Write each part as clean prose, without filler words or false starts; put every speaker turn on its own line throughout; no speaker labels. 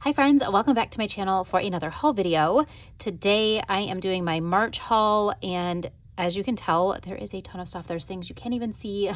Hi friends, welcome back to my channel for another haul video. Today I am doing my March haul, and as you can tell, there is a ton of stuff. There's things you can't even see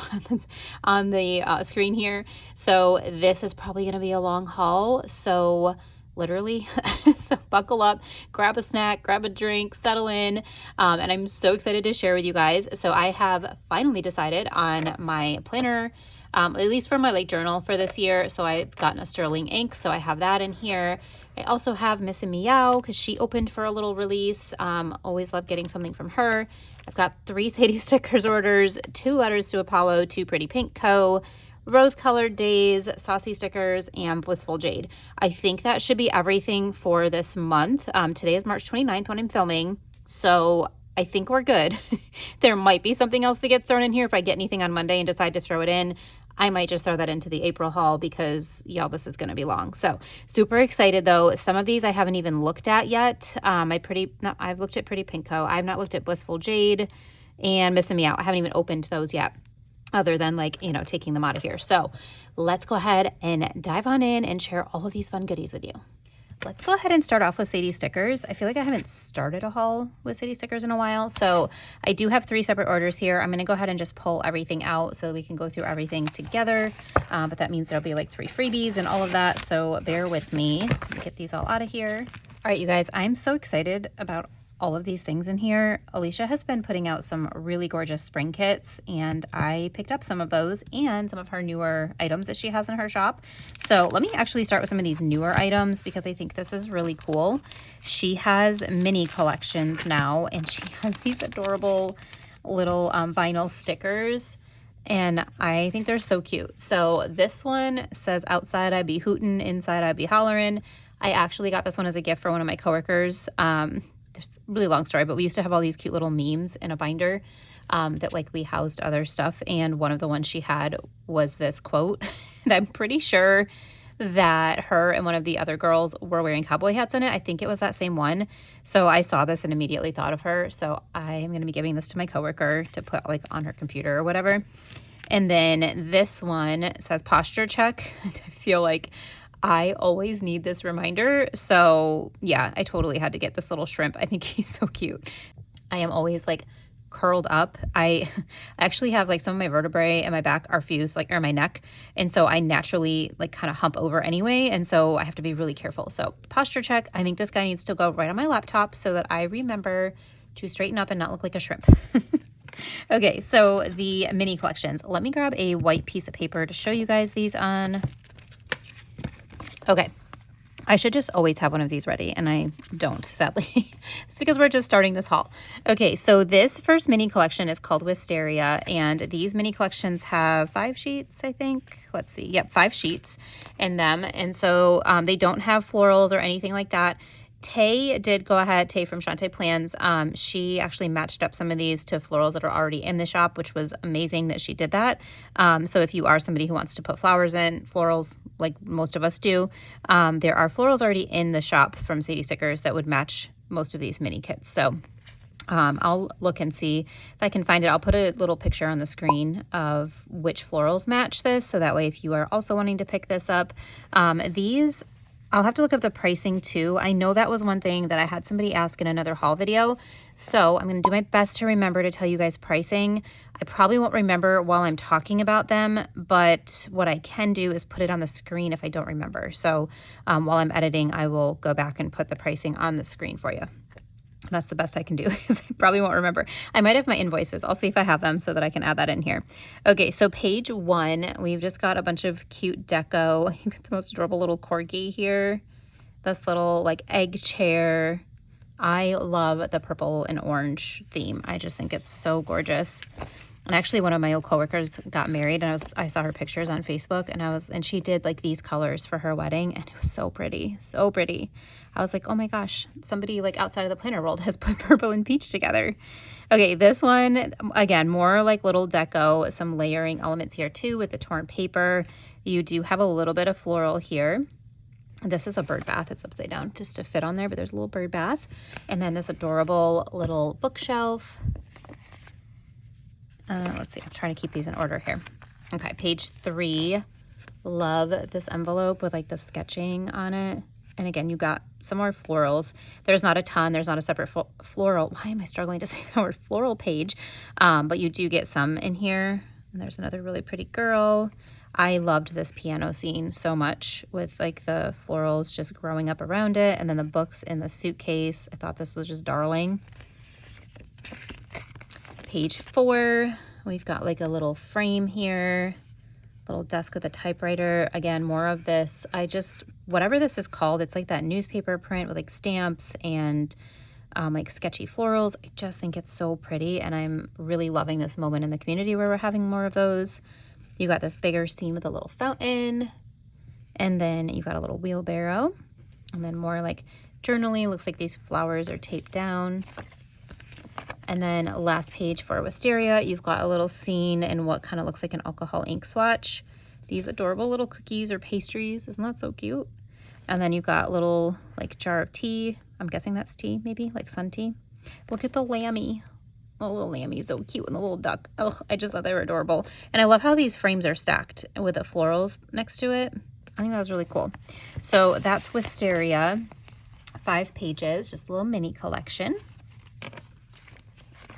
on the screen here. So this is probably going to be a long haul. So literally, so buckle up, grab a snack, grab a drink, settle in. And I'm so excited to share with you guys. So I have finally decided on my planner, at least for my like journal for this year. So I've gotten a sterling ink, so I have that in here. I also have Miss Meow because she opened for a little release. Always love getting something from her. I've got 3 Sadie stickers orders, 2 letters to Apollo, 2 Pretty Pink Co, rose colored Daze, Saucy Stickers, and Blissful Jayde. I think that should be everything for this month. Today is March 29th when I'm filming, so I think we're good. There might be something else that gets thrown in here if I get anything on Monday and decide to throw it in. I might just throw that into the April haul because, y'all, this is going to be long. So super excited though. Some of these I haven't even looked at yet. I've looked at Pretty Pink Co. I've not looked at Blissful Jayde and Miss Meow. I haven't even opened those yet, other than like, you know, taking them out of here. So let's go ahead and dive on in and share all of these fun goodies with you. Let's go ahead and start off with Sadie stickers. I feel like I haven't started a haul with Sadie stickers in a while. So I do have 3 separate orders here. I'm going to go ahead and just pull everything out so that we can go through everything together. But that means there'll be like 3 freebies and all of that. So bear with me. Get these all out of here. All right, you guys, I'm so excited about all of these things in here. Alicia has been putting out some really gorgeous spring kits, and I picked up some of those and some of her newer items that she has in her shop. So let me actually start with some of these newer items because I think this is really cool. She has mini collections now, and she has these adorable little vinyl stickers, and I think they're so cute. So this one says, outside I be hootin', inside I be hollerin'. I actually got this one as a gift for one of my coworkers. There's a really long story, but we used to have all these cute little memes in a binder that like we housed other stuff. And one of the ones she had was this quote. And I'm pretty sure that her and one of the other girls were wearing cowboy hats in it. I think it was that same one. So I saw this and immediately thought of her. So I am going to be giving this to my coworker to put like on her computer or whatever. And then this one says posture check. I feel like I always need this reminder. So yeah, I totally had to get this little shrimp. I think he's so cute. I am always like curled up. I actually have like some of my vertebrae in my back are fused, like, or my neck. And so I naturally like kind of hump over anyway. And so I have to be really careful. So posture check. I think this guy needs to go right on my laptop so that I remember to straighten up and not look like a shrimp. Okay, so the mini collections. Let me grab a white piece of paper to show you guys these on. Okay, I should just always have one of these ready, and I don't, sadly. It's because we're just starting this haul. Okay, so this first mini collection is called Wisteria, and these mini collections have 5 sheets, I think. Let's see. Yep, 5 sheets in them, and so they don't have florals or anything like that. Tay did go ahead, Tay from Shantae Plans, she actually matched up some of these to florals that are already in the shop, which was amazing that she did that. So if you are somebody who wants to put flowers in, florals, like most of us do, there are florals already in the shop from Sadie Stickers that would match most of these mini kits. So I'll look and see if I can find it. I'll put a little picture on the screen of which florals match this, so that way if you are also wanting to pick this up, these I'll have to look up the pricing too. I know that was one thing that I had somebody ask in another haul video. So I'm going to do my best to remember to tell you guys pricing. I probably won't remember while I'm talking about them, but what I can do is put it on the screen if I don't remember. So while I'm editing, I will go back and put the pricing on the screen for you. That's the best I can do because I probably won't remember. I might have my invoices. I'll see if I have them so that I can add that in here. Okay, so page 1, we've just got a bunch of cute deco. You get the most adorable little corgi here. This little like egg chair. I love the purple and orange theme. I just think it's so gorgeous. And actually one of my old coworkers got married, and I saw her pictures on Facebook, and she did like these colors for her wedding, and it was so pretty, so pretty. I was like, oh my gosh, somebody like outside of the planner world has put purple and peach together. Okay, this one, again, more like little deco, some layering elements here too with the torn paper. You do have a little bit of floral here. This is a bird bath. It's upside down just to fit on there, but there's a little bird bath. And then this adorable little bookshelf. Let's see, I'm trying to keep these in order here. Okay, page 3. Love this envelope with like the sketching on it. And again, you got some more florals. There's not a ton. There's not a separate floral. Why am I struggling to say the word floral page? But you do get some in here. And there's another really pretty girl. I loved this piano scene so much with like the florals just growing up around it. And then the books in the suitcase. I thought this was just darling. Page 4, we've got like a little frame here. Little desk with a typewriter. Again, more of this. Whatever this is called, it's like that newspaper print with like stamps and like sketchy florals. I just think it's so pretty, and I'm really loving this moment in the community where we're having more of those. You got this bigger scene with a little fountain, and then you got a little wheelbarrow, and then more like journaling. Looks like these flowers are taped down. And then last page for Wisteria, you've got a little scene in what kind of looks like an alcohol ink swatch. These adorable little cookies or pastries. Isn't that so cute? And then you've got a little like jar of tea. I'm guessing that's tea, maybe like sun tea. Look at the lammy. Oh, little lammy, so cute, and the little duck. Oh, I just thought they were adorable. And I love how these frames are stacked with the florals next to it. I think that was really cool. So that's Wisteria. 5 pages, just a little mini collection.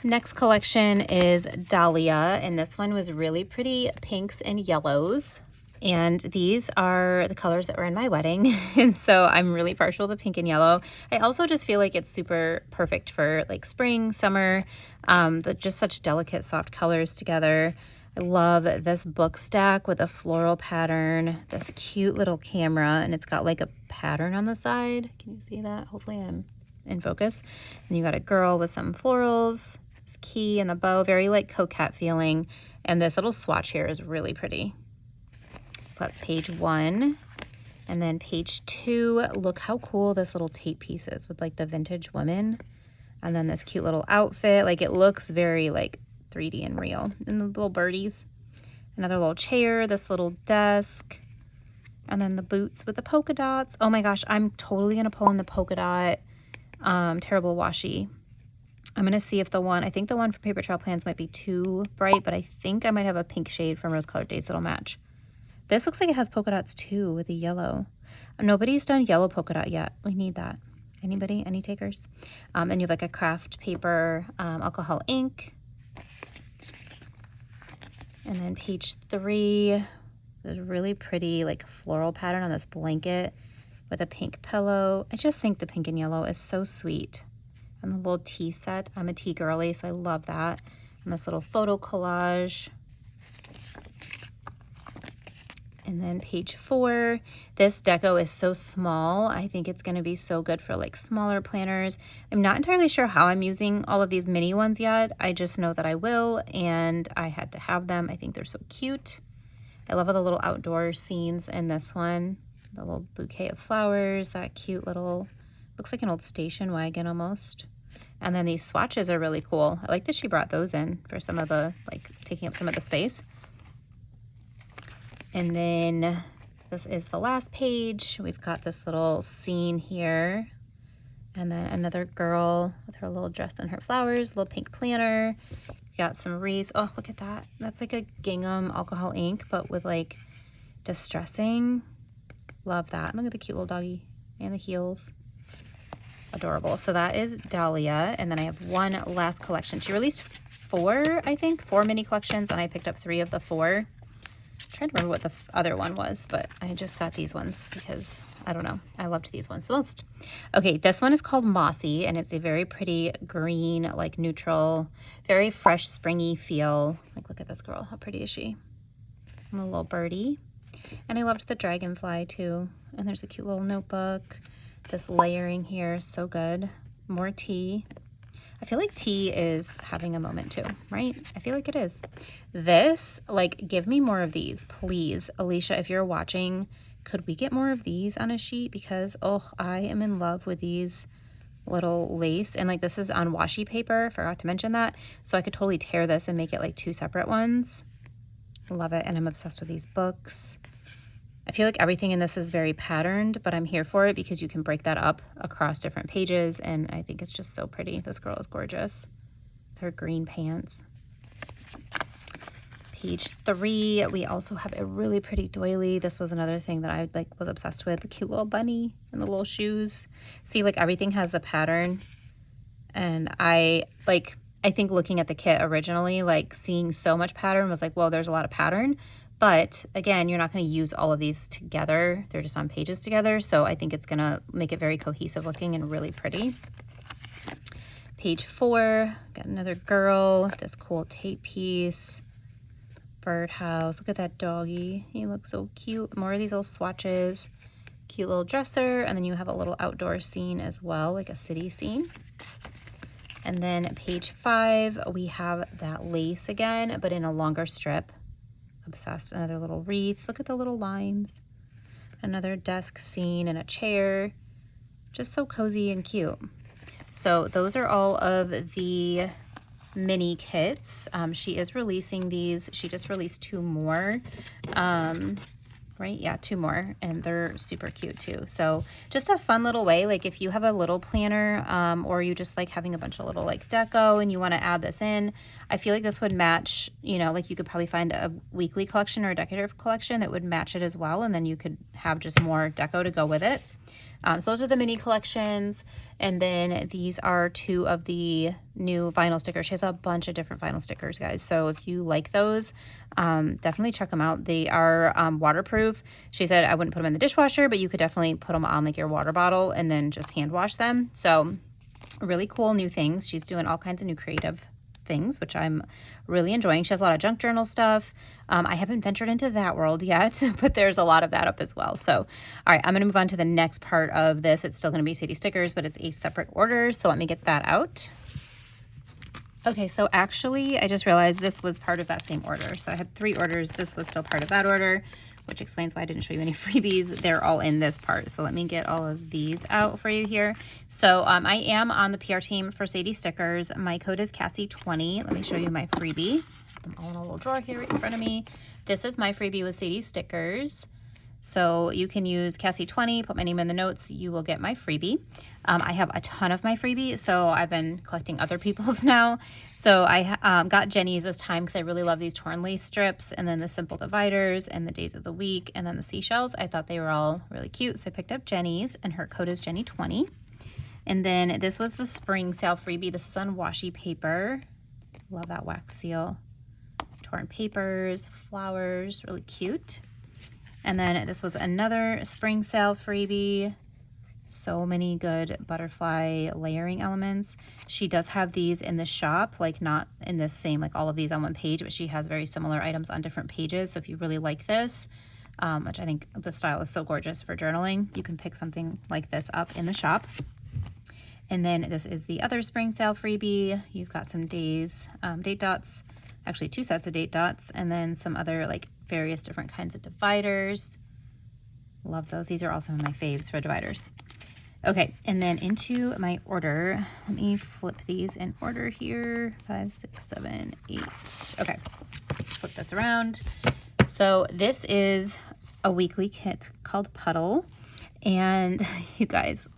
Next collection is Dahlia, and this one was really pretty pinks and yellows. And these are the colors that were in my wedding. And so I'm really partial to pink and yellow. I also just feel like it's super perfect for like spring, summer, just such delicate, soft colors together. I love this book stack with a floral pattern, this cute little camera, and it's got like a pattern on the side. Can you see that? Hopefully I'm in focus. And you got a girl with some florals, this key and the bow, very like coquette feeling. And this little swatch here is really pretty. So that's page 1. And then page 2, look how cool this little tape piece is with like the vintage women. And then this cute little outfit. Like it looks very like 3D and real. And the little birdies. Another little chair, this little desk. And then the boots with the polka dots. Oh my gosh, I'm totally going to pull in the polka dot terrible washi. I'm going to see if I think the one for Paper Trail Plans might be too bright, but I think I might have a pink shade from Rose Colored Daze that'll match. This looks like it has polka dots too with the yellow. Nobody's done yellow polka dot yet. We need that. Anybody? Any takers? And you have like a craft paper, alcohol ink. And then page 3, there's a really pretty like floral pattern on this blanket with a pink pillow. I just think the pink and yellow is so sweet. And the little tea set. I'm a tea girly, so I love that. And this little photo collage. And then page 4, this deco is so small. I think it's going to be so good for like smaller planners. I'm not entirely sure how I'm using all of these mini ones yet. I just know that I will, and I had to have them. I think they're so cute. I love all the little outdoor scenes in this one. The little bouquet of flowers, that cute little, looks like an old station wagon almost. And then these swatches are really cool. I like that she brought those in for some of the, like taking up some of the space. And then this is the last page. We've got this little scene here. And then another girl with her little dress and her flowers, little pink planner. We got some wreaths. Oh, look at that. That's like a gingham alcohol ink, but with like distressing. Love that. Look at the cute little doggy and the heels. Adorable. So that is Dahlia. And then I have one last collection. She released 4, I think, 4 mini collections, and I picked up 3 of the 4. I'm trying to remember what the other one was, but I just got these ones because, I don't know, I loved these ones the most. Okay, this one is called Mossy, and it's a very pretty green, like neutral, very fresh, springy feel. Like, look at this girl. How pretty is she? And a little birdie. And I loved the dragonfly too. And there's a cute little notebook. This layering here, so good. More tea. I feel like tea is having a moment too, right? I feel like it is. This, like, give me more of these, please. Alicia, if you're watching, could we get more of these on a sheet? Because, oh, I am in love with these little lace. And, like, this is on washi paper. Forgot to mention that. So I could totally tear this and make it, like, 2 separate ones. Love it. And I'm obsessed with these books. I feel like everything in this is very patterned, but I'm here for it because you can break that up across different pages, and I think it's just so pretty. This girl is gorgeous with her green pants. Page 3, we also have a really pretty doily. This was another thing that I like was obsessed with. The cute little bunny and the little shoes. See, like everything has a pattern. And I think looking at the kit originally, like seeing so much pattern was like, well, there's a lot of pattern. But again, you're not going to use all of these together. They're just on pages together. So I think it's going to make it very cohesive looking and really pretty. Page 4, got another girl, this cool tape piece. Birdhouse. Look at that doggy. He looks so cute. More of these little swatches. Cute little dresser. And then you have a little outdoor scene as well, like a city scene. And then page 5, we have that lace again, but in a longer strip. Obsessed. Another little wreath. Look at the little limes. Another desk scene and a chair. Just so cozy and cute. So those are all of the mini kits. She is releasing these. She just released 2 more. Right? Yeah, 2 more, and they're super cute too. So just a fun little way, like if you have a little planner, or you just like having a bunch of little like deco and you want to add this in, I feel like this would match, you know, like you could probably find a weekly collection or a decorative collection that would match it as well, and then you could have just more deco to go with it. So those are the mini collections, and then these are 2 of the new vinyl stickers. She has a bunch of different vinyl stickers, guys, so if you like those, definitely check them out. They are waterproof. She said I wouldn't put them in the dishwasher, but you could definitely put them on like your water bottle and then just hand wash them. So really cool new things. She's doing all kinds of new creative things, which I'm really enjoying. She has a lot of junk journal stuff. I haven't ventured into that world yet, but there's a lot of that up as well. So, all right, I'm going to move on to the next part of this. It's still going to be Sadie stickers, but it's a separate order. So let me get that out. Okay, so actually, I just realized this was part of that same order. So I had 3 orders. This was still part of that order, which explains why I didn't show you any freebies. They're all in this part. So let me get all of these out for you here. So I am on the PR team for Sadie stickers. My code is Cassie20. Let me show you my freebie. I'm all in a little drawer here right in front of me. This is my freebie with Sadie stickers. So you can use Cassie20, put my name in the notes, you will get my freebie. I have a ton of my freebie, so I've been collecting other people's now. So I got Jenny's this time because I really love these torn lace strips, and then the simple dividers, and the days of the week, and then the seashells. I thought they were all really cute, so I picked up Jenny's, and her code is Jenny20. And then this was the spring sale freebie. This is on washi paper. Love that wax seal. Torn papers, flowers, really cute. And then this was another spring sale freebie. So many good butterfly layering elements. She does have these in the shop, like not in this same, like all of these on one page, but she has very similar items on different pages. So if you really like this, which I think the style is so gorgeous for journaling, you can pick something like this up in the shop. And then this is the other spring sale freebie. You've got some Daze date dots, actually 2 sets of date dots, and then some other like various different kinds of dividers. Love those. These are also my faves for dividers. Okay, and then into my order. Let me flip these in order here. 5, 6, 7, 8. Okay, flip this around. So this is a weekly kit called Puddle. And you guys,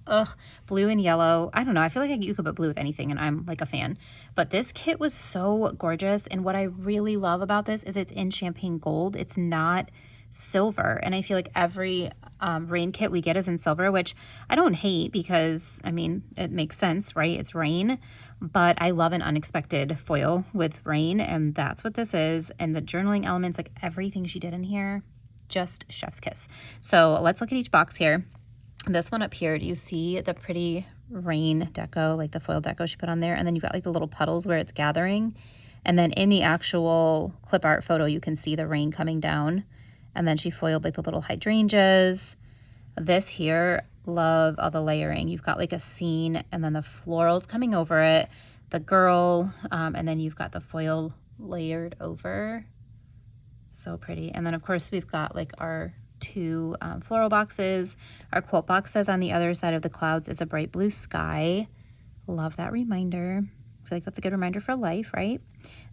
blue and yellow. I don't know. I feel like you could put blue with anything, and I'm like a fan. But this kit was so gorgeous. And what I really love about this is it's in champagne gold. It's not silver. And I feel like every rain kit we get is in silver, which I don't hate because, I mean, it makes sense, right? It's rain. But I love an unexpected foil with rain, and that's what this is. And the journaling elements, like everything she did in here, just chef's kiss. So let's look at each box here. This one up here, do you see the pretty rain deco, like the foil deco she put on there? And then you've got like the little puddles where it's gathering. And then in the actual clip art photo, you can see the rain coming down. And then she foiled like the little hydrangeas. This here, love all the layering. You've got like a scene and then the florals coming over it, the girl, and then you've got the foil layered over. So pretty. And then of course we've got like our 2 floral boxes. Our quote box says on the other side of the clouds is a bright blue sky. Love that reminder. I feel like that's a good reminder for life, right?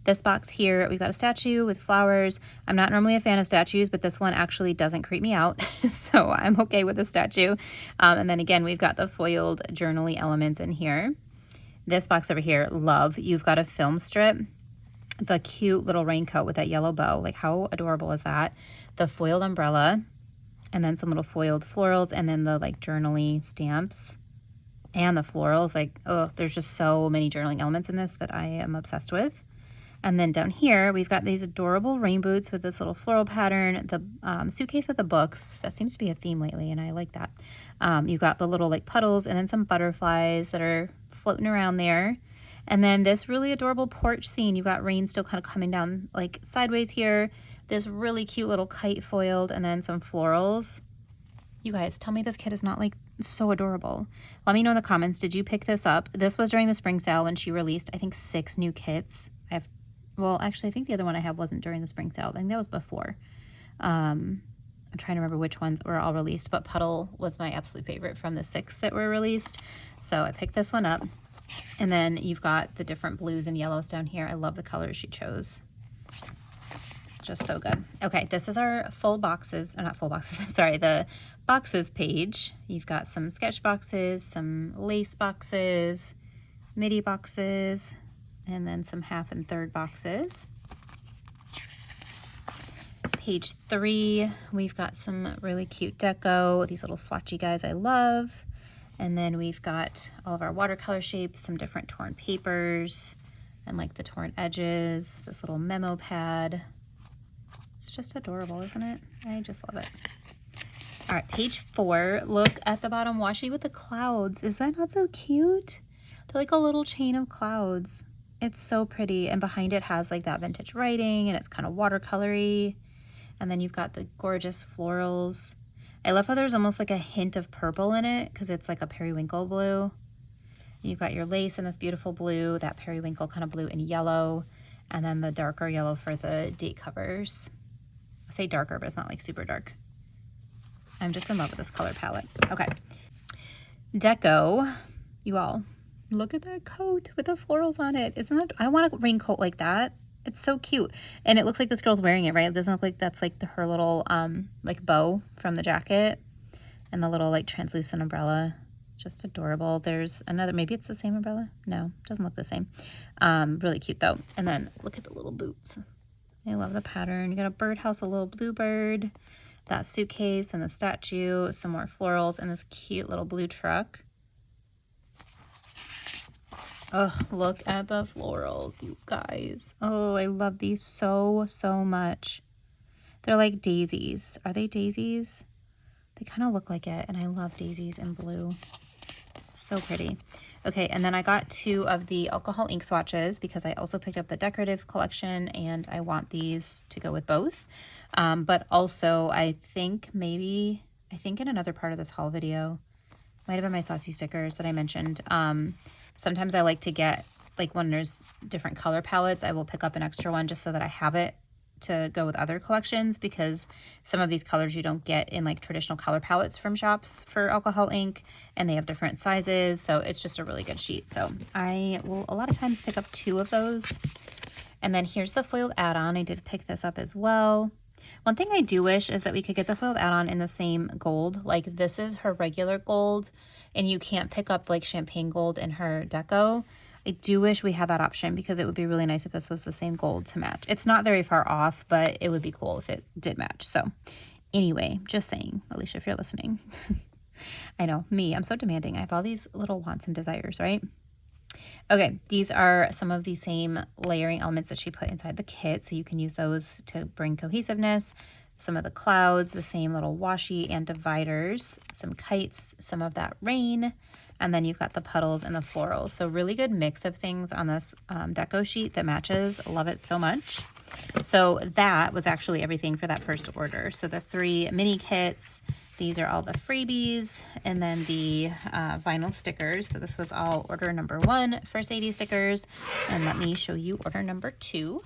This box here, we've got a statue with flowers. I'm not normally a fan of statues, but this one actually doesn't creep me out. So I'm okay with the statue. And then again, we've got the foiled journaling elements in here. This box over here, love. You've got a film strip. the cute little raincoat with that yellow bow. Like, how adorable is that? The foiled umbrella, and then some little foiled florals, and then the like journaly stamps and the florals. Like, oh, there's just so many journaling elements in this that I am obsessed with. And then down here, we've got these adorable rain boots with this little floral pattern, the suitcase with the books. That seems to be a theme lately, and I like that. You've got the little like puddles and then some butterflies that are floating around there. And then this really adorable porch scene. You've got rain still kind of coming down like sideways here. This really cute little kite foiled, and then some florals. You guys, tell me this kit is not like so adorable. Let me know in the comments, did you pick this up? This was during the spring sale when she released, I think, 6 new kits. Well, actually, I think the other one I have wasn't during the spring sale. I think that was before. I'm trying to remember which ones were all released, but Puddle was my absolute favorite from the 6 that were released. So I picked this one up. And then you've got the different blues and yellows down here. I love the colors she chose. Just so good. Okay, this is our full boxes, or not full boxes, I'm sorry, the boxes page. You've got some sketch boxes, some lace boxes, midi boxes, and then some half and third boxes. Page 3, we've got some really cute deco, these little swatchy guys I love. And then we've got all of our watercolor shapes, some different torn papers, and like the torn edges, this little memo pad. It's just adorable, isn't it? I just love it. All right, page 4, look at the bottom washi with the clouds. Is that not so cute? They're like a little chain of clouds. It's so pretty, and behind it has like that vintage writing, and it's kind of watercolory. And then you've got the gorgeous florals. I love how there's almost like a hint of purple in it because it's like a periwinkle blue. You've got your lace in this beautiful blue, that periwinkle kind of blue and yellow, and then the darker yellow for the date covers. I say darker, but it's not like super dark. I'm just in love with this color palette. Okay. Deco, you all. Look at that coat with the florals on it. Isn't that, I want a raincoat like that. It's so cute. And it looks like this girl's wearing it, right? It doesn't look like that's like her little like bow from the jacket, and the little like translucent umbrella. Just adorable. There's another, maybe it's the same umbrella. No, doesn't look the same. Really cute though. And then look at the little boots. I love the pattern. You got a birdhouse, a little bluebird, that suitcase and the statue, some more florals, and this cute little blue truck. Oh, look at the florals, you guys. Oh, I love these so, so much. They're like daisies. Are they daisies? They kind of look like it, and I love daisies in blue. So pretty. Okay, and then I got 2 of the alcohol ink swatches because I also picked up the decorative collection, and I want these to go with both. But also, I think in another part of this haul video, might have been my Saucy Stickers that I mentioned, sometimes I like to get, like when there's different color palettes, I will pick up an extra one just so that I have it to go with other collections, because some of these colors you don't get in like traditional color palettes from shops for alcohol ink, and they have different sizes, so it's just a really good sheet. So I will a lot of times pick up 2 of those. And then here's the foiled add-on. I did pick this up as well. One thing I do wish is that we could get the foiled add-on in the same gold. Like, this is her regular gold, and you can't pick up like champagne gold in her deco. I do wish we had that option because it would be really nice if this was the same gold to match. It's not very far off, but it would be cool if it did match. So anyway, just saying, Alicia, if you're listening. I know, me, I'm so demanding. I have all these little wants and desires, right? Okay, these are some of the same layering elements that she put inside the kit, so you can use those to bring cohesiveness. Some of the clouds, the same little washi and dividers, some kites, some of that rain, and then you've got the puddles and the florals. So really good mix of things on this deco sheet that matches. Love it so much. So that was actually everything for that first order. So the 3 mini kits, these are all the freebies, and then the vinyl stickers. So this was all order number 1 for Sadie stickers. And let me show you order number 2.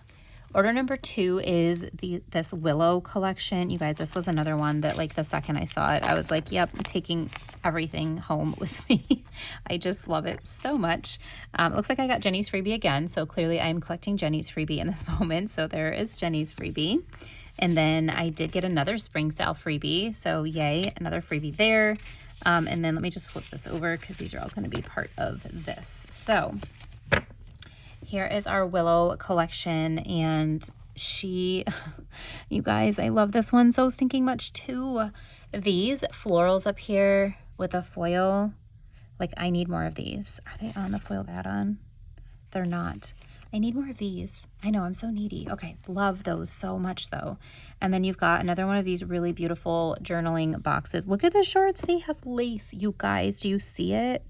Order number 2 is this Willow collection. You guys, this was another one that, like, the second I saw it, I was like, yep, I'm taking everything home with me. I just love it so much. Looks like I got Jenny's freebie again, so clearly I'm collecting Jenny's freebie in this moment. So there is Jenny's freebie. And then I did get another spring sale freebie, so yay, another freebie there. And then let me just flip this over because these are all going to be part of this. So Here is our Willow collection, and she, you guys, I love this one so stinking much too. These florals up here with a foil, like I need more of these. Are they on the foiled add-on? They're not. I need more of these. I know, I'm so needy. Okay, love those so much though. And then you've got another one of these really beautiful journaling boxes. Look at the shorts, they have lace. You guys, do you see it?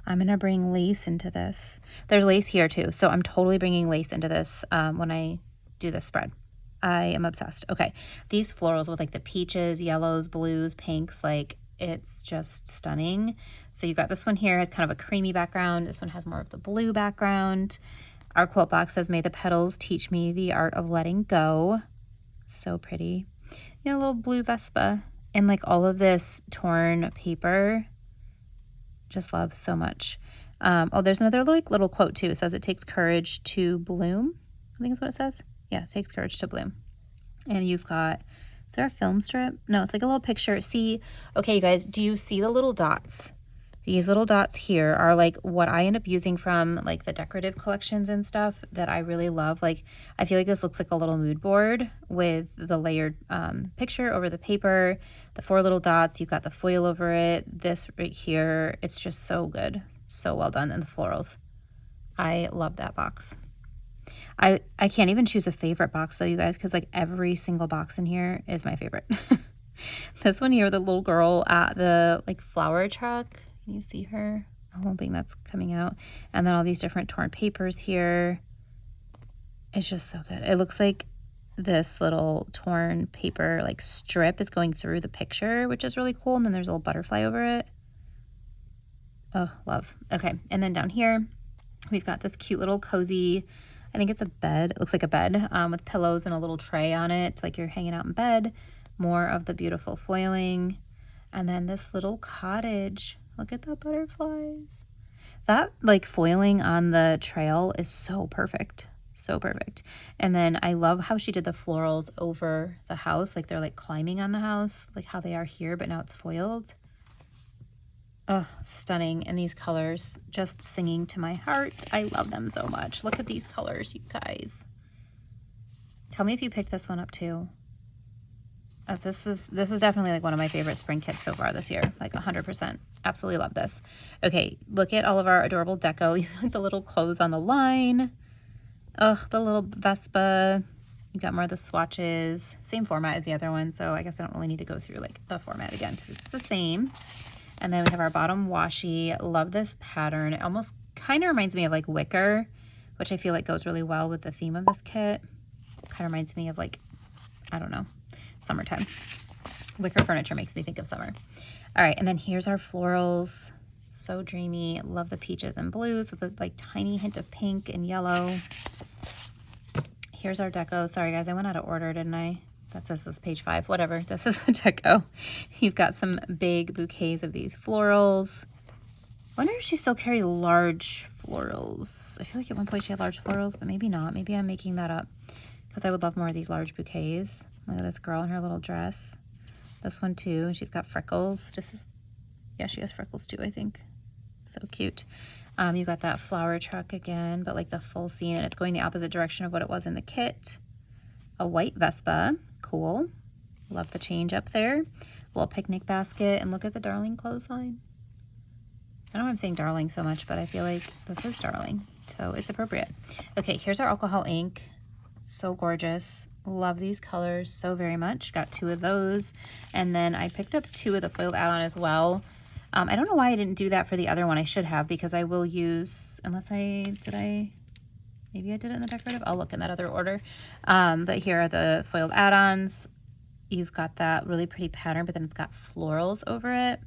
I'm gonna bring lace into this. There's lace here too, so I'm totally bringing lace into this when I do this spread. I am obsessed. Okay, these florals with like the peaches, yellows, blues, pinks, like it's just stunning. So you've got this one here has kind of a creamy background. This one has more of the blue background. Our quote box says, "May the petals teach me the art of letting go." So pretty. You know, a little blue Vespa and like all of this torn paper. Just love so much. Oh, there's another like little quote too. It says it takes courage to bloom. I think is what it says. Yeah, it takes courage to bloom. And you've got, is there a film strip? No, it's like a little picture. See, okay, you guys, do you see the little dots? These little dots here are like what I end up using from like the decorative collections and stuff that I really love. Like, I feel like this looks like a little mood board with the layered picture over the paper, the 4 little dots, you've got the foil over it, this right here. It's just so good. So well done. And the florals. I love that box. I can't even choose a favorite box though, you guys, because like every single box in here is my favorite. This one here, the little girl at the like flower truck. Can you see her? I'm hoping that's coming out. And then all these different torn papers here. It's just so good. It looks like this little torn paper like strip is going through the picture, which is really cool. And then there's a little butterfly over it. Oh, love. Okay. And then down here, we've got this cute little cozy, I think it's a bed. It looks like a bed with pillows and a little tray on it. Like you're hanging out in bed. More of the beautiful foiling. And then this little cottage. Look at the butterflies. That like foiling on the trail is so perfect. So perfect. And then I love how she did the florals over the house. Like they're like climbing on the house, like how they are here, but now it's foiled. Oh, stunning. And these colors just singing to my heart. I love them so much. Look at these colors, you guys. Tell me if you picked this one up too. This is definitely like one of my favorite spring kits so far this year, like 100%. Absolutely love this. Okay, look at all of our adorable deco. You have the little clothes on the line. Ugh, the little Vespa. You got more of the swatches. Same format as the other one, so I guess I don't really need to go through like the format again because it's the same. And then we have our bottom washi. Love this pattern. It almost kind of reminds me of like wicker, which I feel like goes really well with the theme of this kit. Kind of reminds me of like, I don't know, summertime. Wicker furniture makes me think of summer. All right, and then here's our florals. So dreamy. Love the peaches and blues with a like tiny hint of pink and yellow. Here's our deco. Sorry guys, I went out of order, didn't I? This is page 5, whatever. This is the deco. You've got some big bouquets of these florals. I wonder if she still carries large florals. I feel like at one point she had large florals, but maybe not. Maybe I'm making that up because I would love more of these large bouquets. Look at this girl in her little dress. This one too, and she's got freckles. Yeah, she has freckles too, I think. So cute. You got that flower truck again, but like the full scene, and it's going the opposite direction of what it was in the kit. A white Vespa, cool. Love the change up there. Little picnic basket, and look at the darling clothesline. I don't know why I'm saying darling so much, but I feel like this is darling, so it's appropriate. Okay, here's our alcohol ink. So gorgeous. Love these colors so very much. Got 2 of those, and then I picked up 2 of the foiled add-on as well. I don't know why I didn't do that for the other one. I should have, because I will use, maybe I did it in the decorative. I'll look in that other order. But here are the foiled add-ons. You've got that really pretty pattern, but then it's got florals over it.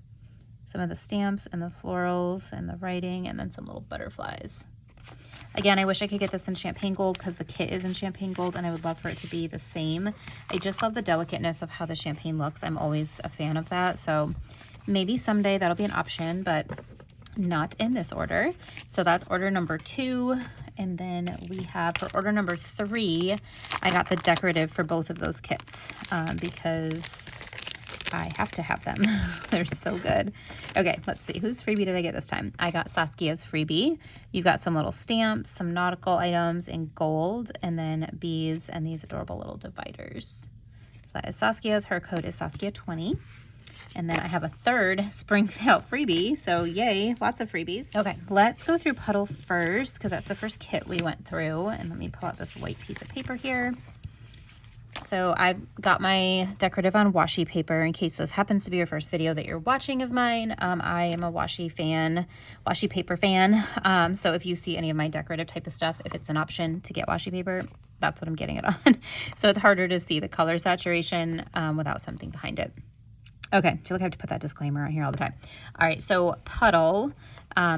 Some of the stamps and the florals and the writing, and then some little butterflies. Again, I wish I could get this in champagne gold because the kit is in champagne gold, and I would love for it to be the same. I just love the delicateness of how the champagne looks. I'm always a fan of that. So maybe someday that'll be an option, but not in this order. So that's order number 2. And then we have for order number 3, I got the decorative for both of those kits because I have to have them. They're so good. Okay, let's see. Whose freebie did I get this time? I got Saskia's freebie. You got some little stamps, some nautical items in gold, and then bees and these adorable little dividers. So that is Saskia's. Her code is Saskia20. And then I have a third spring sale freebie. So yay, lots of freebies. Okay, let's go through Puddle first because that's the first kit we went through. And let me pull out this white piece of paper here. So I've got my decorative on washi paper in case this happens to be your first video that you're watching of mine. I am a washi paper fan. So if you see any of my decorative type of stuff, if it's an option to get washi paper, that's what I'm getting it on. So it's harder to see the color saturation without something behind it. Okay, I feel like I have to put that disclaimer on here all the time. All right, so Puddle,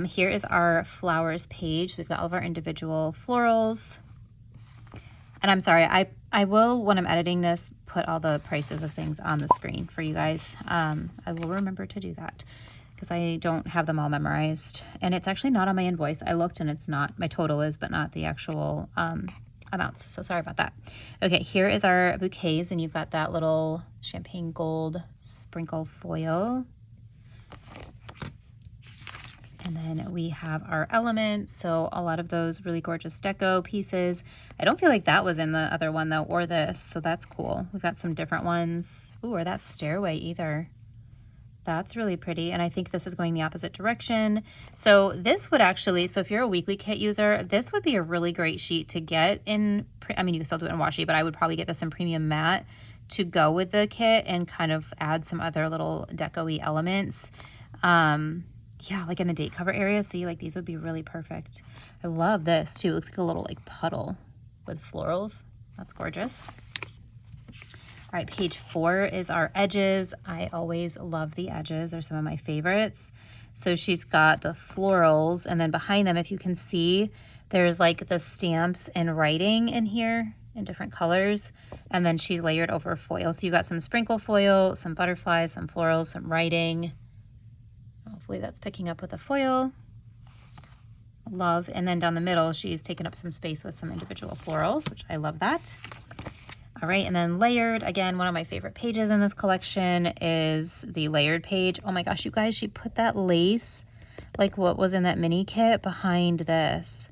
here is our flowers page. We've got all of our individual florals. And I'm sorry, I will, when I'm editing this, put all the prices of things on the screen for you guys. I will remember to do that because I don't have them all memorized. And it's actually not on my invoice. I looked and it's not, my total is, but not the actual amounts. So sorry about that. Okay, here is our bouquets, and you've got that little champagne gold sprinkle foil. And then we have our elements. So a lot of those really gorgeous deco pieces. I don't feel like that was in the other one though, or this. So that's cool. We've got some different ones. Ooh, or that stairway either. That's really pretty. And I think this is going the opposite direction. So this would actually, so if you're a weekly kit user, this would be a really great sheet to get in. I mean, you can still do it in washi, but I would probably get this in premium matte to go with the kit and kind of add some other little deco-y elements. Yeah, like in the date cover area, see, like these would be really perfect. I love this too. It looks like a little like puddle with florals. That's gorgeous. All right, page 4 is our edges. I always love the edges. They're some of my favorites. So she's got the florals, and then behind them, if you can see, there's like the stamps and writing in here in different colors. And then she's layered over foil. So you got some sprinkle foil, some butterflies, some florals, some writing. Hopefully that's picking up with the foil. Love. And then down the middle, she's taken up some space with some individual florals, which I love that. All right, and then layered. Again, one of my favorite pages in this collection is the layered page. Oh my gosh, you guys, she put that lace, like what was in that mini kit, behind this.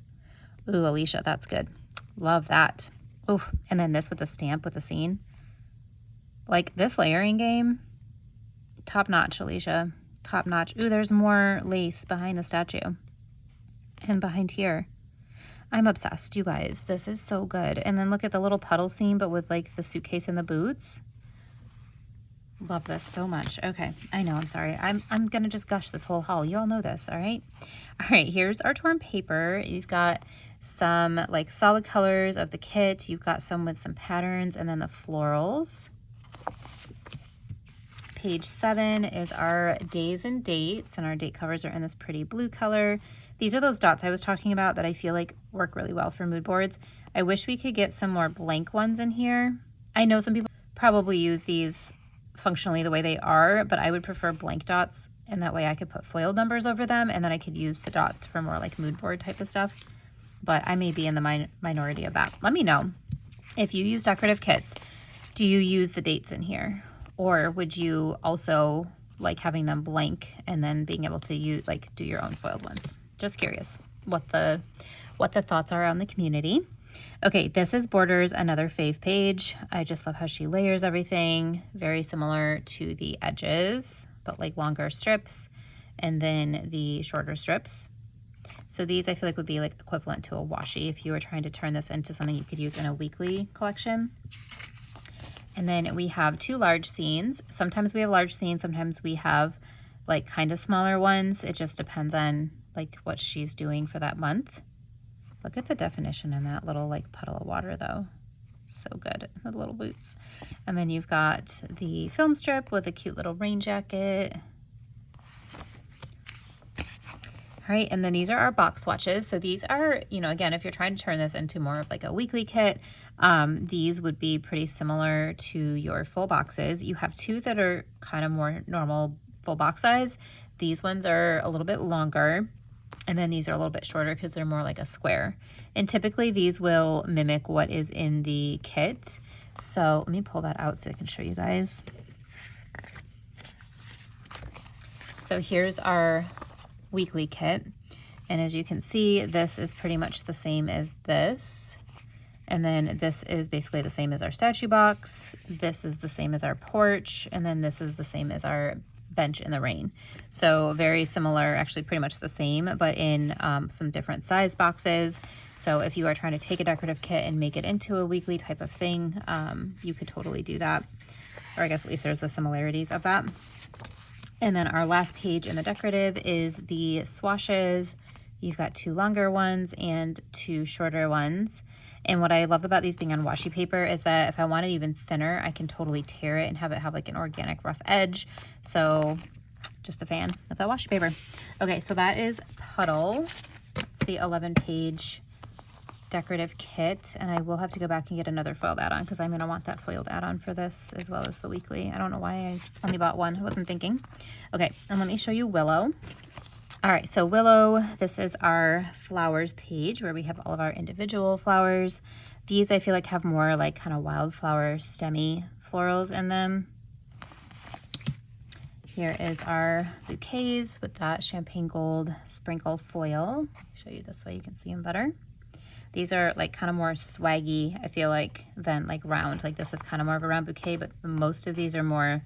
Ooh, Alicia, that's good. Love that. Ooh, and then this with the stamp with the scene. Like this layering game, top notch, Alicia. Top notch. Ooh, there's more lace behind the statue and behind here. I'm obsessed, you guys. This is so good. And then look at the little puddle scene, but with like the suitcase and the boots. Love this so much. Okay, I know, I'm sorry. I'm gonna just gush this whole haul. You all know this, all right? All right, here's our torn paper. You've got some like solid colors of the kit. You've got some with some patterns, and then the florals. Page 7 is our days and dates, and our date covers are in this pretty blue color. These are those dots I was talking about that I feel like work really well for mood boards. I wish we could get some more blank ones in here. I know some people probably use these functionally the way they are, but I would prefer blank dots, and that way I could put foil numbers over them, and then I could use the dots for more like mood board type of stuff. But I may be in the minority of that. Let me know if you use decorative kits. Do you use the dates in here? Or would you also like having them blank and then being able to use, like, do your own foiled ones? Just curious what the thoughts are on the community. Okay, this is Borders, another fave page. I just love how she layers everything. Very similar to the edges, but like longer strips and then the shorter strips. So these I feel like would be like equivalent to a washi if you were trying to turn this into something you could use in a weekly collection. And then we have 2 large scenes. Sometimes we have large scenes, sometimes we have like kind of smaller ones. It just depends on like what she's doing for that month. Look at the definition in that little like puddle of water though. So good, the little boots. And then you've got the film strip with a cute little rain jacket. All right, and then these are our box swatches. So these are, you know, again, if you're trying to turn this into more of like a weekly kit, these would be pretty similar to your full boxes. You have 2 that are kind of more normal full box size. These ones are a little bit longer, and then these are a little bit shorter because they're more like a square. And typically these will mimic what is in the kit. So let me pull that out so I can show you guys. so here's our weekly kit. And as you can see, this is pretty much the same as this. And then this is basically the same as our statue box. This is the same as our porch. And then this is the same as our bench in the rain. So very similar, actually pretty much the same, but in some different size boxes. So if you are trying to take a decorative kit and make it into a weekly type of thing, you could totally do that. Or I guess at least there's the similarities of that. And then our last page in the decorative is the swashes. You've got 2 longer ones and 2 shorter ones. And what I love about these being on washi paper is that if I want it even thinner, I can totally tear it and have it have like an organic rough edge. So just a fan of that washi paper. Okay, so that is Puddle. That's the 11-page decorative kit. And I will have to go back and get another foiled add-on because I'm going to want that foiled add-on for this as well as the weekly. I don't know why I only bought one. I wasn't thinking. Okay, and let me show you Willow. All right, so Willow, this is our flowers page where we have all of our individual flowers. These I feel like have more like kind of wildflower stemmy florals in them. Here is our bouquets with that champagne gold sprinkle foil. I'll show you this way you can see them better. These are like kind of more swaggy, I feel like, than like round. Like this is kind of more of a round bouquet, but most of these are more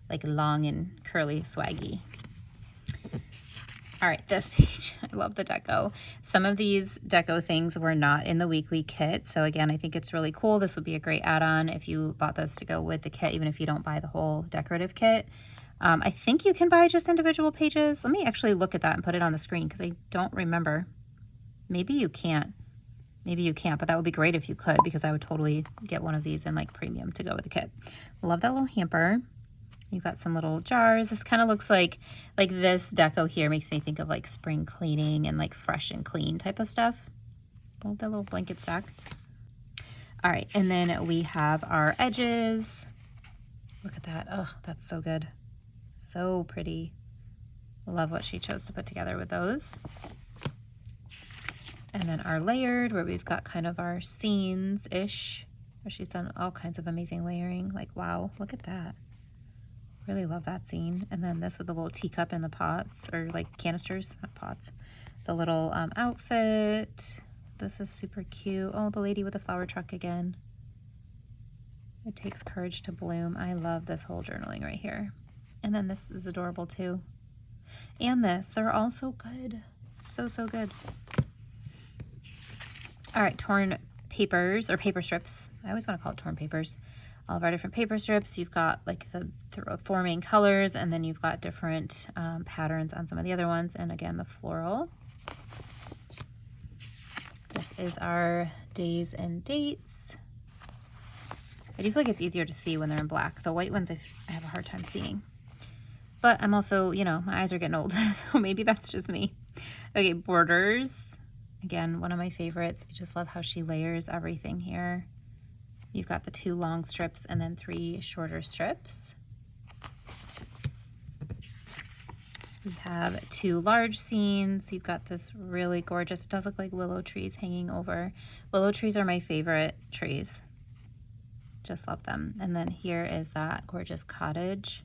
like long and curly swaggy. All right, this page, I love the deco. Some of these deco things were not in the weekly kit. So again, I think it's really cool. This would be a great add-on if you bought this to go with the kit, even if you don't buy the whole decorative kit. I think you can buy just individual pages. Let me actually look at that and put it on the screen because I don't remember. Maybe you can't. Maybe you can't, but that would be great if you could because I would totally get one of these in like premium to go with the kit. Love that little hamper. You've got some little jars. This kind of looks like this deco here makes me think of like spring cleaning and like fresh and clean type of stuff. Love that little blanket stack. All right, and then we have our edges. Look at that. Oh, that's so good. So pretty. Love what she chose to put together with those. And then our layered, where we've got kind of our scenes-ish, where she's done all kinds of amazing layering. Like, wow, look at that. Really love that scene. And then this with the little teacup in the pots, or like canisters, not pots. The little outfit. This is super cute. Oh, the lady with the flower truck again. It takes courage to bloom. I love this whole journaling right here. And then this is adorable too. And this, they're all so good. So, so good. All right, torn papers, or paper strips. I always want to call it torn papers. All of our different paper strips. You've got like the 4 main colors, and then you've got different patterns on some of the other ones. And again, the floral. This is our days and dates. I do feel like it's easier to see when they're in black. The white ones I have a hard time seeing. But I'm also, you know, my eyes are getting old, so maybe that's just me. Okay, borders. Again, one of my favorites. I just love how she layers everything here. You've got the 2 long strips and then 3 shorter strips. We have 2 large scenes. You've got this really gorgeous, it does look like willow trees hanging over. Willow trees are my favorite trees. Just love them. And then here is that gorgeous cottage.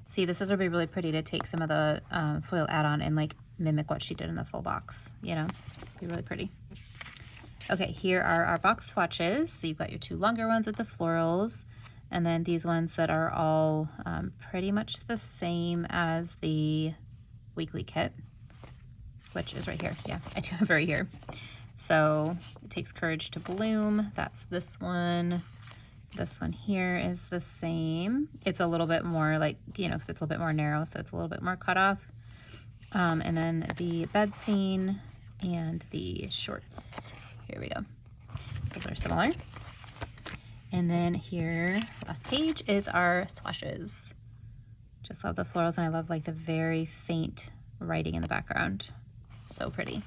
See, this is would be really pretty to take some of the foil add-on and like mimic what she did in the full box, you know, be really pretty. Okay, here are our box swatches. So you've got your 2 longer ones with the florals, and then these ones that are all pretty much the same as the weekly kit, which is right here. Yeah, I do have it right here. So it takes courage to bloom. That's this one. This one here is the same. It's a little bit more like, you know, because it's a little bit more narrow, so it's a little bit more cut off. And then the bed scene and the shorts. Here we go. Those are similar. And then here, last page, is our swashes. Just love the florals, and I love like the very faint writing in the background. So pretty.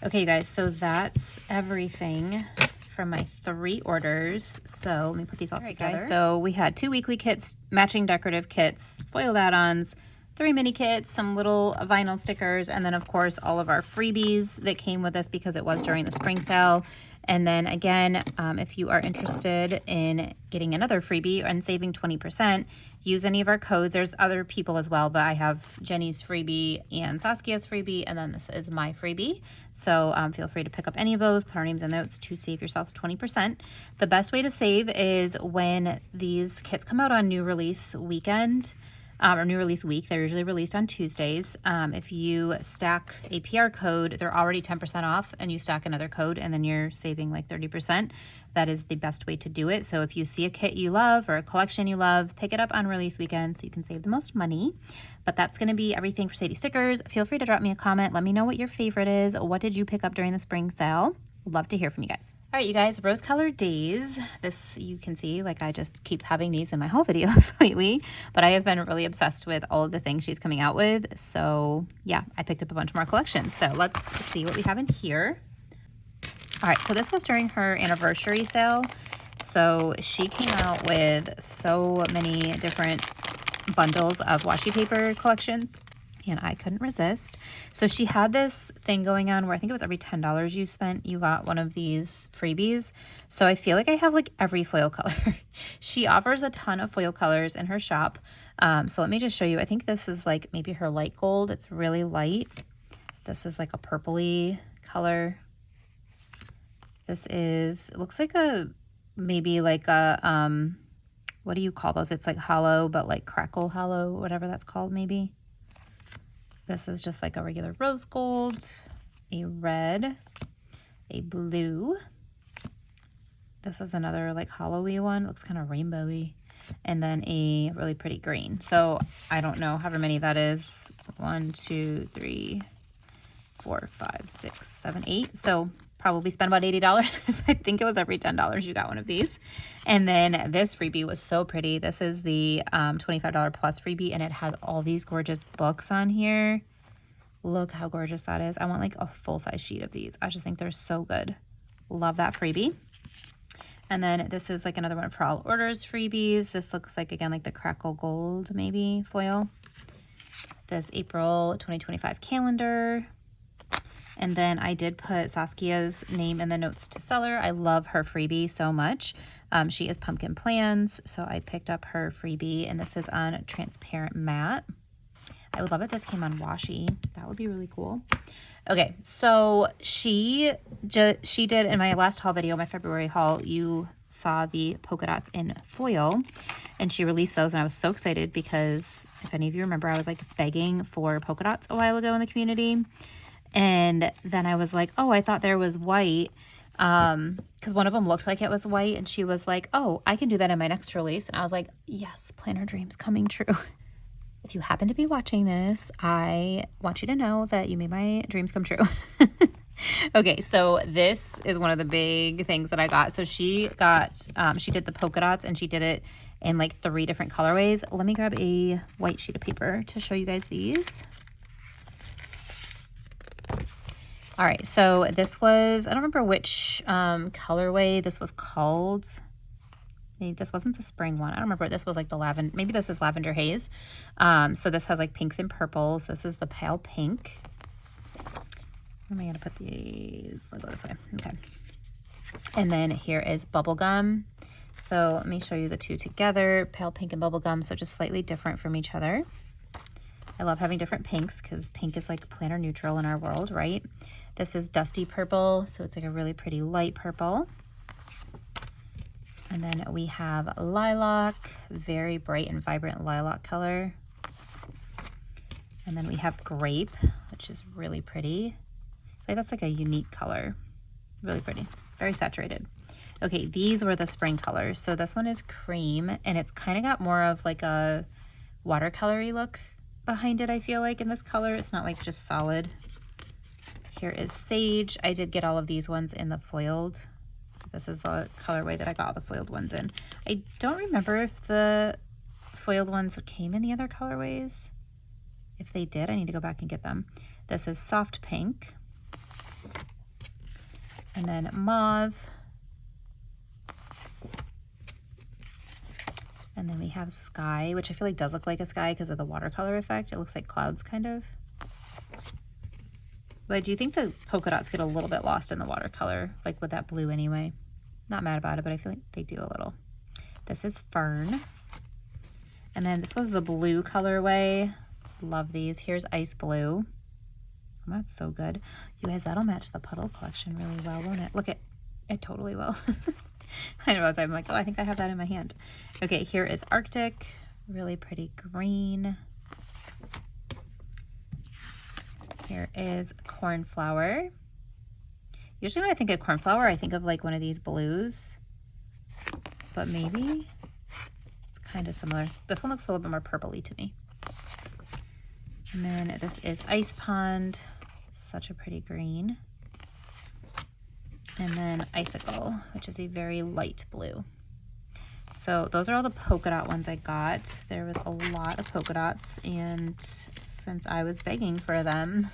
Okay, you guys, so that's everything from my 3 orders. So let me put these all together. Guys, so we had 2 weekly kits, matching decorative kits, foiled add-ons, 3 mini kits, some little vinyl stickers, and then of course all of our freebies that came with us because it was during the spring sale. And then again, if you are interested in getting another freebie and saving 20%, use any of our codes. There's other people as well, but I have Jenny's freebie and Saskia's freebie, and then this is my freebie. So feel free to pick up any of those, put our names in notes to save yourself 20%. The best way to save is when these kits come out on new release weekend, or new release week. They're usually released on Tuesdays. If you stack a PR code, they're already 10% off, and you stack another code and then you're saving like 30%. That is the best way to do it. So if you see a kit you love or a collection you love, pick it up on release weekend so you can save the most money. But that's going to be everything for Sadie Stickers. Feel free to drop me a comment. Let me know what your favorite is. What did you pick up during the spring sale? Love to hear from you guys. All right, you guys, rose colored Daze. This, you can see, like, I just keep having these in my whole videos lately, but I have been really obsessed with all of the things she's coming out with. So yeah, I picked up a bunch more collections. So let's see what we have in here. All right, so this was during her anniversary sale. So she came out with so many different bundles of washi paper collections, and I couldn't resist. So she had this thing going on where I think it was every $10 you spent, you got one of these freebies. So I feel like I have like every foil color. She offers a ton of foil colors in her shop. So let me just show you. I think this is like maybe her light gold. It's really light. This is like a purpley color. This is, it looks like a, maybe like a, what do you call those? It's like hollow, but like crackle hollow, whatever that's called maybe. This is just like a regular rose gold, a red, a blue. This is another like hollowy one. It looks kind of rainbowy. And then a really pretty green. So I don't know however many that is. 1, 2, 3, 4, 5, 6, 7, 8. So probably spent about $80. I think it was every $10 you got one of these. And then this freebie was so pretty. This is the $25 plus freebie, and it has all these gorgeous books on here. Look how gorgeous that is. I want like a full-size sheet of these. I just think they're so good. Love that freebie. And then this is like another one for all orders freebies. This looks like, again, like the crackle gold maybe foil. This April 2025 calendar. And then I did put Saskia's name in the notes to seller. I love her freebie so much. She is Pumpkin Plans, so I picked up her freebie, and this is on transparent matte. I would love if this came on washi. That would be really cool. Okay, so she did, in my last haul video, my February haul, you saw the polka dots in foil, and she released those, and I was so excited because if any of you remember, I was like begging for polka dots a while ago in the community. And then I was like, oh, I thought there was white, because one of them looked like it was white, and she was like, oh, I can do that in my next release. And I was like, yes, planner dreams coming true. If you happen to be watching this, I want you to know that you made my dreams come true. Okay, so this is one of the big things that I got. So she got, she did the polka dots, and she did it in like 3 different colorways. Let me grab a white sheet of paper to show you guys these. All right, so this was, I don't remember which colorway this was called. Maybe this wasn't the spring one. I don't remember. This was like the lavender, maybe this is lavender haze. So this has like pinks and purples. This is the pale pink. Where am I going to put these? Let's go this way. Okay. And then here is bubblegum. So let me show you the two together, pale pink and bubblegum. So just slightly different from each other. I love having different pinks because pink is like planner neutral in our world, right? This is dusty purple, so it's like a really pretty light purple. And then we have lilac, very bright and vibrant lilac color. And then we have grape, which is really pretty. I feel like that's like a unique color. Really pretty, very saturated. Okay, these were the spring colors. So this one is cream, and it's kind of got more of like a watercolory look behind it, I feel like, in this color. It's not like just solid. Here is sage. I did get all of these ones in the foiled. So this is the colorway that I got all the foiled ones in. I don't remember if the foiled ones came in the other colorways. If they did, I need to go back and get them. This is soft pink. And then mauve. And then we have sky, which I feel like does look like a sky because of the watercolor effect. It looks like clouds kind of. But I do think the polka dots get a little bit lost in the watercolor, like with that blue anyway. Not mad about it, but I feel like they do a little. This is fern. And then this was the blue colorway. Love these. Here's ice blue. Oh, that's so good. You guys, that'll match the puddle collection really well, won't it? Look at it, totally will. I know, I'm like, oh, I think I have that in my hand. Okay, here is Arctic. Really pretty green. Here is cornflower. Usually when I think of cornflower, I think of like one of these blues, but maybe it's kind of similar. This one looks a little bit more purpley to me. And then this is Ice Pond, such a pretty green. And then Icicle, which is a very light blue. So those are all the polka dot ones I got. There was a lot of polka dots, and since I was begging for them,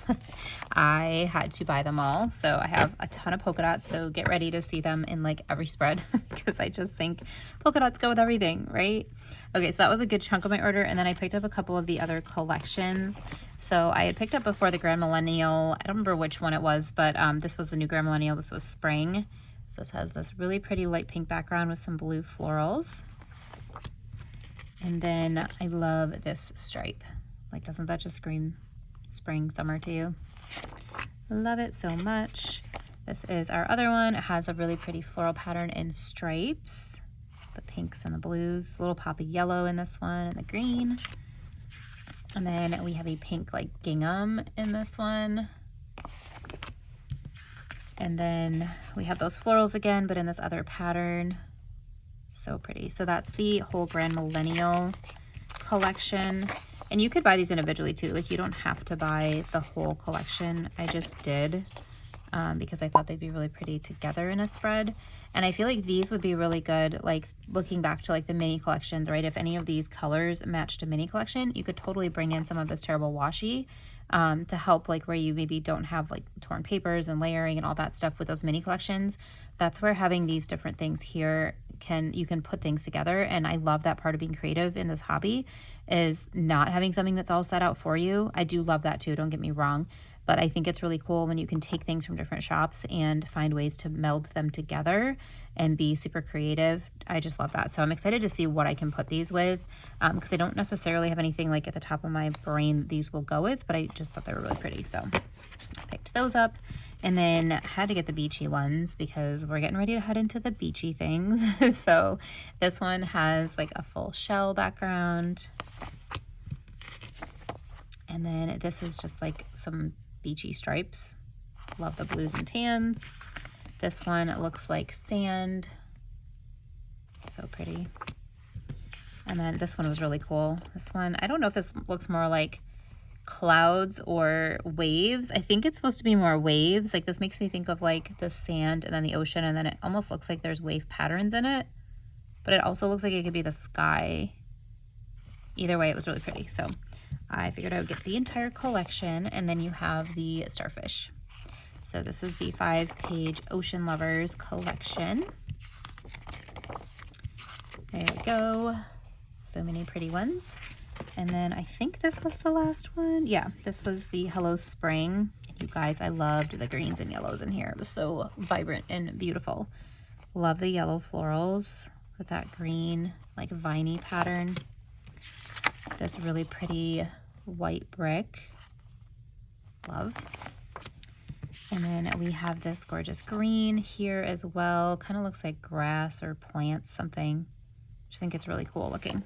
I had to buy them all. So I have a ton of polka dots, so get ready to see them in like every spread because I just think polka dots go with everything, right? Okay, so that was a good chunk of my order, and then I picked up a couple of the other collections. So I had picked up before the Grand Millennial. I don't remember which one it was, but this was the new Grand Millennial. This was spring. So this has this really pretty light pink background with some blue florals. And then I love this stripe. Like, doesn't that just scream spring, summer to you? Love it so much. This is our other one. It has a really pretty floral pattern in stripes. The pinks and the blues. A little poppy yellow in this one and the green. And then we have a pink like gingham in this one. And then we have those florals again, but in this other pattern. So pretty. So that's the whole Grand Millennial collection. And you could buy these individually too. Like, you don't have to buy the whole collection. I just did because I thought they'd be really pretty together in a spread. And I feel like these would be really good, like looking back to like the mini collections, right? If any of these colors matched a mini collection, you could totally bring in some of this terrible washi to help like where you maybe don't have like torn papers and layering and all that stuff with those mini collections. That's where having these different things here you can put things together. And I love that part of being creative in this hobby is not having something that's all set out for you. I do love that too, don't get me wrong, but I think it's really cool when you can take things from different shops and find ways to meld them together and be super creative. I just love that. So I'm excited to see what I can put these with because I don't necessarily have anything like at the top of my brain that these will go with, but I just thought they were really pretty. So I picked those up and then had to get the beachy ones because we're getting ready to head into the beachy things. So this one has like a full shell background. And then this is just like some beachy stripes. Love the blues and tans. This one looks like sand. So pretty. And then this one was really cool. This one, I don't know if this looks more like clouds or waves. I think it's supposed to be more waves. Like, this makes me think of like the sand and then the ocean, and then it almost looks like there's wave patterns in it. But it also looks like it could be the sky. Either way, it was really pretty. So I figured I would get the entire collection, and then you have the starfish. So this is the 5-page Ocean Lovers collection. There we go. So many pretty ones. And then I think this was the last one. Yeah, this was the Hello Spring. And you guys, I loved the greens and yellows in here. It was so vibrant and beautiful. Love the yellow florals with that green, like viney pattern. This really pretty white brick. Love. And then we have this gorgeous green here as well. Kind of looks like grass or plants, something. I think it's really cool looking.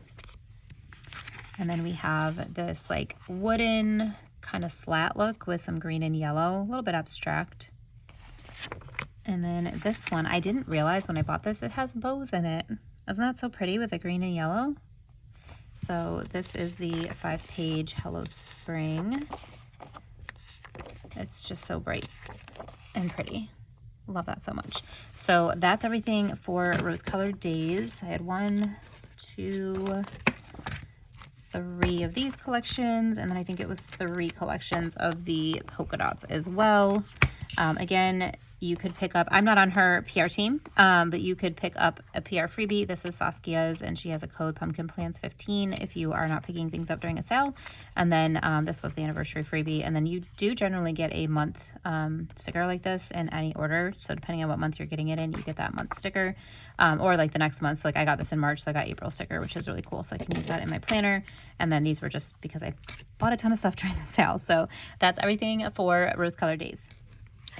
And then we have this like wooden kind of slat look with some green and yellow, a little bit abstract. And then this one, I didn't realize when I bought this, it has bows in it. Isn't that so pretty with the green and yellow? So this is the 5-page Hello Spring. It's just so bright and pretty. Love that so much. So that's everything for Rose Colored Daze. I had 1, 2, 3 of these collections, and then I think it was 3 collections of the polka dots as well. Again, you could pick up, I'm not on her PR team, but you could pick up a PR freebie. This is Saskia's, and she has a code pumpkinplans15 if you are not picking things up during a sale. And then this was the anniversary freebie. And then you do generally get a month sticker like this in any order. So depending on what month you're getting it in, you get that month sticker, or like the next month. So like I got this in March, so I got April sticker, which is really cool. So I can use that in my planner. And then these were just because I bought a ton of stuff during the sale. So that's everything for Rose Color Days.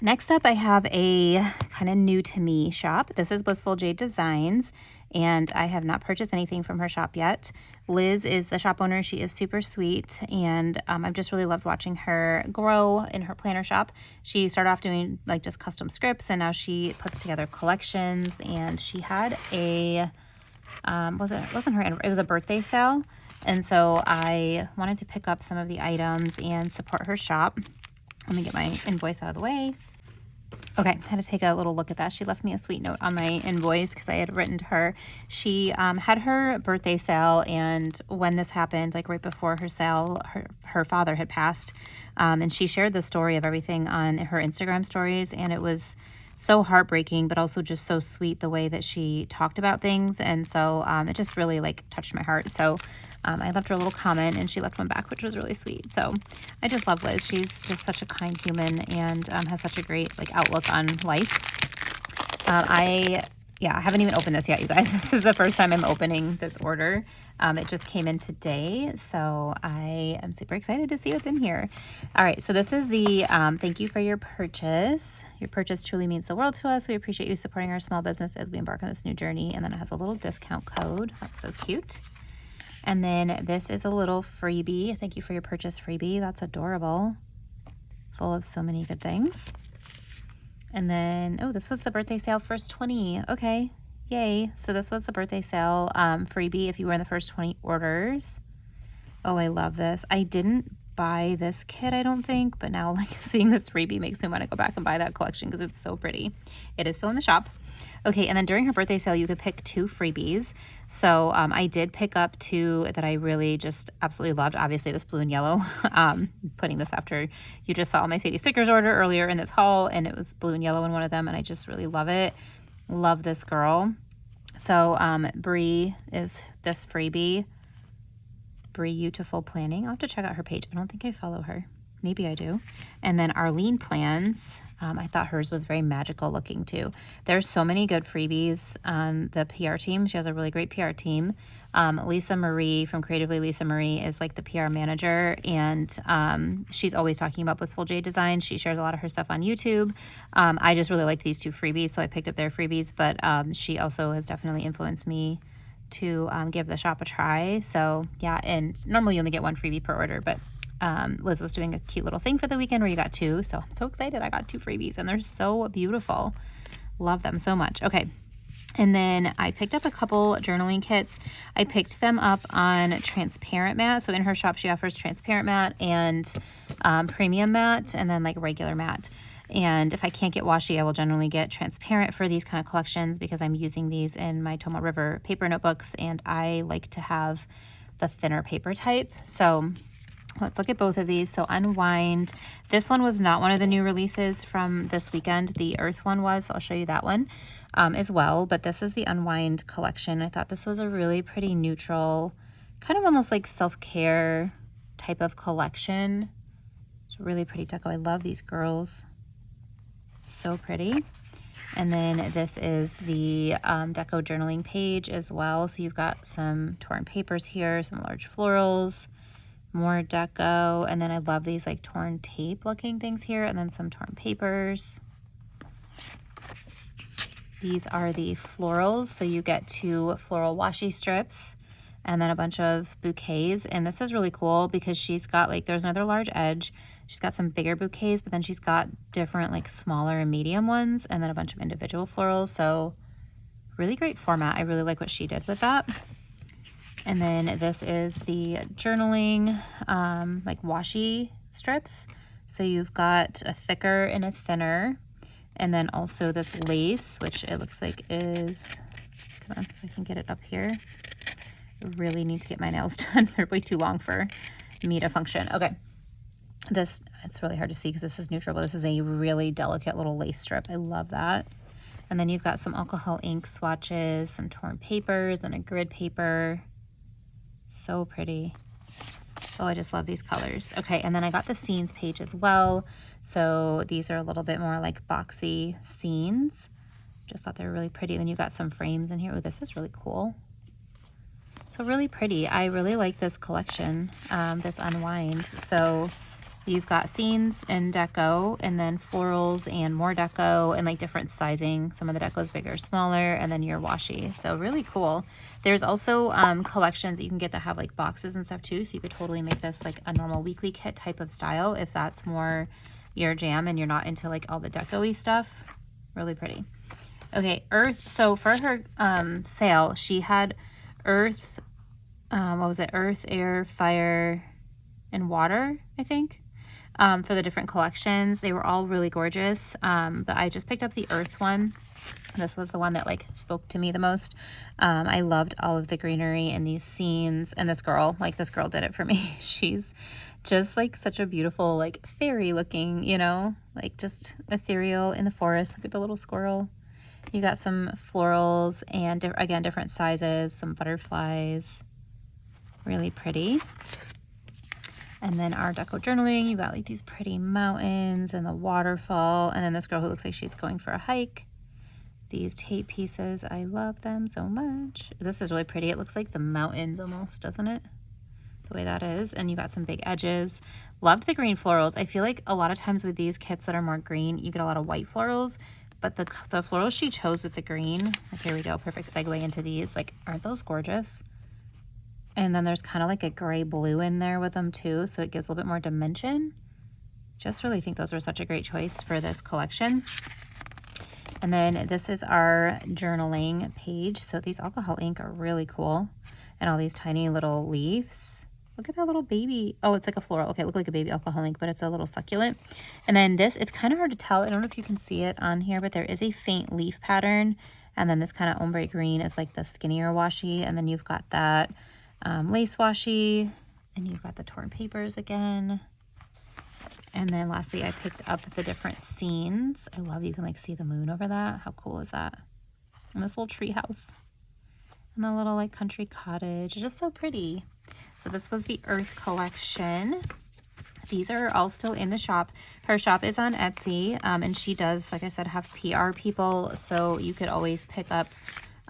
Next up, I have a kind of new to me shop. This is Blissful Jayde Designs, and I have not purchased anything from her shop yet. Liz is the shop owner. She is super sweet, and I've just really loved watching her grow in her planner shop. She started off doing like just custom scripts, and now she puts together collections. And she had a it was a birthday sale, and so I wanted to pick up some of the items and support her shop. Let me get my invoice out of the way. Okay, I had to take a little look at that. She left me a sweet note on my invoice because I had written to her. She had her birthday sale, and when this happened, like right before her sale, her father had passed, and she shared the story of everything on her Instagram stories, and it was so heartbreaking, but also just so sweet the way that she talked about things. And so it just really like touched my heart. So I left her a little comment, and she left one back, which was really sweet. So I just love Liz. She's just such a kind human, and has such a great like outlook on life. I haven't even opened this yet, you guys. This is the first time I'm opening this order. It just came in today, so I am super excited to see what's in here. All right, so this is the thank you for your purchase. Your purchase truly means the world to us. We appreciate you supporting our small business as we embark on this new journey. And then it has a little discount code. That's so cute. And then this is a little freebie. Thank you for your purchase freebie. That's adorable. Full of so many good things. And then, oh, this was the birthday sale, first 20. Okay, yay. So this was the birthday sale freebie if you were in the first 20 orders. Oh, I love this. I didn't buy this kit, I don't think, but now like seeing this freebie makes me want to go back and buy that collection because it's so pretty. It is still in the shop. Okay, and then during her birthday sale, you could pick 2 freebies. So I did pick up 2 that I really just absolutely loved. Obviously, this blue and yellow. Putting this after you just saw my Sadie Stickers order earlier in this haul, and it was blue and yellow in one of them, and I just really love it. Love this girl. So Bree is this freebie. Bree Beautiful Planning. I'll have to check out her page. I don't think I follow her. Maybe I do. And then Arlene Plans. I thought hers was very magical looking too. There's so many good freebies on the PR team. She has a really great PR team. Lisa Marie from Creatively Lisa Marie is like the PR manager, and she's always talking about Blissful Jayde Designs. She shares a lot of her stuff on YouTube. I just really liked these 2 freebies, so I picked up their freebies, but she also has definitely influenced me to give the shop a try. So yeah, and normally you only get 1 freebie per order, but Liz was doing a cute little thing for the weekend where you got 2. So I'm so excited. I got 2 freebies, and they're so beautiful. Love them so much. Okay. And then I picked up a couple journaling kits. I picked them up on transparent mat. So in her shop, she offers transparent mat and premium mat, and then like regular mat. And if I can't get washi, I will generally get transparent for these kind of collections because I'm using these in my Toma River paper notebooks, and I like to have the thinner paper type. So let's look at both of these. So Unwind. This one was not one of the new releases from this weekend. The Earth one was. So I'll show you that one as well. But this is the Unwind collection. I thought this was a really pretty neutral, kind of almost like self-care type of collection. It's a really pretty deco. I love these girls. So pretty. And then this is the deco journaling page as well. So you've got some torn papers here, some large florals, more deco, and then I love these like torn tape looking things here, and then some torn papers. These are the florals, so you get 2 floral washi strips and then a bunch of bouquets. And this is really cool because she's got like, there's another large edge, she's got some bigger bouquets, but then she's got different like smaller and medium ones, and then a bunch of individual florals. So really great format. I really like what she did with that. And then this is the journaling like washi strips. So you've got a thicker and a thinner, and then also this lace, which it looks like is, come on, if I can get it up here. I really need to get my nails done. They're way too long for me to function. Okay. This, it's really hard to see because this is neutral, but this is a really delicate little lace strip. I love that. And then you've got some alcohol ink swatches, some torn papers, and a grid paper. So pretty. Oh, I just love these colors. Okay, and then I got the scenes page as well. So these are a little bit more like boxy scenes. Just thought they were really pretty. Then you got some frames in here. Oh, this is really cool. So really pretty. I really like this collection, this unwind. So you've got scenes and deco, and then florals and more deco, and like different sizing. Some of the deco is bigger, smaller, and then your washi. So really cool. There's also collections that you can get that have like boxes and stuff too. So you could totally make this like a normal weekly kit type of style if that's more your jam and you're not into like all the deco-y stuff. Really pretty. Okay, Earth. So for her sale, she had Earth, what was it? Earth, Air, Fire, and Water, I think. For the different collections. They were all really gorgeous, but I just picked up the Earth one. This was the one that like spoke to me the most. I loved all of the greenery and these scenes, and this girl did it for me. She's just like such a beautiful like fairy looking, you know, like just ethereal in the forest. Look at the little squirrel. You got some florals and again different sizes, some butterflies. Really pretty. And then our deco journaling, you got like these pretty mountains and the waterfall. And then this girl who looks like she's going for a hike. These tape pieces, I love them so much. This is really pretty. It looks like the mountains almost, doesn't it? The way that is. And you got some big edges. Loved the green florals. I feel like a lot of times with these kits that are more green, you get a lot of white florals. But the florals she chose with the green, like here we go, perfect segue into these. Like, aren't those gorgeous? And then there's kind of like a gray blue in there with them too, so it gives a little bit more dimension. Just really think those were such a great choice for this collection. And then this is our journaling page. So these alcohol ink are really cool. And all these tiny little leaves. Look at that little baby. Oh, it's like a floral. Okay, it looked like a baby alcohol ink, but it's a little succulent. And then this, it's kind of hard to tell. I don't know if you can see it on here, but there is a faint leaf pattern. And then this kind of ombre green is like the skinnier washi. And then you've got that lace washi, and you've got the torn papers again. And then lastly, I picked up the different scenes. I love you can like see the moon over that. How cool is that? And this little tree house and the little like country cottage. It's just so pretty. So this was the Earth collection. These are all still in the shop. Her shop is on Etsy, and she does, like I said, have PR people, so you could always pick up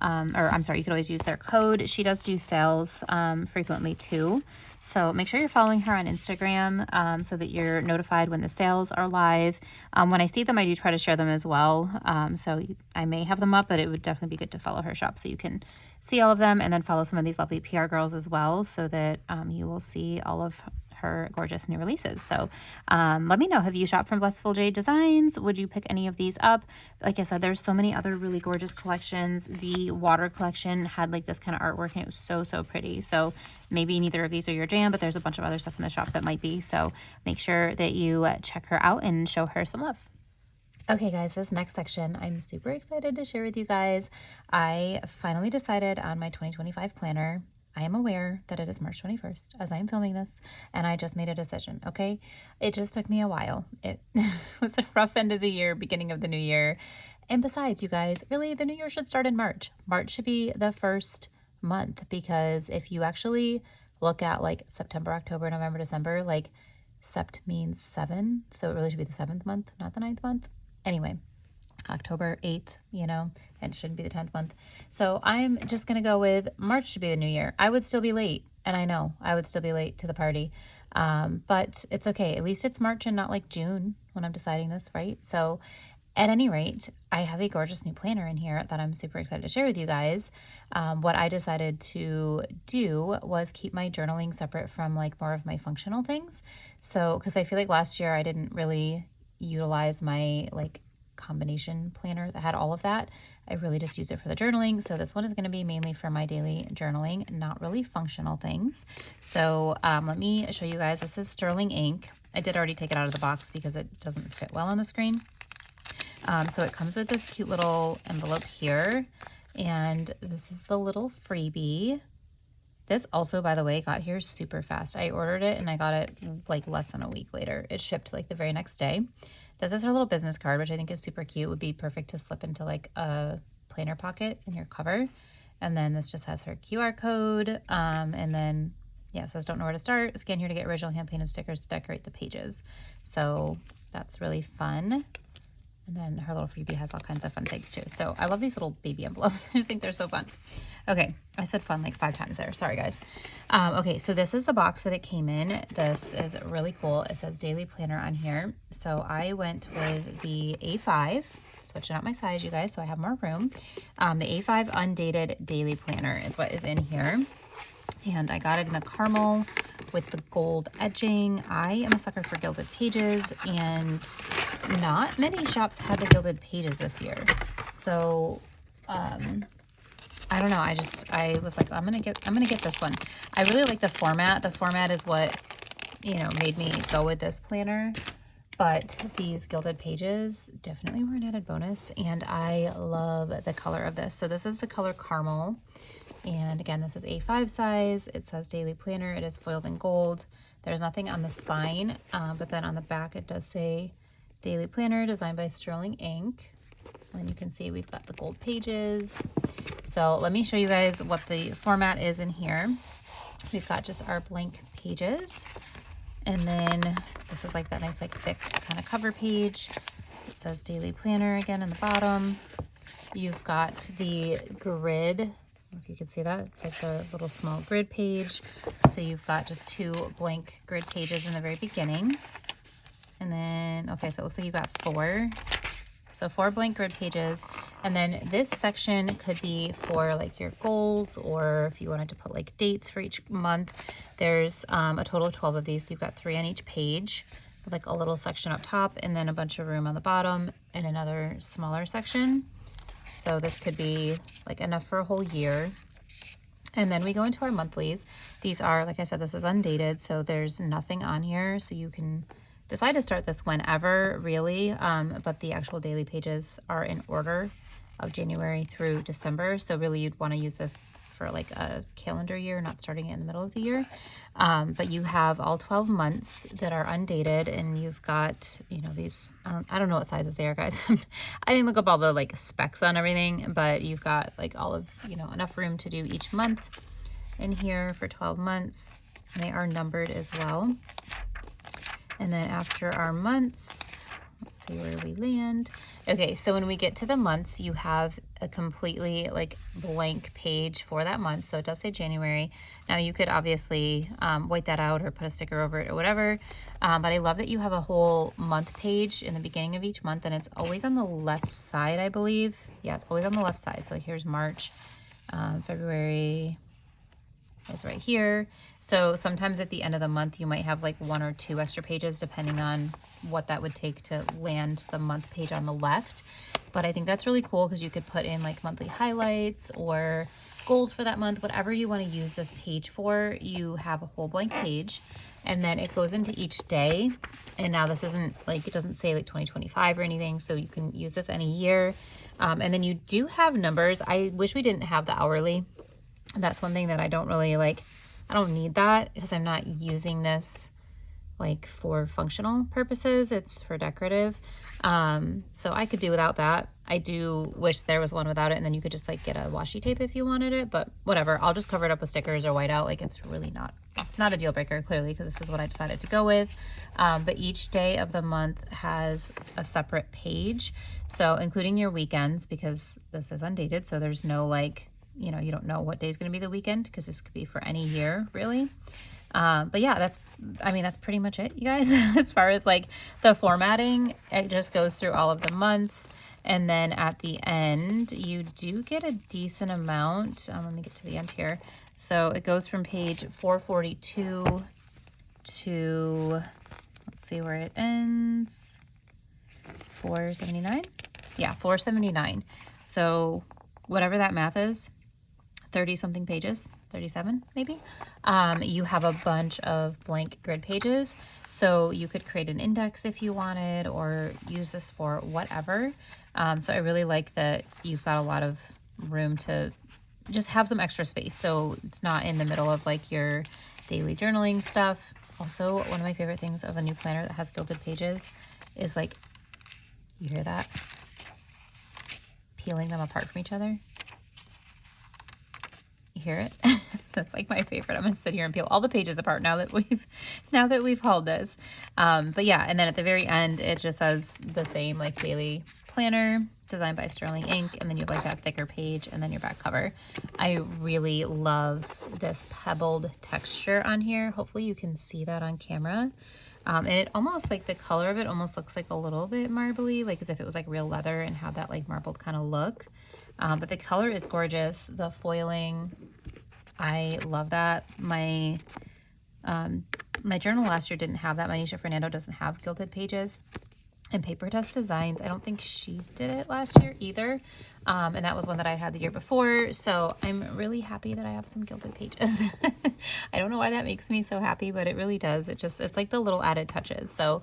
you could always use their code. She does do sales frequently too. So make sure you're following her on Instagram so that you're notified when the sales are live. When I see them, I do try to share them as well. So I may have them up, but it would definitely be good to follow her shop so you can see all of them, and then follow some of these lovely PR girls as well so that you will see all of her gorgeous new releases. So let me know, have you shopped from Blissful Jayde Designs? Would you pick any of these up? Like I said, there's so many other really gorgeous collections. The water collection had like this kind of artwork, and it was so pretty. So maybe neither of these are your jam, but there's a bunch of other stuff in the shop that might be. So make sure that you check her out and show her some love. Okay guys, this next section I'm super excited to share with you guys. I finally decided on my 2025 planner. I am aware that it is March 21st as I am filming this, and I just made a decision, okay? It just took me a while. It was a rough end of the year, beginning of the new year. And besides, you guys, really, the new year should start in March. March should be the first month, because if you actually look at like September, October, November, December, like sept means 7, so it really should be the 7th month, not the 9th month. Anyway, October 8th, you know, and it shouldn't be the 10th month. So I'm just going to go with March should be the new year. I would still be late, and I know I would still be late to the party, but it's okay. At least it's March and not like June when I'm deciding this, right? So at any rate, I have a gorgeous new planner in here that I'm super excited to share with you guys. What I decided to do was keep my journaling separate from like more of my functional things. So, because I feel like last year I didn't really utilize my like combination planner that had all of that. I really just use it for the journaling. So this one is going to be mainly for my daily journaling, not really functional things. So let me show you guys. This is sterling ink. I did already take it out of the box because it doesn't fit well on the screen. So it comes with this cute little envelope here, and this is the little freebie. This also, by the way, got here super fast. I ordered it and I got it like less than a week later. It shipped like the very next day. This is her little business card, which I think is super cute. It would be perfect to slip into like a planner pocket in your cover. And then this just has her QR code. And then, yeah, it says don't know where to start. Scan here to get original hand-painted stickers to decorate the pages. So that's really fun. And then her little freebie has all kinds of fun things too. So I love these little baby envelopes. I just think they're so fun. Okay, I said fun like 5 times there. Sorry, guys. Okay, so this is the box that it came in. This is really cool. It says daily planner on here. So I went with the A5, switching up my size, you guys, so I have more room. The A5 undated daily planner is what is in here. And I got it in the caramel with the gold edging. I am a sucker for gilded pages, and not many shops had the gilded pages this year. So I don't know. I was like, I'm gonna get this one. I really like the format. The format is what, you know, made me go with this planner. But these gilded pages definitely were an added bonus, and I love the color of this. So this is the color caramel. And again, this is A5 size. It says daily planner. It is foiled in gold. There's nothing on the spine, but then on the back it does say daily planner designed by Sterling Ink. And you can see we've got the gold pages. So let me show you guys what the format is in here. We've got just our blank pages. And then this is like that nice, like thick kind of cover page. It says daily planner again in the bottom. You've got the grid. I don't know if you can see that. It's like the little small grid page. So you've got just 2 blank grid pages in the very beginning. And then, okay, so it looks like you've got 4. So 4 blank grid pages. And then this section could be for like your goals, or if you wanted to put like dates for each month. There's a total of 12 of these. So you've got 3 on each page, with like a little section up top and then a bunch of room on the bottom and another smaller section. So this could be like enough for a whole year. And then we go into our monthlies. These are, like I said, this is undated, so there's nothing on here. So you can decide to start this whenever, really. But the actual daily pages are in order of January through December. So really you'd want to use this for like a calendar year, not starting it in the middle of the year. But you have all 12 months that are undated, and you've got, you know, these, I don't know what sizes they are, guys. I didn't look up all the like specs on everything, but you've got like all of, you know, enough room to do each month in here for 12 months. And they are numbered as well. And then after our months, let's see where we land. Okay, so when we get to the months, you have a completely like blank page for that month. So it does say January. Now you could obviously white that out or put a sticker over it or whatever. But I love that you have a whole month page in the beginning of each month, and it's always on the left side, I believe. Yeah, it's always on the left side. So here's March, February is right here. So sometimes at the end of the month, you might have like 1 or 2 extra pages, depending on what that would take to land the month page on the left. But I think that's really cool because you could put in like monthly highlights or goals for that month, whatever you want to use this page for. You have a whole blank page, and then it goes into each day. And now this isn't like, it doesn't say like 2025 or anything, so you can use this any year. And then you do have numbers. I wish we didn't have the hourly. That's one thing that I don't really like. I don't need that because I'm not using this like for functional purposes. It's for decorative. So I could do without that. I do wish there was one without it, and then you could just like get a washi tape if you wanted it, but whatever. I'll just cover it up with stickers or white out. Like it's really not, it's not a deal breaker, clearly, because this is what I decided to go with. But each day of the month has a separate page. So including your weekends, because this is undated. So there's no like, you know, you don't know what day is going to be the weekend, because this could be for any year, really. But yeah, that's pretty much it, you guys. As far as like the formatting, it just goes through all of the months. And then at the end, you do get a decent amount. Let me get to the end here. So it goes from page 442 to, let's see where it ends, 479. Yeah, 479. So whatever that math is, 30 something pages, 37 maybe. You have a bunch of blank grid pages, so you could create an index if you wanted, or use this for whatever. So I really like that you've got a lot of room to just have some extra space so it's not in the middle of like your daily journaling stuff. Also, one of my favorite things of a new planner that has gilded pages is like, you hear that? Peeling them apart from each other. You hear it? That's like my favorite. I'm gonna sit here and peel all the pages apart now that we've hauled this. But yeah, and then at the very end, it just says the same like daily planner designed by Sterling Ink, and then you have like that thicker page and then your back cover. I really love this pebbled texture on here. Hopefully you can see that on camera. And it almost like the color of it almost looks like a little bit marbly, like as if it was like real leather and had that like marbled kind of look. But the color is gorgeous. The foiling, I love that. My journal last year didn't have that. Manisha Fernando doesn't have gilded pages. And Paper Dust Designs, I don't think she did it last year either. And that was one that I had the year before. So I'm really happy that I have some gilded pages. I don't know why that makes me so happy, but it really does. It's like the little added touches. So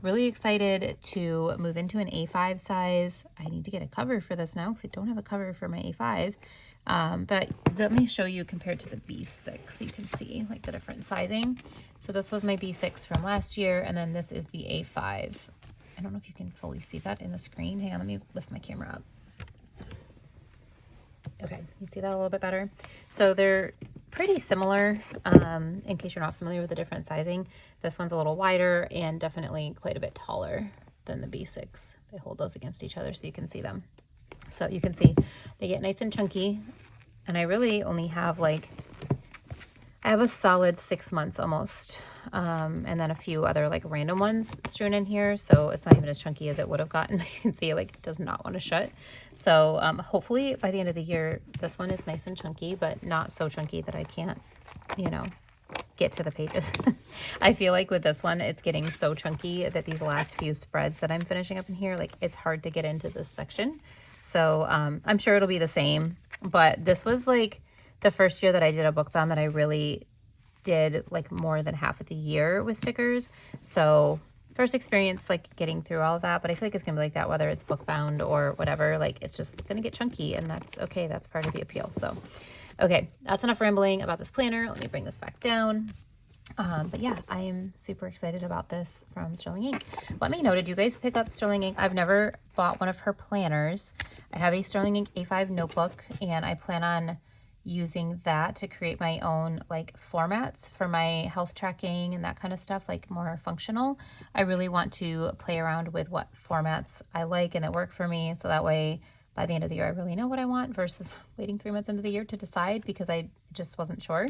really excited to move into an A5 size. I need to get a cover for this now because I don't have a cover for my A5. But let me show you compared to the B6 so you can see like the different sizing. So this was my B6 from last year, and then this is the A5. I don't know if you can fully see that in the screen. Hang on, let me lift my camera up. Okay, you see that a little bit better? So they're pretty similar, in case you're not familiar with the different sizing. This one's a little wider and definitely quite a bit taller than the B6. I hold those against each other so you can see them. So you can see they get nice and chunky, and I really only have like, I have a solid 6 months almost, and then a few other like random ones strewn in here, so it's not even as chunky as it would have gotten. You can see like it does not want to shut. So hopefully by the end of the year this one is nice and chunky, but not so chunky that I can't, you know, get to the pages. I feel like with this one it's getting so chunky that these last few spreads that I'm finishing up in here, like it's hard to get into this section. So I'm sure it'll be the same, but this was like the first year that I did a book bound that I really did like more than half of the year with stickers. So first experience like getting through all of that, but I feel like it's gonna be like that whether it's book bound or whatever. Like it's just gonna get chunky, and that's okay. That's part of the appeal. So okay, that's enough rambling about this planner. Let me bring this back down. But yeah, I am super excited about this from Sterling Ink. Let me know, did you guys pick up Sterling Ink? I've never bought one of her planners. I have a Sterling Ink A5 notebook, and I plan on using that to create my own like formats for my health tracking and that kind of stuff, like more functional. I really want to play around with what formats I like and that work for me, so that way by the end of the year I really know what I want versus waiting 3 months into the year to decide, because I just wasn't sure.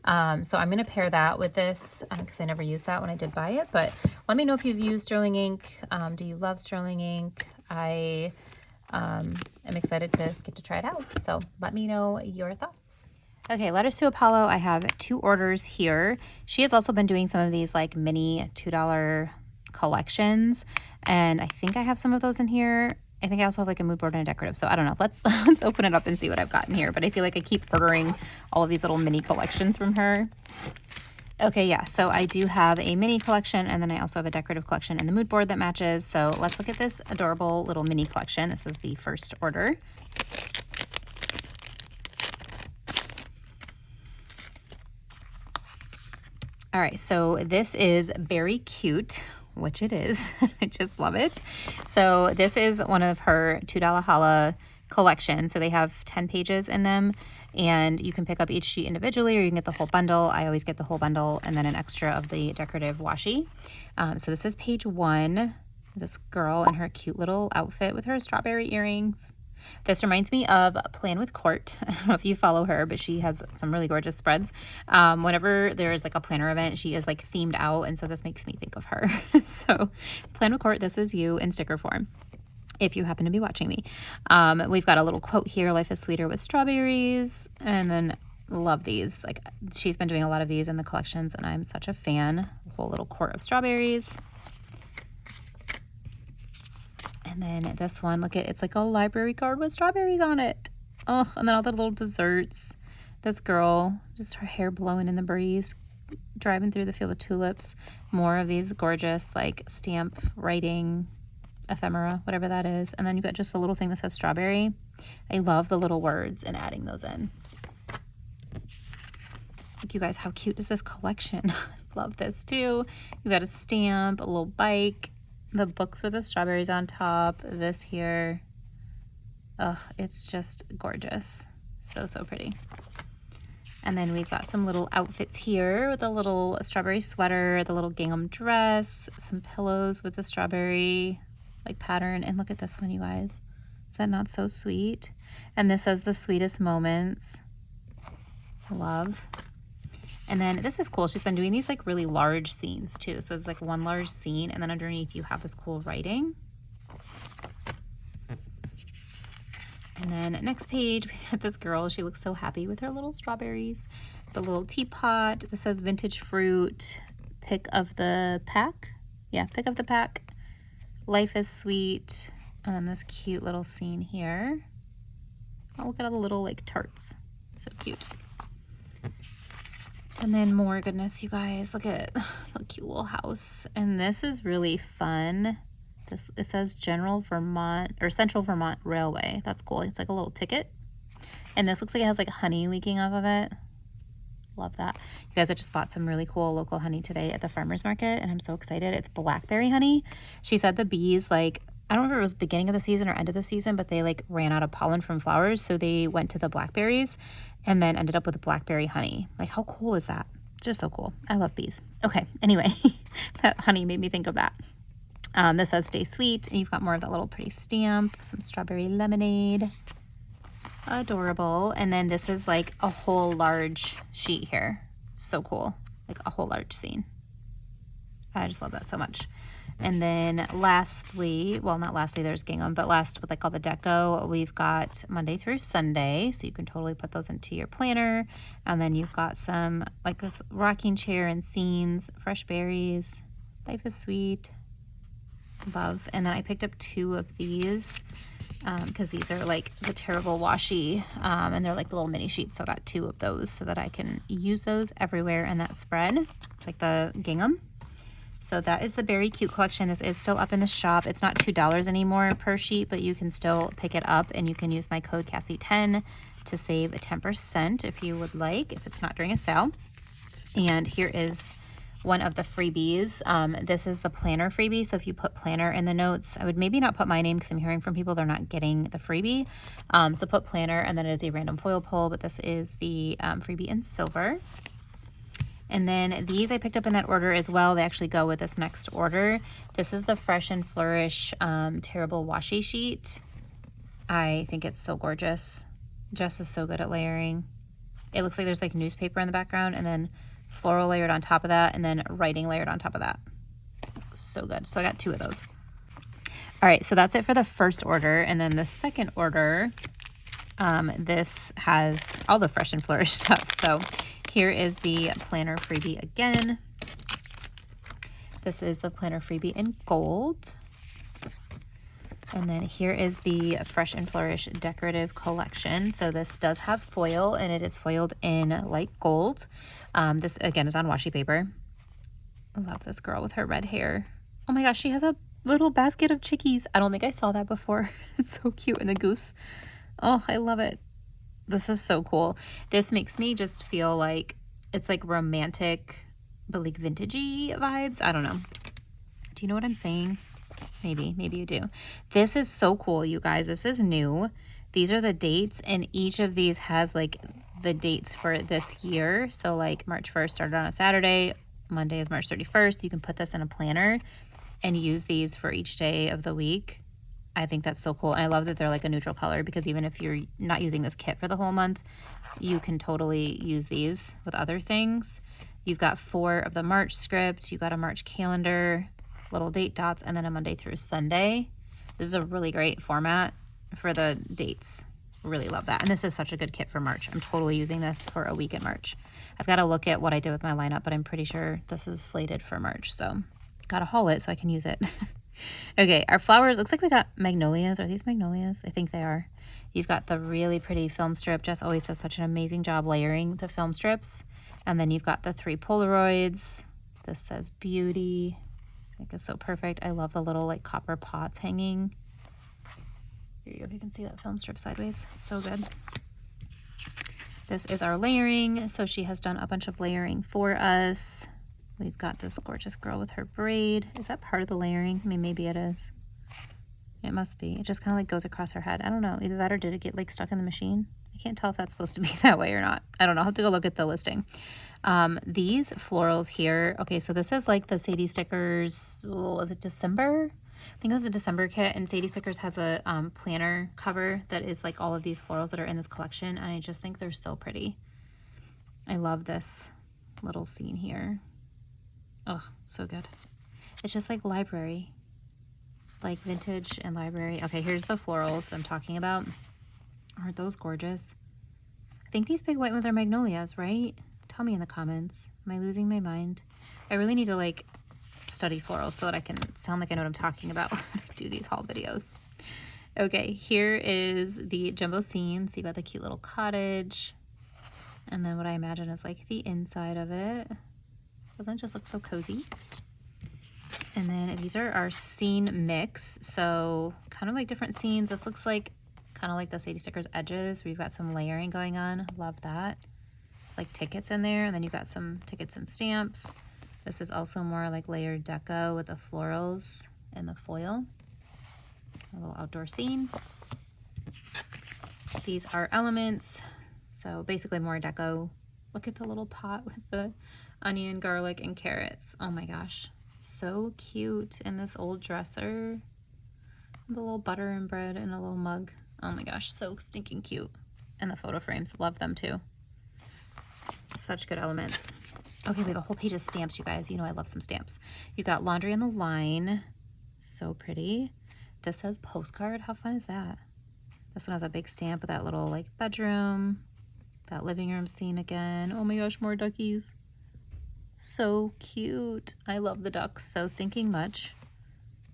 So I'm going to pair that with this because I never used that when I did buy it. But let me know if you've used Sterling Ink. Do you love Sterling Ink? I am excited to get to try it out. So let me know your thoughts. Okay, Letters to Apollo. I have 2 orders here. She has also been doing some of these like mini $2 collections, and I think I have some of those in here. I think I also have like a mood board and a decorative. So I don't know. Let's open it up and see what I've got in here. But I feel like I keep ordering all of these little mini collections from her. Okay, yeah. So I do have a mini collection, and then I also have a decorative collection and the mood board that matches. So let's look at this adorable little mini collection. This is the first order. All right, so this is Very Cute, which it is. I just love it. So this is one of her $2 Holla collection. So they have 10 pages in them, and you can pick up each sheet individually, or you can get the whole bundle. I always get the whole bundle, and then an extra of the decorative washi. So this is page 1. This girl in her cute little outfit with her strawberry earrings. This reminds me of Plan with Court. I don't know if you follow her, but she has some really gorgeous spreads. Whenever there is like a planner event, she is like themed out, and so this makes me think of her. So Plan with Court, this is you in sticker form, if you happen to be watching me. We've got a little quote here, life is sweeter with strawberries, and then love these. Like she's been doing a lot of these in the collections, and I'm such a fan. A whole little quart of strawberries. And then this one, look at, it's like a library card with strawberries on it. Oh, and then all the little desserts. This girl, just her hair blowing in the breeze, driving through the field of tulips. More of these gorgeous like stamp writing ephemera, whatever that is. And then you've got just a little thing that says strawberry. I love the little words and adding those in. Look, you guys, how cute is this collection? Love this too. You've got a stamp, a little bike, the books with the strawberries on top, this here. Ugh, it's just gorgeous. So, so pretty. And then we've got some little outfits here with a little strawberry sweater, the little gingham dress, some pillows with the strawberry like pattern. And look at this one, you guys. Is that not so sweet? And this says the sweetest moments. Love. And then this is cool. She's been doing these like really large scenes too. So it's like one large scene, and then underneath you have this cool writing. And then next page, we got this girl. She looks so happy with her little strawberries. The little teapot. This says vintage fruit. Pick of the pack. Yeah, pick of the pack. Life is sweet. And then this cute little scene here. Oh, look at all the little like tarts. So cute. And then more goodness, you guys. Look at the cute little house. And this is really fun. It says General Vermont or Central Vermont Railway. That's cool. It's like a little ticket. And this looks like it has like honey leaking off of it. Love that. You guys, I just bought some really cool local honey today at the farmer's market, and I'm so excited. It's blackberry honey. She said the bees, like, I don't know if it was beginning of the season or end of the season, but they like ran out of pollen from flowers. So they went to the blackberries and then ended up with blackberry honey. Like, how cool is that? It's just so cool. I love bees. Okay. Anyway, that honey made me think of that. This says stay sweet, and you've got more of that little pretty stamp, some strawberry lemonade. Adorable. And then this is like a whole large sheet here. So cool. Like a whole large scene. I just love that so much. And then lastly, well, not lastly, there's gingham, but last with like all the deco, we've got Monday through Sunday. So you can totally put those into your planner. And then you've got some like this rocking chair and scenes, fresh berries, life is sweet. Love. And then I picked up 2 of these because these are like the terrible washi, and they're like the little mini sheets. So I got 2 of those so that I can use those everywhere in that spread. It's like the gingham. So that is the very cute collection. This is still up in the shop. It's not $2 anymore per sheet, but you can still pick it up, and you can use my code Cassie10 to save 10% if you would like, if it's not during a sale. And here is one of the freebies. This is the planner freebie. So if you put planner in the notes, I would maybe not put my name because I'm hearing from people they're not getting the freebie. So put planner, and then it is a random foil pull, but this is the freebie in silver. And then these I picked up in that order as well. They actually go with this next order. This is the Fresh and Flourish Terrible Washi Sheet. I think it's so gorgeous. Jess is so good at layering. It looks like there's like newspaper in the background, and then floral layered on top of that, and then writing layered on top of that. So good. So I got 2 of those. All right, so that's it for the first order. And then the second order, this has all the Fresh and Flourish stuff. So here is the planner freebie again. This is the planner freebie in gold. And then here is the Fresh and Flourish decorative collection. So this does have foil, and it is foiled in light gold. This again is on washi paper. I love this girl with her red hair. Oh my gosh, she has a little basket of chickies. I don't think I saw that before. It's so cute. And the goose. Oh, I love it. This is so cool. This makes me just feel like it's like romantic, but like vintagey vibes. I don't know. Do you know what I'm saying? Maybe you do. This is so cool, you guys. This is new. These are the dates, and each of these has like the dates for this year. So like March 1st started on a Saturday. Monday is March 31st. You can put this in a planner and use these for each day of the week. I think that's so cool. And I love that they're like a neutral color, because even if you're not using this kit for the whole month, you can totally use these with other things. You've got 4 of the March script. You've got a March calendar, little date dots, and then a Monday through Sunday. This is a really great format for the dates. Really love that. And this is such a good kit for March. I'm totally using this for a week in March. I've got to look at what I did with my lineup, but I'm pretty sure this is slated for March. So got to haul it so I can use it. Okay, our flowers, looks like we got magnolias. Are these magnolias? I think they are. You've got the really pretty film strip. Jess always does such an amazing job layering the film strips. And then you've got the 3 Polaroids. This says beauty. think is so perfect. I love the little like copper pots hanging. Here you go, if you can see that film strip sideways. So good. This is our layering. So she has done a bunch of layering for us. We've got this gorgeous girl with her braid. Is that part of the layering? I mean, maybe it is. It must be. It just kind of like goes across her head. I don't know. Either that or did it get like stuck in the machine? I can't tell if that's supposed to be that way or not. I don't know. I'll have to go look at the listing. These florals here. Okay, so this is like the Sadie Stickers. Was it December? I think it was a December kit. And Sadie Stickers has a planner cover that is like all of these florals that are in this collection. And I just think they're so pretty. I love this little scene here. Oh, so good. It's just like library. Like vintage and library. Okay, here's the florals I'm talking about. Aren't those gorgeous? I think these big white ones are magnolias, right? Tell me in the comments. Am I losing my mind? I really need to like study florals so that I can sound like I know what I'm talking about when I do these haul videos. Okay, here is the jumbo scene. So you got the cute little cottage. And then what I imagine is like the inside of it. Doesn't it just look so cozy? And then these are our scene mix. So kind of like different scenes. This looks like kind of like the Sadie Stickers edges. We've got some layering going on. Love that. Like tickets in there. And then you've got some tickets and stamps. This is also more like layered deco with the florals and the foil. A little outdoor scene. These are elements. So basically more deco. Look at the little pot with the onion, garlic, and carrots. Oh my gosh. So cute. And this old dresser. The little butter and bread and a little mug. Oh my gosh, so stinking cute. And the photo frames, love them too. Such good elements. Okay, we have a whole page of stamps, you guys. You know I love some stamps. You got laundry on the line. So pretty. This says postcard. How fun is that? This one has a big stamp with that little like bedroom. That living room scene again. Oh my gosh, more duckies. So cute. I love the ducks so stinking much.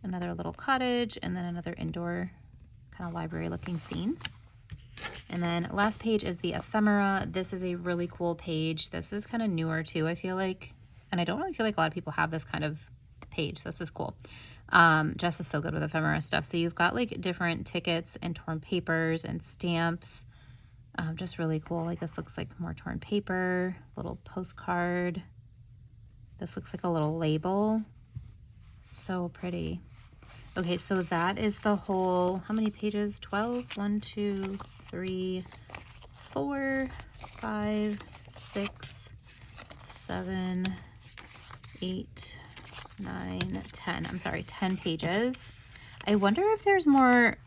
Another little cottage and then another indoor kind of library looking scene. And then last page is the ephemera. This is a really cool page. This is kind of newer too, I feel like. And I don't really feel like a lot of people have this kind of page. So this is cool. Jess is so good with ephemera stuff. So you've got like different tickets and torn papers and stamps. Just really cool. Like this looks like more torn paper, little postcard. This looks like a little label. So pretty. Okay, so that is the whole, how many pages? 12? 1, 2, 3, 4, 5, 6, 7, 8, 9, 10. I'm sorry, 10 pages. I wonder if there's more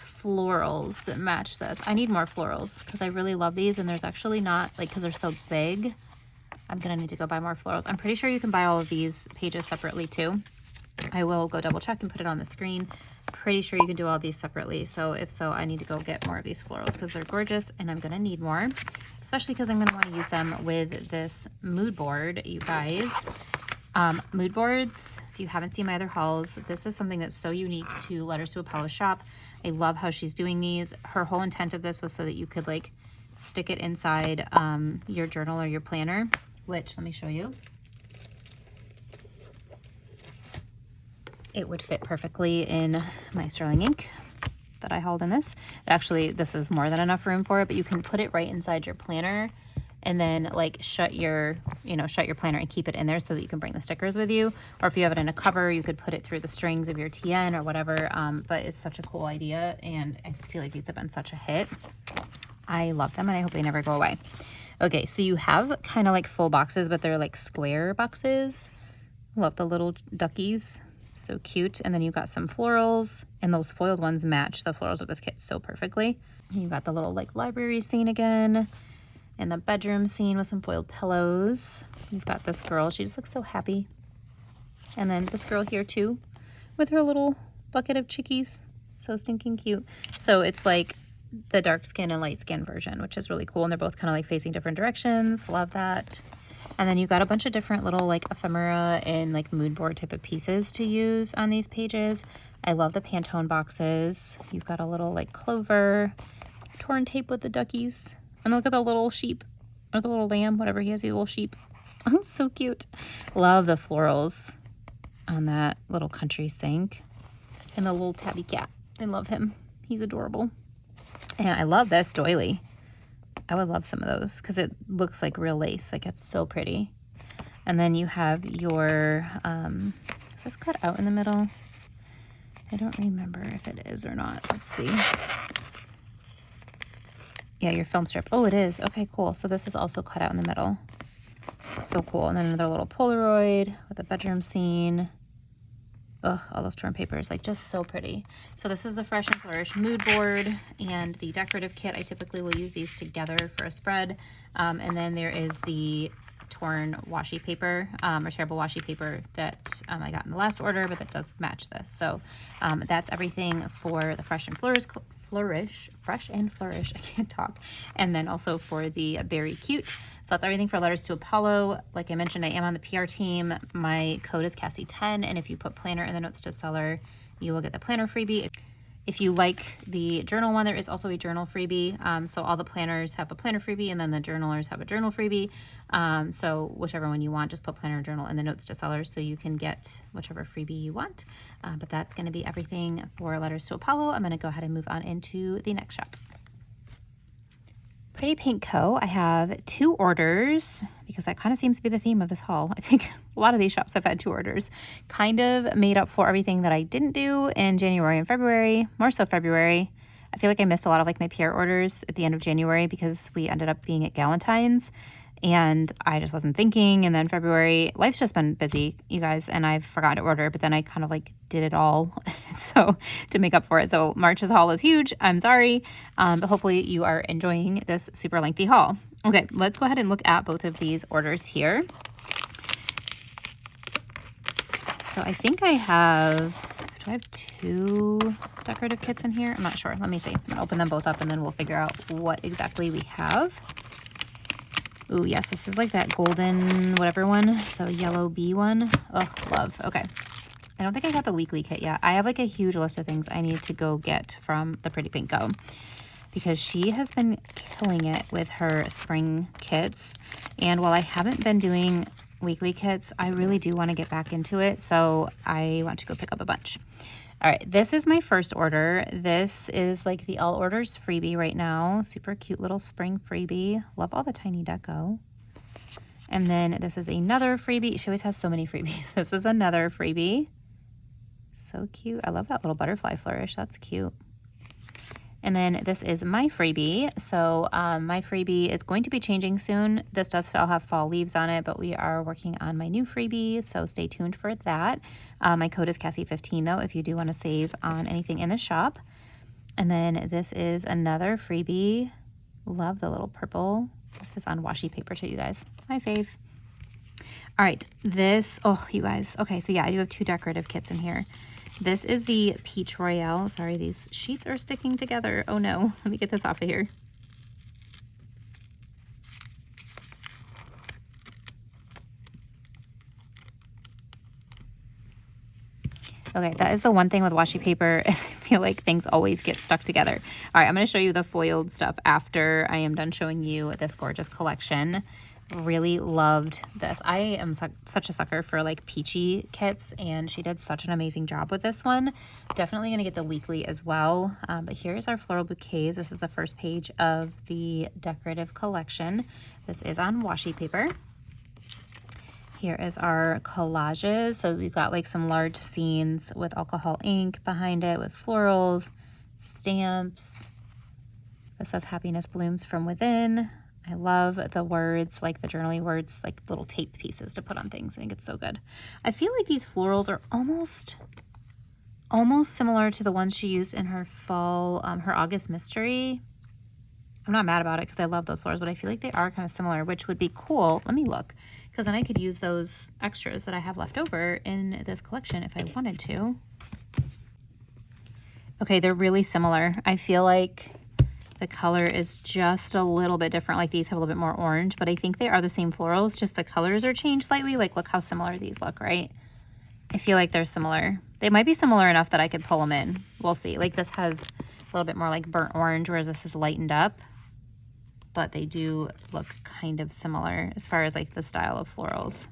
florals that match this. I need more florals because I really love these, and there's actually not, like, because they're so big, I'm gonna need to go buy more florals. I'm pretty sure you can buy all of these pages separately too. I will go double check and put it on the screen. Pretty sure you can do all these separately. So if so, I need to go get more of these florals because they're gorgeous and I'm gonna need more, especially because I'm gonna want to use them with this mood board, you guys. Mood boards, if you haven't seen my other hauls, this is something that's so unique to Letters to Apollo shop. I love how she's doing these. Her whole intent of this was so that you could like stick it inside your journal or your planner, which let me show you. It would fit perfectly in my sterling ink that I hauled in this. Actually, this is more than enough room for it, but you can put it right inside your planner and then like shut your planner and keep it in there so that you can bring the stickers with you. Or if you have it in a cover, you could put it through the strings of your TN or whatever. But it's such a cool idea and I feel like these have been such a hit. I love them and I hope they never go away. Okay, so you have kind of like full boxes, but they're like square boxes. Love the little duckies. So cute. And then you've got some florals, and those foiled ones match the florals of this kit so perfectly. You've got the little like library scene again, and the bedroom scene with some foiled pillows. You've got this girl, she just looks so happy. And then this girl here too, with her little bucket of chickies. So stinking cute. So it's like the dark skin and light skin version, which is really cool. And they're both kind of like facing different directions. Love that. And then you got a bunch of different little like ephemera and like mood board type of pieces to use on these pages. I love the Pantone boxes. You've got a little like clover, torn tape with the duckies. And look at the little sheep or the little lamb, whatever he has, these little sheep. Oh, so cute. Love the florals. on that little country sink. And the little tabby cat. I love him. He's adorable. And I love this doily. I would love some of those because it looks like real lace. Like, it's so pretty. And then you have your, is this cut out in the middle? I don't remember if it is or not. Let's see. Yeah, your film strip. Oh, it is. Okay, cool. So this is also cut out in the middle. So cool. And then another little Polaroid with a bedroom scene. Ugh, all those torn papers, like, just so pretty. So this is the Fresh and Flourish mood board and the decorative kit. I typically will use these together for a spread. And then there is the torn washi paper, or tearable washi paper that I got in the last order, but that does match this. So that's everything for the Fresh and Flourish, I can't talk. And then also for the Berry Cute. So that's everything for Letters to Apollo. Like I mentioned, I am on the PR team. My code is Cassie10, and if you put planner in the notes to seller, you will get the planner freebie. If you like the journal one, there is also a journal freebie. So all the planners have a planner freebie, and then the journalers have a journal freebie. So whichever one you want, just put planner or journal in the notes to sellers so you can get whichever freebie you want. But that's going to be everything for Letters to Apollo. I'm going to go ahead and move on into the next shop. Pretty Pink Co. I have 2 orders because that kind of seems to be the theme of this haul. I think a lot of these shops have had 2 orders. Kind of made up for everything that I didn't do in January and February, more so February. I feel like I missed a lot of like my PR orders at the end of January because we ended up being at Galentine's and I just wasn't thinking. And then February, life's just been busy, you guys, and I've forgotten to order, but then I kind of like did it all so to make up for it. So March's haul is huge. I'm sorry, but hopefully you are enjoying this super lengthy haul. Okay, let's go ahead and look at both of these orders here. So I think I have, do I have 2 decorative kits in here? I'm not sure. Let me see. I'm gonna open them both up and then we'll figure out what exactly we have. Ooh, yes, this is like that golden whatever one, the yellow bee one. Oh, love. Okay. I don't think I got the weekly kit yet. I have like a huge list of things I need to go get from the Pretty Pink Co. because she has been killing it with her spring kits. And while I haven't been doing weekly kits, I really do want to get back into it. So I want to go pick up a bunch. All right, this is my first order. This is like the all orders freebie right now. Super cute little spring freebie. Love all the tiny deco. And then this is another freebie. She always has so many freebies. This is another freebie. So cute. I love that little butterfly flourish. That's cute. And then this is my freebie. So my freebie is going to be changing soon. This does still have fall leaves on it, but we are working on my new freebie, so stay tuned for that. My code is Cassie15 though, if you do want to save on anything in the shop. And then this is another freebie. Love the little purple. This is on washi paper too, you guys. My fave. All right, this, oh, you guys. Okay, so yeah, I do have 2 decorative kits in here. This is the Peach Royale. Sorry, these sheets are sticking together. Oh no, let me get this off of here. Okay, that is the one thing with washi paper is I feel like things always get stuck together. All right, I'm going to show you the foiled stuff after I am done showing you this gorgeous collection. Really loved this. I am such a sucker for like peachy kits, and she did such an amazing job with this one. Definitely going to get the weekly as well. But here's our floral bouquets. This is the first page of the decorative collection. This is on washi paper. Here is our collages. So we've got like some large scenes with alcohol ink behind it with florals, stamps. This says happiness blooms from within. I love the words, like the journaling words, like little tape pieces to put on things. I think it's so good. I feel like these florals are almost similar to the ones she used in her fall, her August mystery. I'm not mad about it because I love those florals, but I feel like they are kind of similar, which would be cool. Let me look, because then I could use those extras that I have left over in this collection if I wanted to. Okay, they're really similar. I feel like the color is just a little bit different. Like these have a little bit more orange, but I think they are the same florals, just the colors are changed slightly. Like look how similar these look, right? I feel like they're similar. They might be similar enough that I could pull them in. We'll see. Like this has a little bit more like burnt orange, whereas this is lightened up. But they do look kind of similar as far as like the style of florals.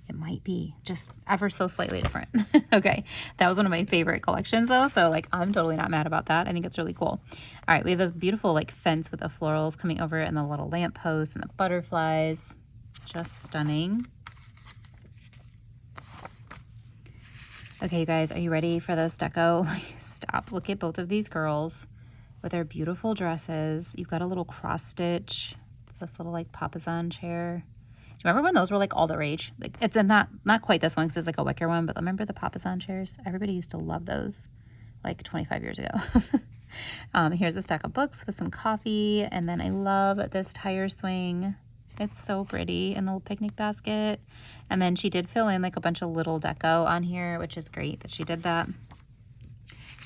It might be just ever so slightly different. Okay, that was one of my favorite collections though, so like I'm totally not mad about that. I think it's really cool. All right, we have this beautiful like fence with the florals coming over it and the little lampposts and the butterflies. Just stunning. Okay, you guys, are you ready for this deco? Stop, look at both of these girls with their beautiful dresses. You've got a little cross stitch, this little like papasan chair. Do you remember when those were like all the rage? Like it's not quite this one because it's like a wicker one, but remember the papasan chairs? Everybody used to love those like 25 years ago. Here's a stack of books with some coffee, and then I love this tire swing. It's so pretty in the little picnic basket. And then she did fill in like a bunch of little deco on here, which is great that she did that.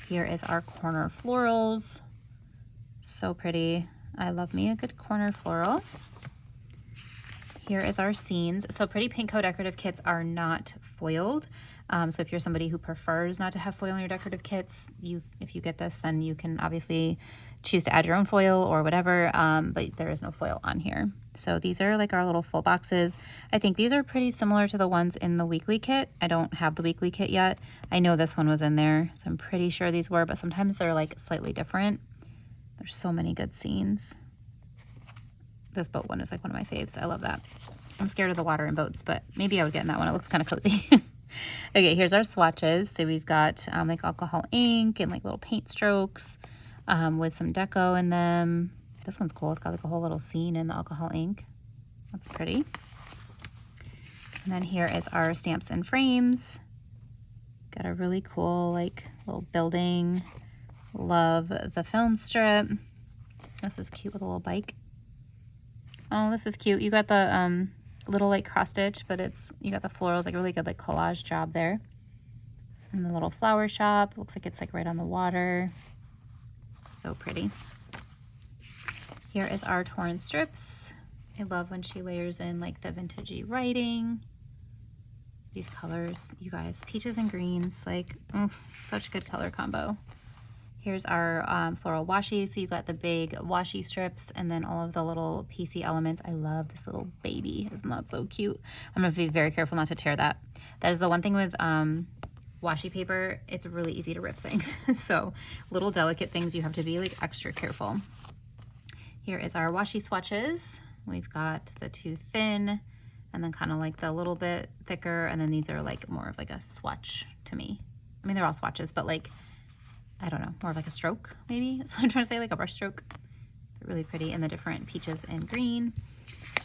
Here is our corner florals. So pretty. I love me a good corner floral. Here is our scenes. So Pretty Pink Co decorative kits are not foiled. So if you're somebody who prefers not to have foil in your decorative kits, if you get this, then you can obviously choose to add your own foil or whatever, but there is no foil on here. So these are like our little full boxes. I think these are pretty similar to the ones in the weekly kit. I don't have the weekly kit yet. I know this one was in there, so I'm pretty sure these were, but sometimes they're like slightly different. There's so many good scenes. This boat one is like one of my faves. I love that. I'm scared of the water in boats, but maybe I would get in that one. It looks kind of cozy. Okay, here's our swatches. So we've got like alcohol ink and like little paint strokes with some deco in them. This one's cool. It's got like a whole little scene in the alcohol ink. That's pretty. And then here is our stamps and frames. Got a really cool like little building. Love the film strip. This is cute with a little bike. Oh, this is cute. You got the little like cross stitch, but you got the florals, like a really good like collage job there. And the little flower shop. Looks like it's like right on the water. So pretty. Here is our torn strips. I love when she layers in like the vintagey writing. These colors, you guys, peaches and greens, like such good color combo. Here's our floral washi. So you've got the big washi strips and then all of the little piecey elements. I love this little baby. Isn't that so cute? I'm gonna be very careful not to tear that. That is the one thing with washi paper. It's really easy to rip things. So little delicate things, you have to be like extra careful. Here is our washi swatches. We've got the two thin and then kind of like the little bit thicker. And then these are like more of like a swatch to me. I mean, they're all swatches, but like, I don't know, more of like a stroke, maybe. That's what I'm trying to say, like a brush stroke. They're really pretty in the different peaches and green.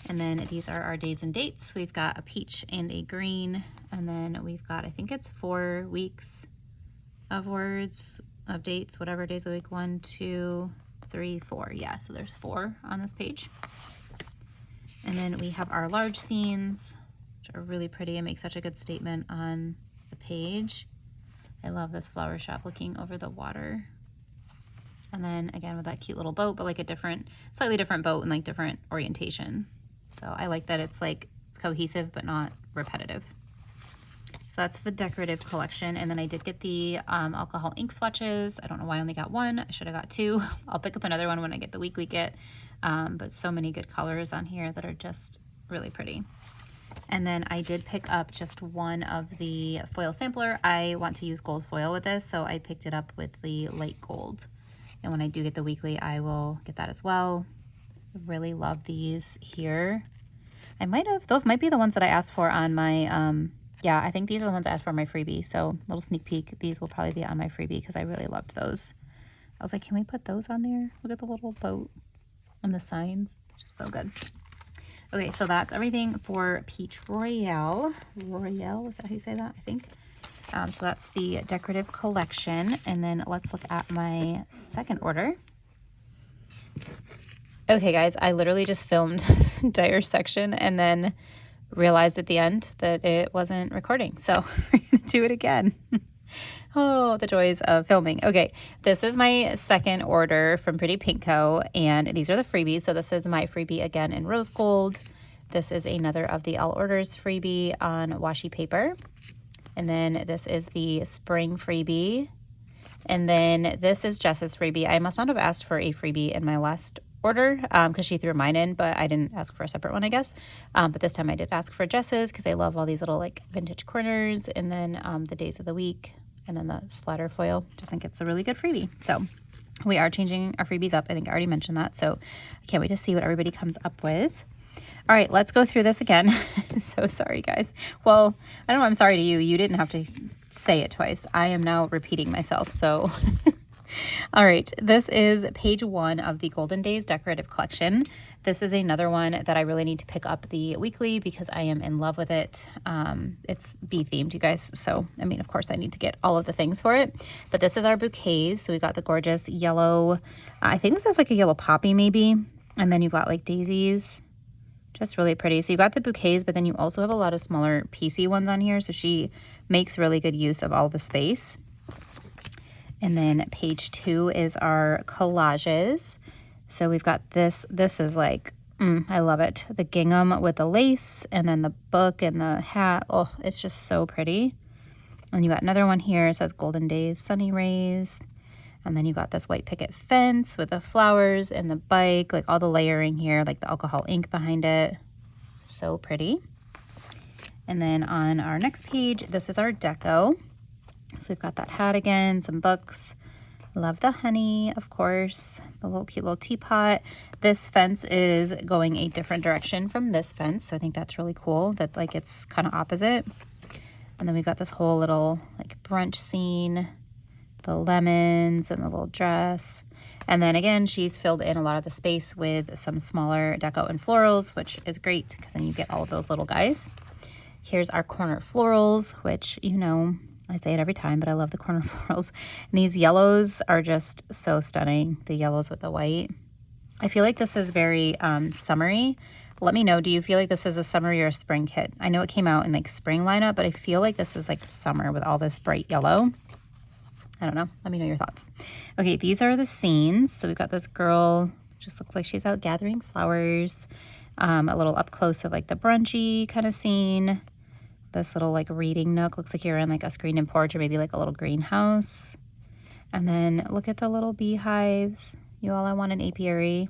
And then these are our days and dates. We've got a peach and a green. And then we've got, I think it's 4 weeks of words, of dates, whatever days of the week. 1, 2, 3, 4. Yeah, so there's 4 on this page. And then we have our large scenes, which are really pretty and make such a good statement on the page. I love this flower shop looking over the water. And then again with that cute little boat, but like a slightly different boat and like different orientation. So I like that it's like, it's cohesive but not repetitive. So that's the decorative collection. And then I did get the alcohol ink swatches. I don't know why I only got 1. I should have got 2. I'll pick up another one when I get the weekly kit. But so many good colors on here that are just really pretty. And then I did pick up just one of the foil sampler. I want to use gold foil with this, so I picked it up with the light gold. And when I do get the weekly, I will get that as well. Really love these here. Those might be the ones that I asked for on my, yeah, I think these are the ones I asked for on my freebie. So little sneak peek, these will probably be on my freebie because I really loved those. I was like, can we put those on there? Look at the little boat and the signs, just so good. Okay, so that's everything for Peach Royale. Royale, is that how you say that? I think. So that's the decorative collection. And then let's look at my second order. Okay, guys, I literally just filmed this entire section and then realized at the end that it wasn't recording. So we're going to do it again. Oh, the joys of filming. Okay, this is my second order from Pretty Pink Co. And these are the freebies. So this is my freebie again in rose gold. This is another of the All Orders freebie on washi paper. And then this is the spring freebie. And then this is Jess's freebie. I must not have asked for a freebie in my last order because she threw mine in, but I didn't ask for a separate one, I guess. But this time I did ask for Jess's because I love all these little like vintage corners, and then the days of the week, and then the splatter foil. Just think it's a really good freebie. So we are changing our freebies up. I think I already mentioned that. So I can't wait to see what everybody comes up with. All right, let's go through this again. So sorry, guys. Well, I don't know. I'm sorry to you. You didn't have to say it twice. I am now repeating myself. So all right, this is page 1 of the Golden Days decorative collection. This is another one that I really need to pick up the weekly because I am in love with it. It's bee themed, you guys. So, I mean, of course I need to get all of the things for it, but this is our bouquets. So we got the gorgeous yellow, I think this is like a yellow poppy maybe. And then you've got like daisies, just really pretty. So you got the bouquets, but then you also have a lot of smaller piecey ones on here. So she makes really good use of all the space. And then page 2 is our collages. So we've got this. This is like, I love it. The gingham with the lace, and then the book and the hat. Oh, it's just so pretty. And you got another one here. It says Golden Days Sunny Rays. And then you got this white picket fence with the flowers and the bike, like all the layering here, like the alcohol ink behind it. So pretty. And then on our next page, this is our deco. So we've got that hat again, some books. Love the honey, of course. The little cute little teapot. This fence is going a different direction from this fence. So I think that's really cool that like it's kind of opposite. And then we've got this whole little like brunch scene, the lemons and the little dress. And then again, she's filled in a lot of the space with some smaller deco and florals, which is great because then you get all of those little guys. Here's our corner florals, which, you know, I say it every time, but I love the corner florals. And these yellows are just so stunning. The yellows with the white. I feel like this is very summery. Let me know, do you feel like this is a summery or a spring kit? I know it came out in like spring lineup, but I feel like this is like summer with all this bright yellow. I don't know. Let me know your thoughts. Okay, these are the scenes. So we've got this girl, just looks like she's out gathering flowers. A little up close of like the brunchy kind of scene. This little like reading nook, looks like you're in like a screened-in porch or maybe like a little greenhouse. And then look at the little beehives. You all, I want an apiary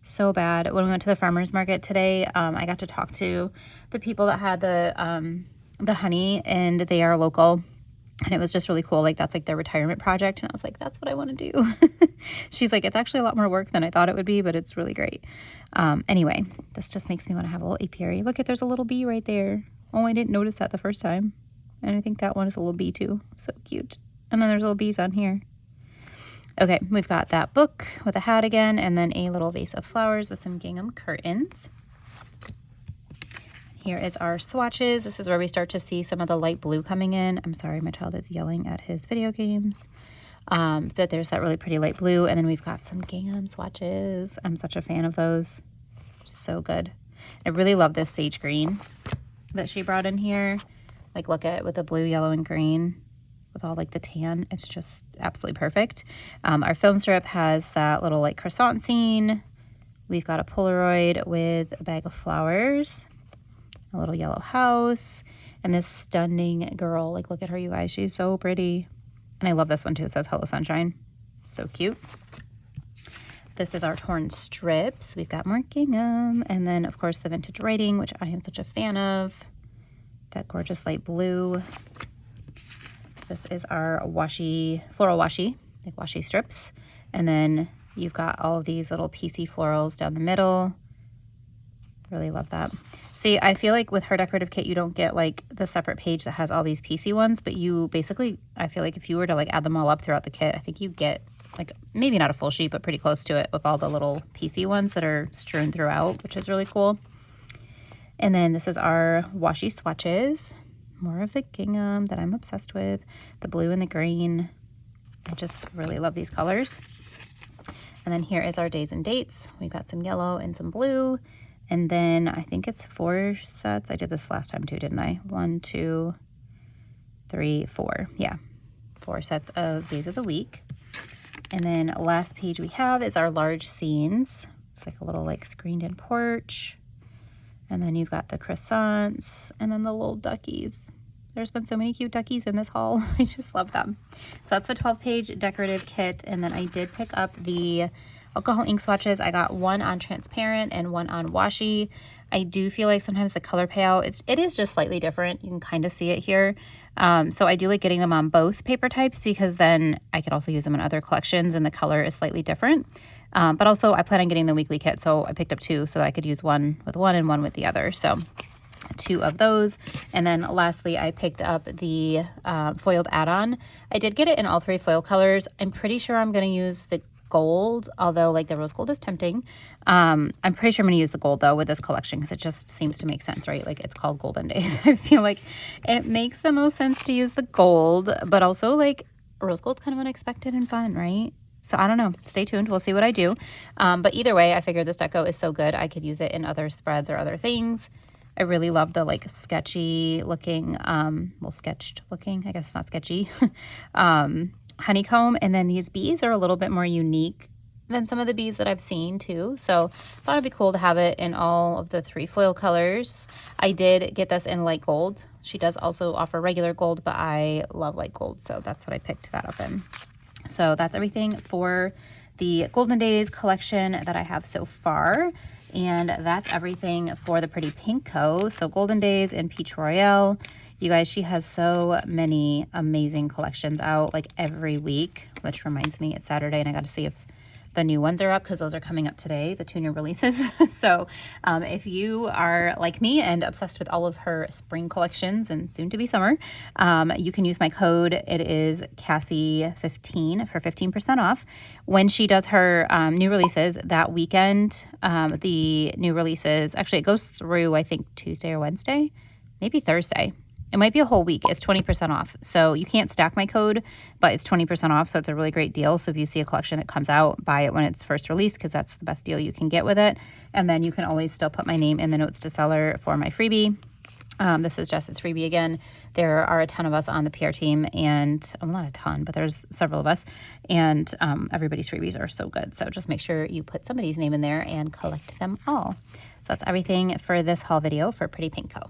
so bad. When we went to the farmer's market today, I got to talk to the people that had the honey, and they are local. And it was just really cool. Like that's like their retirement project. And I was like, that's what I want to do. She's like, it's actually a lot more work than I thought it would be, but it's really great. Anyway, this just makes me want to have a little apiary. Look at, there's a little bee right there. Oh, I didn't notice that the first time. And I think that one is a little bee too. So cute. And then there's little bees on here. Okay, we've got that book with a hat again, and then a little vase of flowers with some gingham curtains. Here is our swatches. This is where we start to see some of the light blue coming in. I'm sorry, my child is yelling at his video games. But there's that really pretty light blue, and then we've got some gingham swatches. I'm such a fan of those. So good. I really love this sage green that she brought in here. Like, look at it with the blue, yellow, and green with all like the tan. It's just absolutely perfect. Our film strip has that little like croissant scene. We've got a Polaroid with a bag of flowers, a little yellow house, and this stunning girl. Like, look at her, you guys. She's so pretty. And I love this one too. It says Hello Sunshine. So cute. This is our torn strips. We've got more gingham. And then, of course, the vintage writing, which I am such a fan of. That gorgeous light blue. This is our washi, floral washi, like washi strips. And then you've got all of these little piecey florals down the middle. Really love that. See, I feel like with her decorative kit, you don't get like the separate page that has all these piecey ones, but you basically, I feel like if you were to like add them all up throughout the kit, I think you get like maybe not a full sheet, but pretty close to it with all the little piecey ones that are strewn throughout, which is really cool. And then this is our washi swatches. More of the gingham that I'm obsessed with. The blue and the green. I just really love these colors. And then here is our days and dates. We've got some yellow and some blue. And then I think it's 4 sets. I did this last time too, didn't I? 1, 2, 3, 4. Yeah, 4 sets of days of the week. And then last page we have is our large scenes. It's like a little like screened in porch. And then you've got the croissants and then the little duckies. There's been so many cute duckies in this haul. I just love them. So that's the 12-page decorative kit. And then I did pick up the alcohol ink swatches. I got one on transparent and one on washi. I do feel like sometimes the color payout, it is just slightly different. You can kind of see it here. So I do like getting them on both paper types because then I could also use them in other collections and the color is slightly different. But also I plan on getting the weekly kit, so I picked up two so that I could use one with one and one with the other. So two of those. And then lastly, I picked up the foiled add-on. I did get it in all three foil colors. I'm pretty sure I'm going to use the gold, although like the rose gold is tempting. I'm pretty sure I'm going to use the gold though with this collection because it just seems to make sense, right? Like it's called Golden Days. I feel like it makes the most sense to use the gold, but also like rose gold's kind of unexpected and fun, right? So I don't know. Stay tuned. We'll see what I do. But either way, I figured this deco is so good. I could use it in other spreads or other things. I really love the like sketchy looking, well, sketched looking, I guess it's not sketchy, honeycomb. And then these bees are a little bit more unique than some of the bees that I've seen too. So I thought it'd be cool to have it in all of the three foil colors. I did get this in light gold. She does also offer regular gold, but I love light gold. So that's what I picked that up in. So that's everything for the Golden Days collection that I have so far. And that's everything for the Pretty Pink Co. So Golden Days and Peach Royale. You guys, she has so many amazing collections out like every week, which reminds me it's Saturday and I got to see if the new ones are up because those are coming up today, the 2 new releases. So if you are like me and obsessed with all of her spring collections and soon to be summer, you can use my code. It is Cassie15 for 15% off. When she does her new releases that weekend, the new releases, actually it goes through I think Tuesday or Wednesday, maybe Thursday. It might be a whole week. It's 20% off. So you can't stack my code, but it's 20% off. So it's a really great deal. So if you see a collection that comes out, buy it when it's first released because that's the best deal you can get with it. And then you can always still put my name in the notes to seller for my freebie. This is Jess's freebie again. There are a ton of us on the PR team and well, not a ton, but there's several of us and everybody's freebies are so good. So just make sure you put somebody's name in there and collect them all. So that's everything for this haul video for Pretty Pink Co.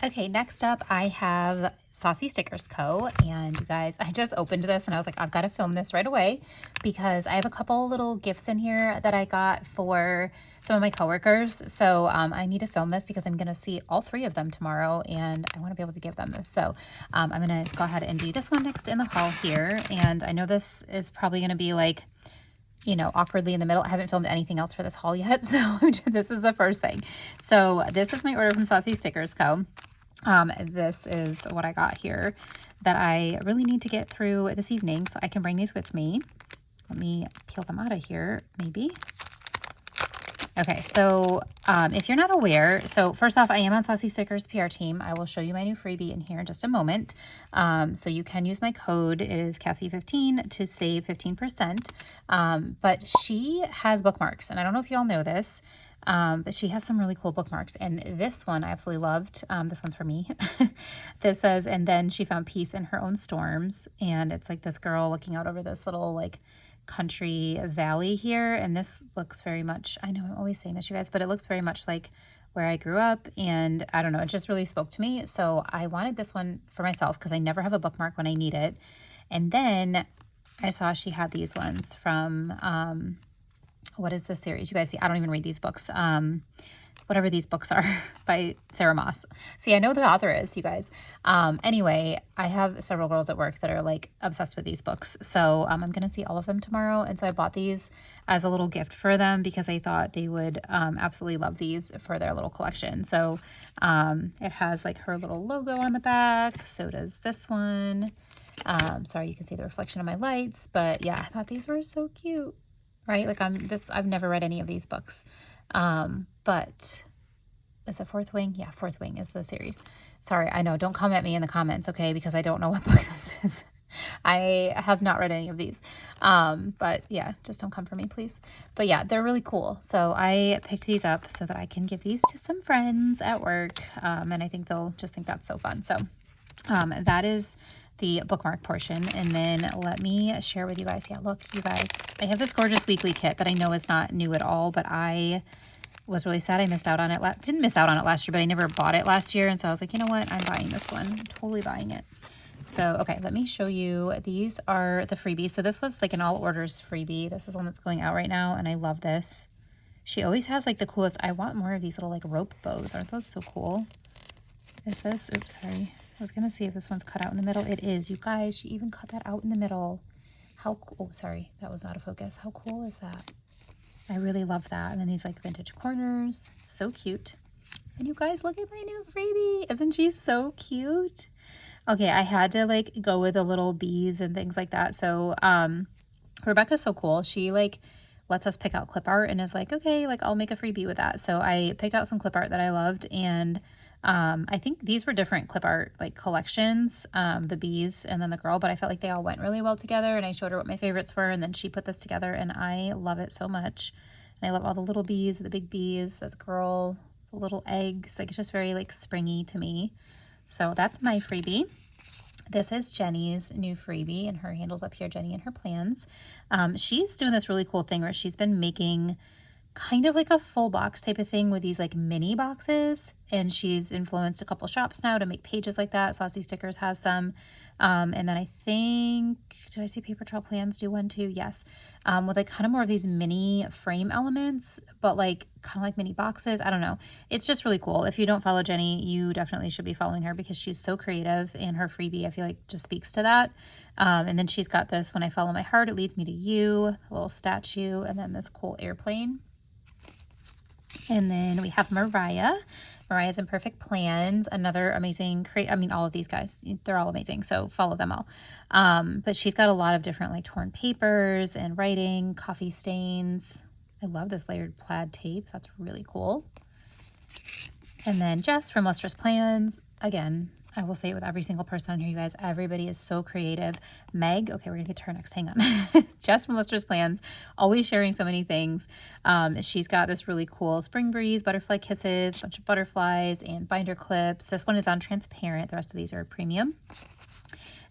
Okay, next up I have Saucy Stickers Co. And you guys, I just opened this and I was like, I've got to film this right away because I have a couple little gifts in here that I got for some of my coworkers. So I need to film this because I'm going to see all 3 of them tomorrow and I want to be able to give them this. So I'm going to go ahead and do this one next in the haul here. And I know this is probably going to be like, you know, awkwardly in the middle. I haven't filmed anything else for this haul yet. So this is the first thing. So this is my order from Saucy Stickers Co. This is what I got here that I really need to get through this evening so I can bring these with me. Let me peel them out of here, maybe. Okay, so if you're not aware, so first off, I am on Saucy Stickers PR team. I will show you my new freebie in here in just a moment. So you can use my code. It is Cassie15 to save 15%. But she has bookmarks, and I don't know if you all know this, but she has some really cool bookmarks. And this one I absolutely loved. This one's for me. This says, and then she found peace in her own storms. And it's like this girl looking out over this little like country valley here, and this looks very much, I know I'm always saying this, you guys, but it looks very much like where I grew up, and I don't know, it just really spoke to me. So I wanted this one for myself because I never have a bookmark when I need it. And then I saw she had these ones from what is this series? You guys see, I don't even read these books. Whatever these books are by Sarah Moss. See, I know the author is, you guys. Anyway, I have several girls at work that are like obsessed with these books. So I'm going to see all of them tomorrow. And so I bought these as a little gift for them because I thought they would absolutely love these for their little collection. So it has like her little logo on the back. So does this one. Sorry, you can see the reflection of my lights, but yeah, I thought these were so cute, right? Like I've never read any of these books. But is it Fourth Wing? Yeah, Fourth Wing is the series. Sorry, I know. Don't come at me in the comments, okay? Because I don't know what book this is. I have not read any of these. But yeah, just don't come for me, please. But yeah, they're really cool. So I picked these up so that I can give these to some friends at work. And I think they'll just think that's so fun. So that is the bookmark portion. And then let me share with you guys. Yeah, look, you guys, I have this gorgeous weekly kit that I know is not new at all, but I was really sad I missed out on it. Didn't miss out on it last year, but I never bought it last year. And so I was like, you know what? I'm buying this one. I'm totally buying it. So, okay, let me show you. These are the freebies. So this was like an all orders freebie. This is one that's going out right now, and I love this. She always has like the coolest. I want more of these little like rope bows. Aren't those so cool? Is this, oops, sorry. I was gonna see if this one's cut out in the middle. It is, you guys. She even cut that out in the middle. How, oh, sorry, that was out of focus. How cool is that? I really love that. And then these like vintage corners, so cute. And you guys, look at my new freebie. Isn't she so cute? Okay, I had to like go with the little bees and things like that. So Rebecca's so cool. She like lets us pick out clip art and is like, okay, like I'll make a freebie with that. So I picked out some clip art that I loved, and I think these were different clip art like collections, the bees and then the girl, but I felt like they all went really well together, and I showed her what my favorites were, and then she put this together, and I love it so much. And I love all the little bees, the big bees, this girl, the little eggs. Like, it's just very like springy to me. So that's my freebie. This is Jenny's new freebie, and her handle's up here, Jenny and her plans. She's doing this really cool thing where she's been making kind of like a full box type of thing with these like mini boxes, and she's influenced a couple shops now to make pages like that. Saucy Stickers has some, and then I think, did I see Paper Trail Plans do one too? Yes, with like kind of more of these mini frame elements, but like kind of like mini boxes. I don't know, it's just really cool. If you don't follow Jenny, you definitely should be following her, because she's so creative, and her freebie I feel like just speaks to that. And then she's got this, when I follow my heart it leads me to you, a little statue, and then this cool airplane. And then we have Mariah. Mariah's Imperfect Plans, another amazing I mean, all of these guys, they're all amazing, so follow them all. But she's got a lot of different like torn papers and writing, coffee stains. I love this layered plaid tape. That's really cool. And then Jess from Lustrous Plans. Again, I will say it with every single person on here, you guys, everybody is so creative. Meg, okay, we're gonna get to her next, hang on. Jess from Lustrous Plans, always sharing so many things. She's got this really cool Spring Breeze, Butterfly Kisses, a bunch of butterflies, and binder clips. This one is on transparent, the rest of these are premium.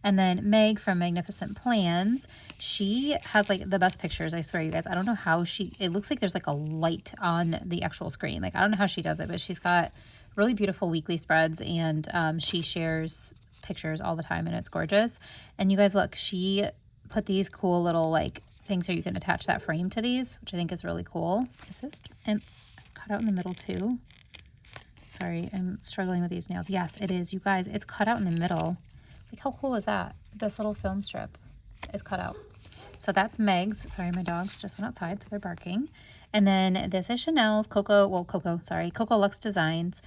And then Meg from Magnificent Plans, she has like the best pictures, I swear, you guys. I don't know how it looks like there's like a light on the actual screen. Like, I don't know how she does it, but she's got really beautiful weekly spreads, and she shares pictures all the time, and it's gorgeous. And you guys, look, she put these cool little like things so you can attach that frame to these, which I think is really cool. Is this and cut out in the middle too? Sorry, I'm struggling with these nails. Yes, it is, you guys. It's cut out in the middle. Like, how cool is that? This little film strip is cut out. So that's Meg's. Sorry, my dogs just went outside, so they're barking. And then this is Chanel's Coco Luxe Designs.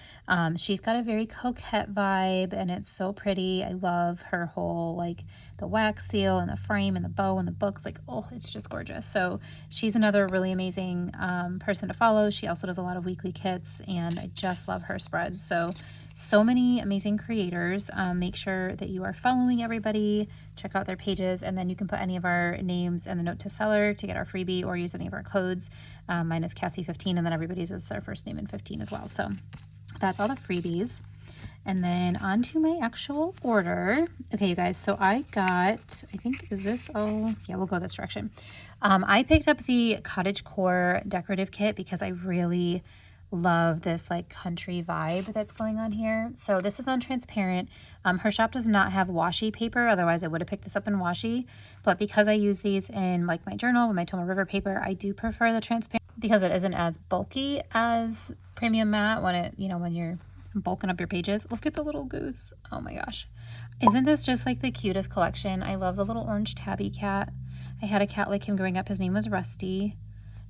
She's got a very coquette vibe, and it's so pretty. I love her whole, like, the wax seal and the frame and the bow and the books. Like, oh, it's just gorgeous. So she's another really amazing person to follow. She also does a lot of weekly kits, and I just love her spreads. So many amazing creators. Make sure that you are following everybody. Check out their pages, and then you can put any of our names in the note to seller to get our freebie, or use any of our codes. Mine is Cassie15, and then everybody's is their first name and 15 as well. So that's all the freebies. And then on to my actual order. Okay, you guys, so I got, I think, is this, oh yeah, we'll go this direction. I picked up the Cottagecore decorative kit because I really love this like country vibe that's going on here. So this is on transparent. Her shop does not have washi paper, otherwise I would have picked this up in washi, but because I use these in like my journal with my Toma River paper, I do prefer the transparent because it isn't as bulky as premium matte when it, you know, when you're bulking up your pages. Look at the little goose. Oh my gosh, isn't this just like the cutest collection? I love the little orange tabby cat. I had a cat like him growing up. His name was Rusty.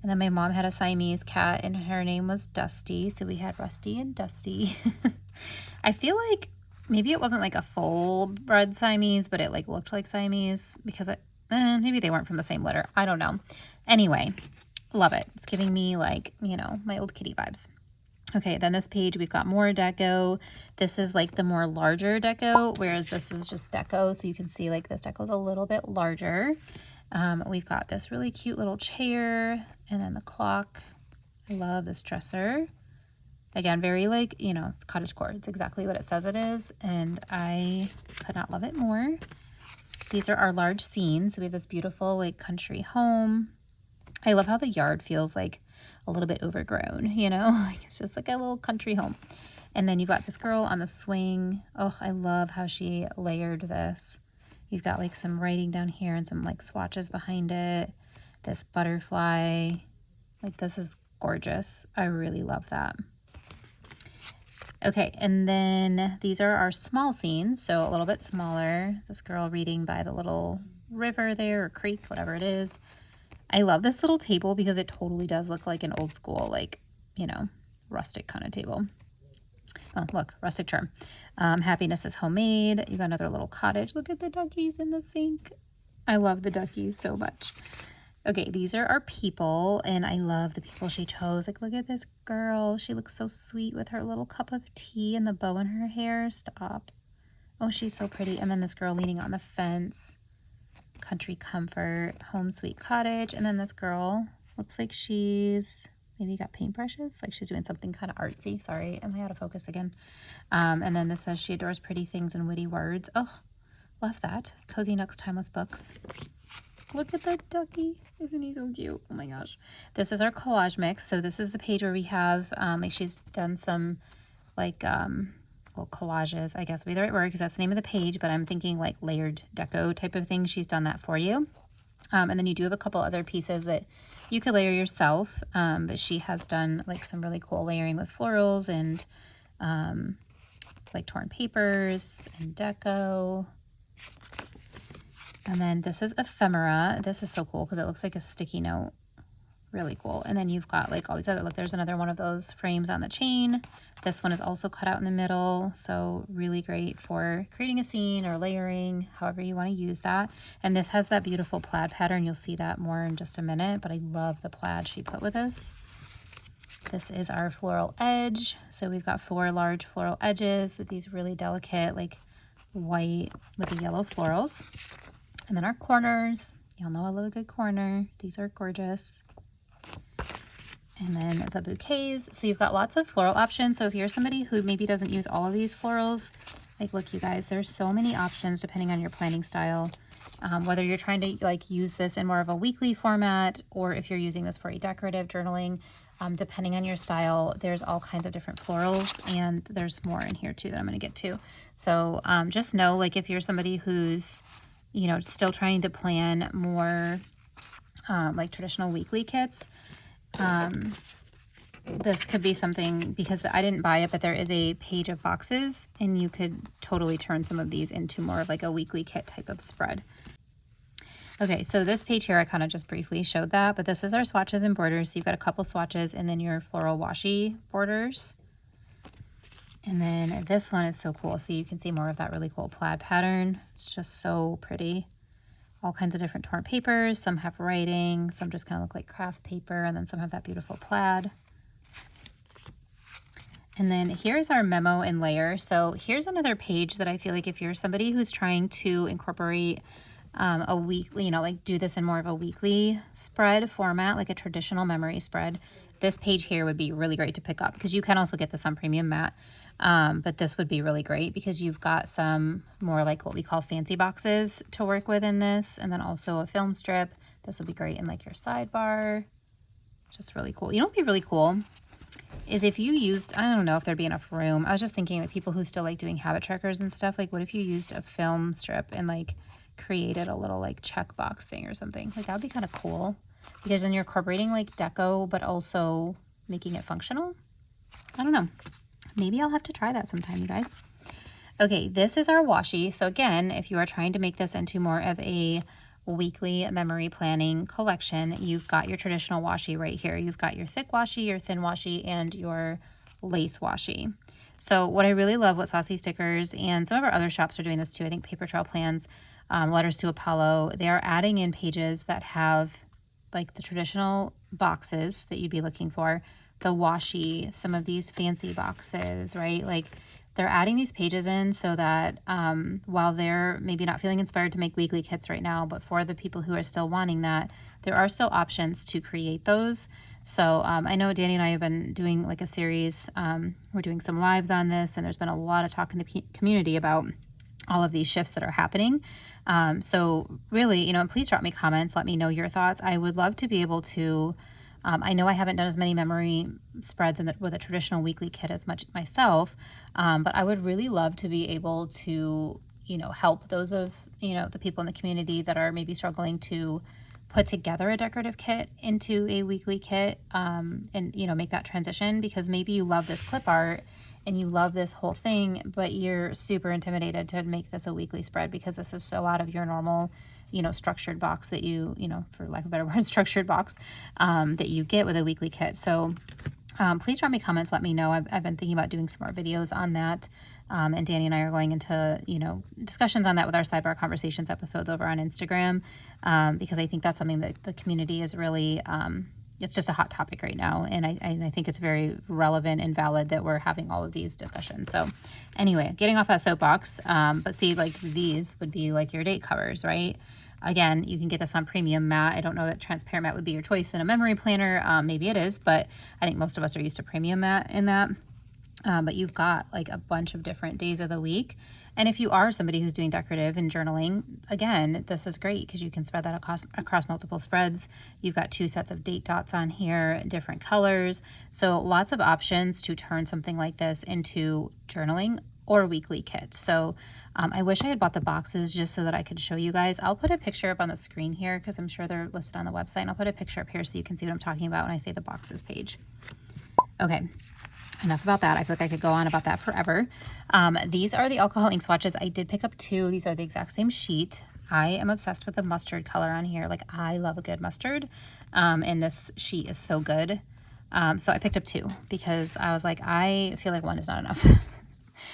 And then my mom had a Siamese cat, and her name was Dusty. So we had Rusty and Dusty. I feel like maybe it wasn't like a full bred Siamese, but it like looked like Siamese because maybe they weren't from the same litter. I don't know. Anyway, love it. It's giving me like, you know, my old kitty vibes. Okay, then this page, we've got more deco. This is like the more larger deco, whereas this is just deco. So you can see like this deco is a little bit larger. We've got this really cute little chair, and then the clock. I love this dresser. Again, very like, you know, it's cottagecore. It's exactly what it says it is, and I could not love it more. These are our large scenes. So we have this beautiful like country home. I love how the yard feels like a little bit overgrown, you know, like it's just like a little country home. And then you've got this girl on the swing. Oh, I love how she layered this. You've got like some writing down here and some like swatches behind it. This butterfly. Like, this is gorgeous. I really love that. Okay, and then these are our small scenes, so a little bit smaller. This girl reading by the little river there, or creek, whatever it is. I love this little table because it totally does look like an old school, like, you know, rustic kind of table. Oh, look, rustic charm. Happiness is homemade. You got another little cottage. Look at the duckies in the sink. I love the duckies so much. Okay, these are our people, and I love the people she chose. Like, look at this girl. She looks so sweet with her little cup of tea and the bow in her hair. Stop. Oh, she's so pretty. And then this girl leaning on the fence. Country comfort, home sweet cottage. And then this girl looks like she's maybe got paintbrushes. Like she's doing something kind of artsy. Sorry, am I out of focus again? And then this says she adores pretty things and witty words. Oh, love that. Cozy Nooks Timeless Books. Look at that ducky. Isn't he so cute? Oh my gosh. This is our collage mix. So this is the page where we have, like she's done some like, well, collages, I guess would be the right word because that's the name of the page, but I'm thinking like layered deco type of thing. She's done that for you. And then you do have a couple other pieces that you could layer yourself. But she has done like some really cool layering with florals and like torn papers and deco. And then this is ephemera. This is so cool because it looks like a sticky note. Really cool. And then you've got like all these other, look, there's another one of those frames on the chain. This one is also cut out in the middle. So really great for creating a scene or layering, however you want to use that. And this has that beautiful plaid pattern. You'll see that more in just a minute, but I love the plaid she put with this. This is our floral edge. So we've got 4 large floral edges with these really delicate, like white with the yellow florals. And then our corners. Y'all know I love a good corner. These are gorgeous. And then the bouquets. So you've got lots of floral options. So if you're somebody who maybe doesn't use all of these florals, like look, you guys, there's so many options depending on your planning style. Whether you're trying to like use this in more of a weekly format, or if you're using this for a decorative journaling, depending on your style, there's all kinds of different florals, and there's more in here too that I'm going to get to. So just know, like if you're somebody who's, you know, still trying to plan more like traditional weekly kits, this could be something, because I didn't buy it, but there is a page of boxes and you could totally turn some of these into more of like a weekly kit type of spread. Okay, so this page here, I kind of just briefly showed that, but this is our swatches and borders. So you've got a couple swatches and then your floral washi borders. And then this one is so cool. So you can see more of that really cool plaid pattern. It's just so pretty. All kinds of different torn papers. Some have writing, some just kind of look like craft paper, and then some have that beautiful plaid. And then here's our memo and layer. So here's another page that I feel like if you're somebody who's trying to incorporate a weekly, you know, like do this in more of a weekly spread format, like a traditional memory spread, this page here would be really great to pick up, because you can also get this on premium mat. But this would be really great because you've got some more like what we call fancy boxes to work with in this, and then also a film strip. This would be great in like your sidebar. Just really cool. You know what would be really cool is if you used, I don't know if there'd be enough room. I was just thinking like people who still like doing habit trackers and stuff, like what if you used a film strip and like created a little like checkbox thing or something? Like that would be kind of cool, because then you're incorporating like deco but also making it functional. I don't know. Maybe I'll have to try that sometime, you guys. Okay, this is our washi. So again, if you are trying to make this into more of a weekly memory planning collection, you've got your traditional washi right here. You've got your thick washi, your thin washi, and your lace washi. So what I really love what Saucy Stickers and some of our other shops are doing this too, I think Paper Trail Plans, Letters to Apollo, they are adding in pages that have like the traditional boxes that you'd be looking for, the washi, some of these fancy boxes, right? Like they're adding these pages in so that while they're maybe not feeling inspired to make weekly kits right now, but for the people who are still wanting that, there are still options to create those. So I know Danny and I have been doing like a series, we're doing some lives on this, and there's been a lot of talk in the community about all of these shifts that are happening. So really, you know, please drop me comments, let me know your thoughts. I would love to be able to I know I haven't done as many memory spreads with a traditional weekly kit as much myself, but I would really love to be able to, you know, help those of, you know, the people in the community that are maybe struggling to put together a decorative kit into a weekly kit, and, you know, make that transition, because maybe you love this clip art and you love this whole thing, but you're super intimidated to make this a weekly spread because this is so out of your normal, you know, structured box that you know, for lack of a better word, structured box that you get with a weekly kit. So please drop me comments, let me know. I've been thinking about doing some more videos on that. And Danny and I are going into, you know, discussions on that with our Sidebar Conversations episodes over on Instagram, because I think that's something that the community is really, it's just a hot topic right now. And I think it's very relevant and valid that we're having all of these discussions. So anyway, getting off that soapbox, but see, like these would be like your date covers, right? Again, you can get this on premium matte. I don't know that transparent matte would be your choice in a memory planner. Maybe it is, but I think most of us are used to premium matte in that. But you've got like a bunch of different days of the week. And if you are somebody who's doing decorative and journaling, again, this is great because you can spread that across multiple spreads. You've got 2 sets of date dots on here, different colors. So lots of options to turn something like this into journaling or a weekly kit. So I wish I had bought the boxes just so that I could show you guys. I'll put a picture up on the screen here because I'm sure they're listed on the website. And I'll put a picture up here so you can see what I'm talking about when I say the boxes page. Okay. Enough about that. I feel like I could go on about that forever. These are the alcohol ink swatches. I did pick up 2. These are the exact same sheet. I am obsessed with the mustard color on here. Like, I love a good mustard. And this sheet is so good. So I picked up 2 because I was like, I feel like 1 is not enough.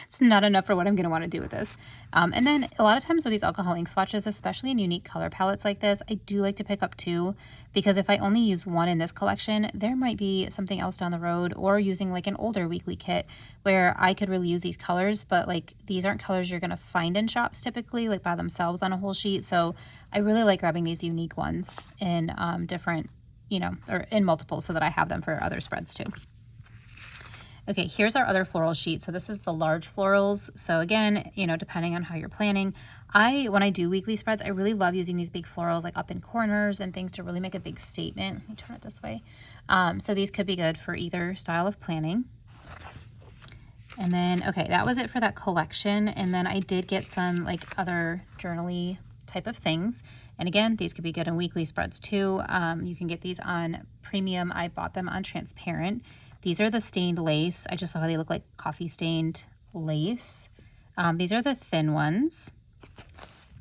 It's not enough for what I'm going to want to do with this. And then a lot of times with these alcohol ink swatches, especially in unique color palettes like this, I do like to pick up 2 because if I only use 1 in this collection, there might be something else down the road, or using like an older weekly kit where I could really use these colors, but like these aren't colors you're going to find in shops typically like by themselves on a whole sheet. So I really like grabbing these unique ones in different, you know, or in multiples so that I have them for other spreads too. Okay, here's our other floral sheet. So this is the large florals. So again, you know, depending on how you're planning, when I do weekly spreads, I really love using these big florals like up in corners and things to really make a big statement. Let me turn it this way. So these could be good for either style of planning. And then, okay, that was it for that collection. And then I did get some like other journaly type of things. And again, these could be good in weekly spreads too. You can get these on premium. I bought them on transparent. These are the stained lace. I just love how they look like coffee stained lace. These are the thin ones.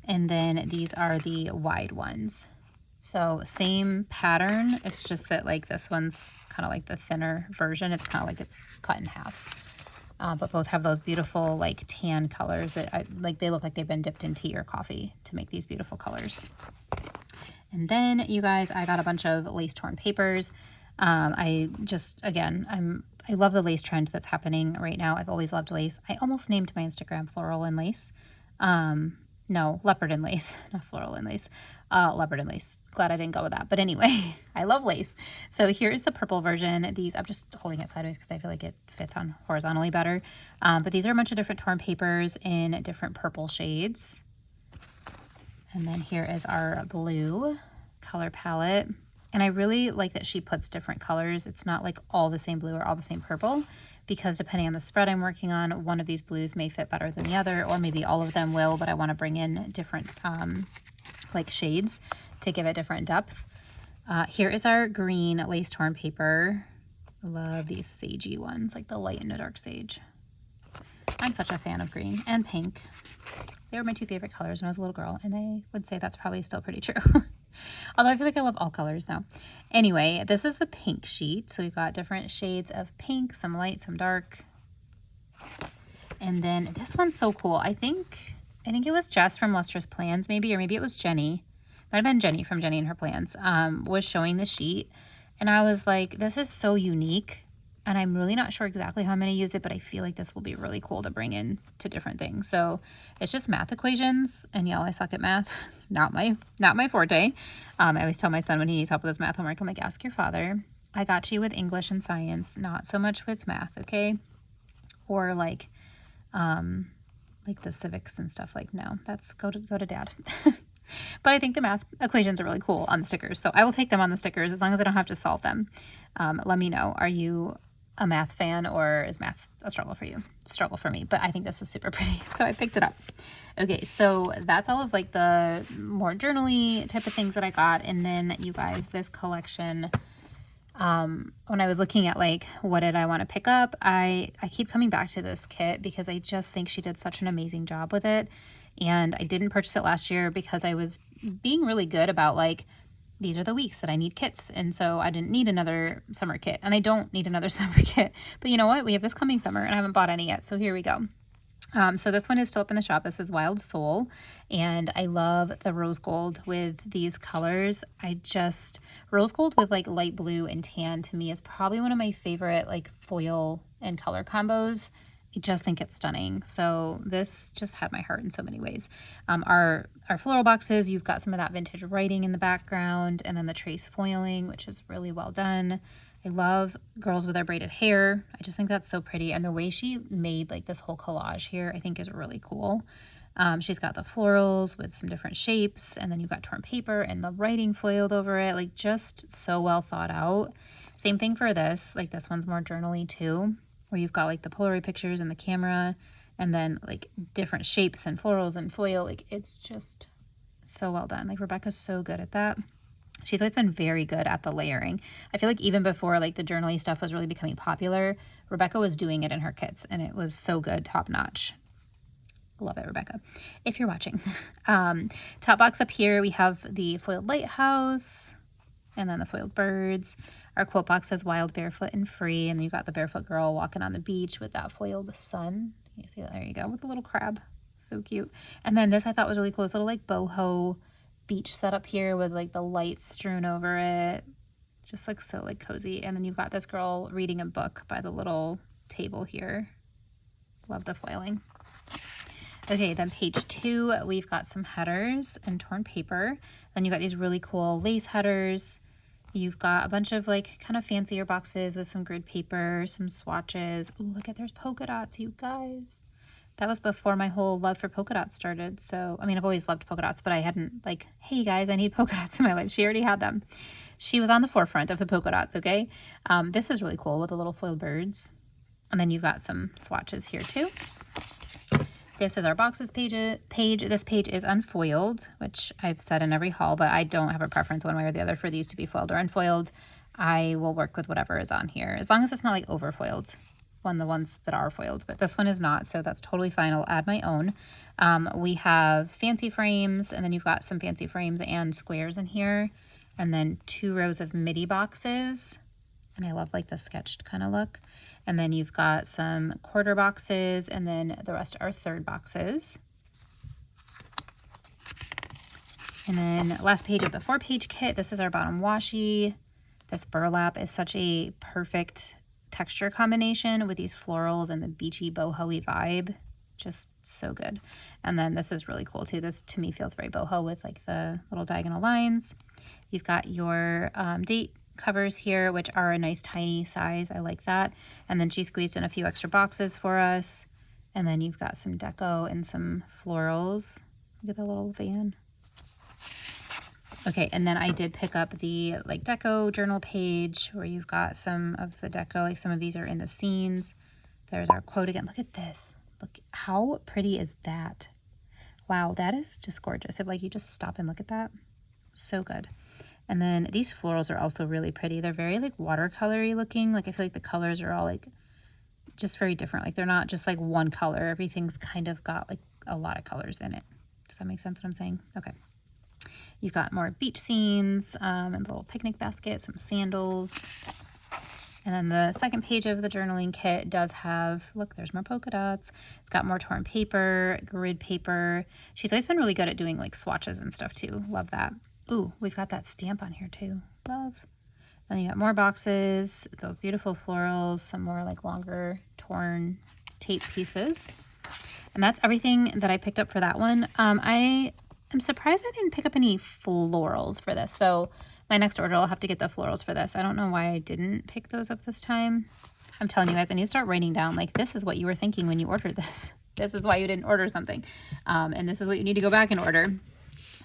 And then these are the wide ones. So same pattern. It's just that like this one's kind of like the thinner version. It's kind of like it's cut in half. But both have those beautiful like tan colors that like they look like they've been dipped in tea or coffee to make these beautiful colors. And then you guys, I got a bunch of lace torn papers. I love the lace trend that's happening right now. I've always loved lace. I almost named my Instagram Floral and Lace. No, Leopard and Lace, not Floral and Lace. Leopard and Lace. Glad I didn't go with that. But anyway, I love lace. So here's the purple version. These, I'm just holding it sideways because I feel like it fits on horizontally better. But these are a bunch of different torn papers in different purple shades. And then here is our blue color palette. And I really like that she puts different colors. It's not like all the same blue or all the same purple, because depending on the spread I'm working on, one of these blues may fit better than the other, or maybe all of them will, but I want to bring in different like shades to give it different depth. Here is our green lace torn paper. I love these sagey ones, like the light and the dark sage. I'm such a fan of green and pink. They were my 2 favorite colors when I was a little girl, and I would say that's probably still pretty true. Although I feel like I love all colors now. Anyway, this is the pink sheet. So we've got different shades of pink, some light, some dark. And then this one's so cool. I think it was Jess from Lustrous Plans maybe, or maybe it was Jenny. Might have been Jenny from Jenny and Her Plans, was showing the sheet. And I was like, this is so unique. And I'm really not sure exactly how I'm going to use it, but I feel like this will be really cool to bring in to different things. So it's just math equations, and y'all, I suck at math. It's not my forte. I always tell my son when he needs help with his math homework, I'm like, ask your father. I got you with English and science, not so much with math, okay? Or like the civics and stuff. Like, no, that's go to dad. But I think the math equations are really cool on the stickers. So I will take them on the stickers as long as I don't have to solve them. Let me know. Are you a math fan or is math a struggle for you? Struggle for me, but I think this is super pretty. So I picked it up. Okay, so that's all of like the more journaly type of things that I got. And then you guys, this collection, when I was looking at like, what did I want to pick up? I keep coming back to this kit because I just think she did such an amazing job with it. And I didn't purchase it last year because I was being really good about like, these are the weeks that I need kits. And so I didn't need another summer kit, and I don't need another summer kit, but you know what? We have this coming summer and I haven't bought any yet. So here we go. So this one is still up in the shop. This is Wild Soul, and I love the rose gold with these colors. Rose gold with like light blue and tan to me is probably one of my favorite like foil and color combos. I just think it's stunning. So this just had my heart in so many ways. Our floral boxes, you've got some of that vintage writing in the background, and then the trace foiling, which is really well done. I love girls with their braided hair. I just think that's so pretty. And the way she made like this whole collage here, I think is really cool. She's got the florals with some different shapes, and then you've got torn paper and the writing foiled over it. Like just so well thought out. Same thing for this. Like this one's more journaly too, where you've got like the Polaroid pictures and the camera, and then like different shapes and florals and foil. Like it's just so well done. Like Rebecca's so good at that. She's always been very good at the layering. I feel like even before like the journaly stuff was really becoming popular, Rebecca was doing it in her kits, and it was so good, top notch. Love it, Rebecca, if you're watching. Top box up here, we have the foiled lighthouse, and then the foiled birds. Our quote box says wild, barefoot, and free. And then you got the barefoot girl walking on the beach with that foiled sun. You see that? There you go, with the little crab. So cute. And then this I thought was really cool. This little like boho beach setup here with like the lights strewn over it. Just like so like cozy. And then you've got this girl reading a book by the little table here. Love the foiling. Okay, then page 2, we've got some headers and torn paper. Then you got these really cool lace headers. You've got a bunch of like kind of fancier boxes with some grid paper, some swatches. Oh, look at, there's polka dots, you guys. That was before my whole love for polka dots started. So, I mean, I've always loved polka dots, but I hadn't like, hey guys, I need polka dots in my life. She already had them. She was on the forefront of the polka dots, okay? This is really cool with the little foiled birds. And then you've got some swatches here too. This is our boxes page. This page is unfoiled, which I've said in every haul, but I don't have a preference one way or the other for these to be foiled or unfoiled. I will work with whatever is on here, as long as it's not like overfoiled, the ones that are foiled, but this one is not, so that's totally fine. I'll add my own. We have fancy frames, and then you've got some fancy frames and squares in here, and then 2 rows of midi boxes. And I love like the sketched kind of look. And then you've got some quarter boxes, and then the rest are third boxes. And then last page of the 4-page kit, this is our bottom washi. This burlap is such a perfect texture combination with these florals and the beachy boho-y vibe. Just so good. And then this is really cool too. This to me feels very boho with like the little diagonal lines. You've got your date covers here, which are a nice tiny size. I like that. And then she squeezed in a few extra boxes for us. And then you've got some deco and some florals. Look at the little van. Okay, and then I did pick up the like deco journal page where you've got some of the deco, like some of these are in the scenes. There's our quote again. Look at this. Look, how pretty is that? Wow, that is just gorgeous. If like you just stop and look at that, so good. And then these florals are also really pretty. They're very like watercolory looking. Like I feel like the colors are all like just very different. Like they're not just like one color. Everything's kind of got like a lot of colors in it. Does that make sense what I'm saying? Okay. You've got more beach scenes and a little picnic basket, some sandals. And then the second page of the journaling kit does have, look, there's more polka dots. It's got more torn paper, grid paper. She's always been really good at doing like swatches and stuff too. Love that. Ooh, we've got that stamp on here too. Love. And you got more boxes, those beautiful florals, some more like longer torn tape pieces. And that's everything that I picked up for that one. I am surprised I didn't pick up any florals for this. So my next order, I'll have to get the florals for this. I don't know why I didn't pick those up this time. I'm telling you guys, I need to start writing down, like, this is what you were thinking when you ordered this. This is why you didn't order something. And this is what you need to go back and order.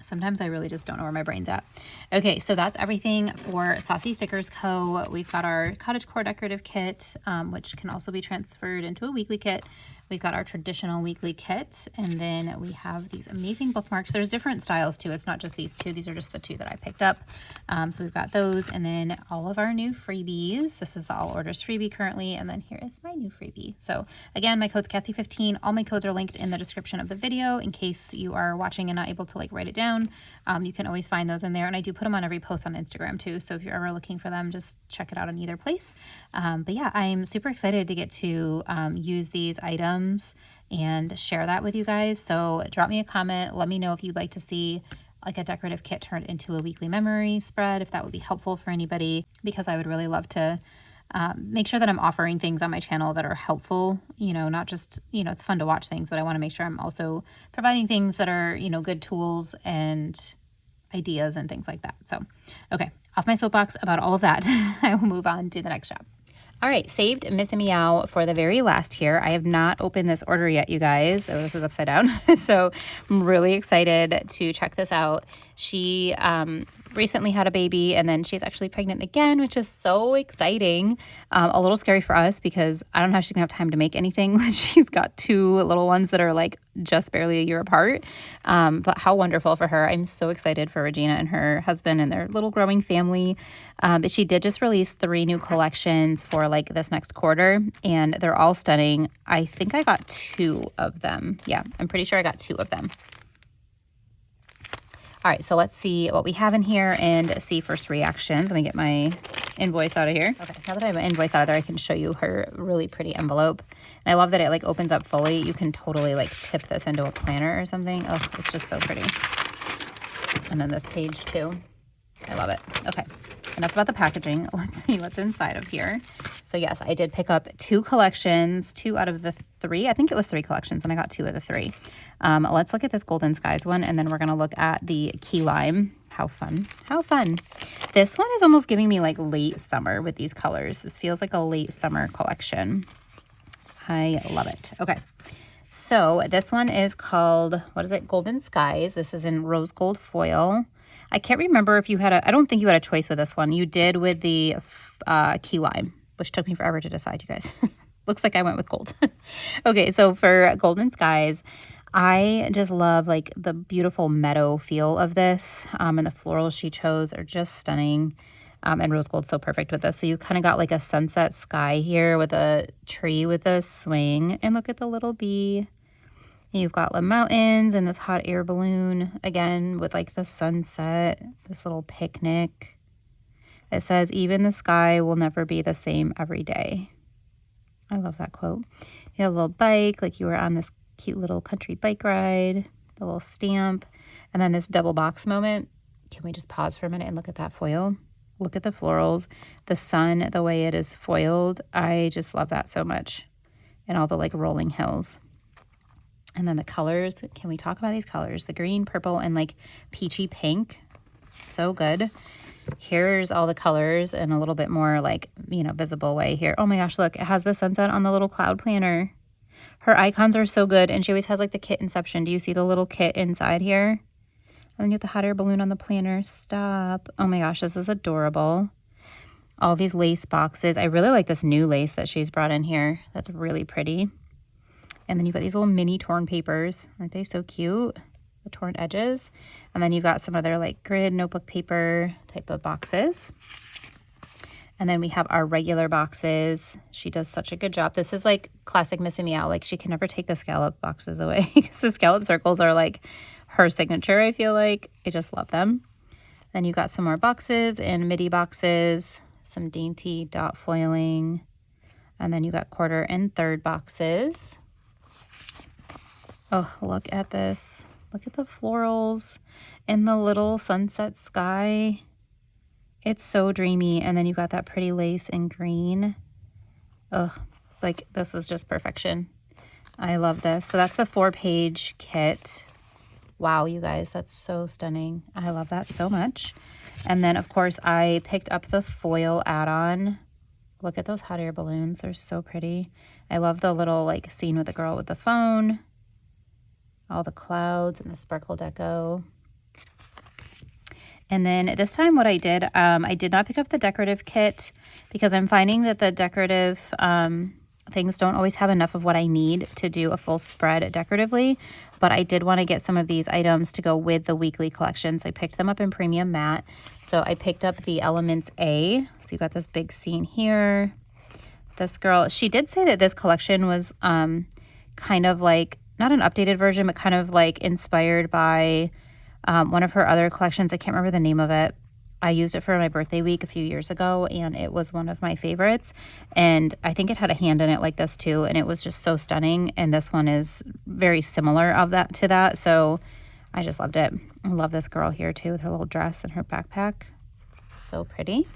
Sometimes I really just don't know where my brain's at. Okay, so that's everything for Saucy Stickers Co. We've got our cottagecore decorative kit, which can also be transferred into a weekly kit. We've got our traditional weekly kit, and then we have these amazing bookmarks. There's different styles too. It's not just these two. These are just the two that I picked up. So we've got those, and then all of our new freebies. This is the all orders freebie currently, and then here is my new freebie. So again, my code's Cassie15. All my codes are linked in the description of the video in case you are watching and not able to like write it down. You can always find those in there, and I do put them on every post on Instagram too. So if you're ever looking for them, just check it out on either place. But yeah, I'm super excited to get to use these items and share that with you guys. So drop me a comment. Let me know if you'd like to see like a decorative kit turned into a weekly memory spread, if that would be helpful for anybody, because I would really love to make sure that I'm offering things on my channel that are helpful, you know, not just, you know, it's fun to watch things, but I want to make sure I'm also providing things that are, you know, good tools and ideas and things like that. So, okay, off my soapbox about all of that. I will move on to the next shop. All right, saved Miss Meow for the very last here. I have not opened this order yet, you guys. Oh, this is upside down. So I'm really excited to check this out. She recently had a baby, and then she's actually pregnant again, which is so exciting. A little scary for us because I don't know how she's gonna have time to make anything. She's got two little ones that are like just barely a year apart. But how wonderful for her. I'm so excited for Regina and her husband and their little growing family. But she did just release 3 new collections for like this next quarter, and they're all stunning. I think I got 2 of them. Yeah, I'm pretty sure I got 2 of them. All right, so let's see what we have in here and see first reactions. Let me get my invoice out of here. Okay, now that I have an invoice out of there, I can show you her really pretty envelope. And I love that it like opens up fully. You can totally like tip this into a planner or something. Oh, it's just so pretty. And then this page too. I love it. Okay, enough about the packaging. Let's see what's inside of here. So yes, I did pick up 2 collections, 2 out of the 3. I think it was 3 collections, and I got 2 of the 3. Let's look at this Golden Skies one, and then we're gonna look at the Key Lime. How fun, how fun. This one is almost giving me like late summer with these colors. This feels like a late summer collection. I love it. Okay, so this one is called, what is it? Golden Skies. This is in rose gold foil. I can't remember if you had I don't think you had a choice with this one. You did with the Key Lime, which took me forever to decide, you guys. Looks like I went with gold. Okay, so for Golden Skies, I just love like the beautiful meadow feel of this. And the florals she chose are just stunning. And rose gold's so perfect with this. So you kind of got like a sunset sky here with a tree with a swing. And look at the little bee. You've got the mountains and this hot air balloon, again, with like the sunset, this little picnic. It says, even the sky will never be the same every day. I love that quote. You have a little bike, like you were on this cute little country bike ride, the little stamp, and then this double box moment. Can we just pause for a minute and look at that foil? Look at the florals, the sun, the way it is foiled. I just love that so much. And all the like rolling hills. And then the colors, can we talk about these colors? The green, purple, and like peachy pink. So good. Here's all the colors in a little bit more like, you know, visible way here. Oh my gosh, look, it has the sunset on the little cloud planner. Her icons are so good. And she always has like the kit inception. Do you see the little kit inside here? And then you have the hot air balloon on the planner. Stop. Oh my gosh, this is adorable. All these lace boxes. I really like this new lace that she's brought in here. That's really pretty. And then you've got these little mini torn papers. Aren't they so cute? The torn edges. And then you've got some other like grid notebook paper type of boxes. And then we have our regular boxes. She does such a good job. This is like classic Miss Meow. Like she can never take the scallop boxes away because the scallop circles are like her signature, I feel like. I just love them. Then you got some more boxes and midi boxes, some dainty dot foiling. And then you got quarter and third boxes. Oh, look at this. Look at the florals and the little sunset sky. It's so dreamy. And then you got that pretty lace in green. Oh, like this is just perfection. I love this. So that's the 4-page kit. Wow, you guys, that's so stunning. I love that so much. And then, of course, I picked up the foil add-on. Look at those hot air balloons. They're so pretty. I love the little like scene with the girl with the phone. All the clouds and the sparkle deco. And then this time what I did not pick up the decorative kit because I'm finding that the decorative things don't always have enough of what I need to do a full spread decoratively. But I did want to get some of these items to go with the weekly collection. So I picked them up in Premium Matte. So I picked up the Elements A. So you got this big scene here. This girl, she did say that this collection was kind of like, not an updated version, but kind of like inspired by one of her other collections. I can't remember the name of it. I used it for my birthday week a few years ago, and it was one of my favorites. And I think it had a hand in it like this too, and it was just so stunning. And this one is very similar to that. So I just loved it. I love this girl here too with her little dress and her backpack. So pretty.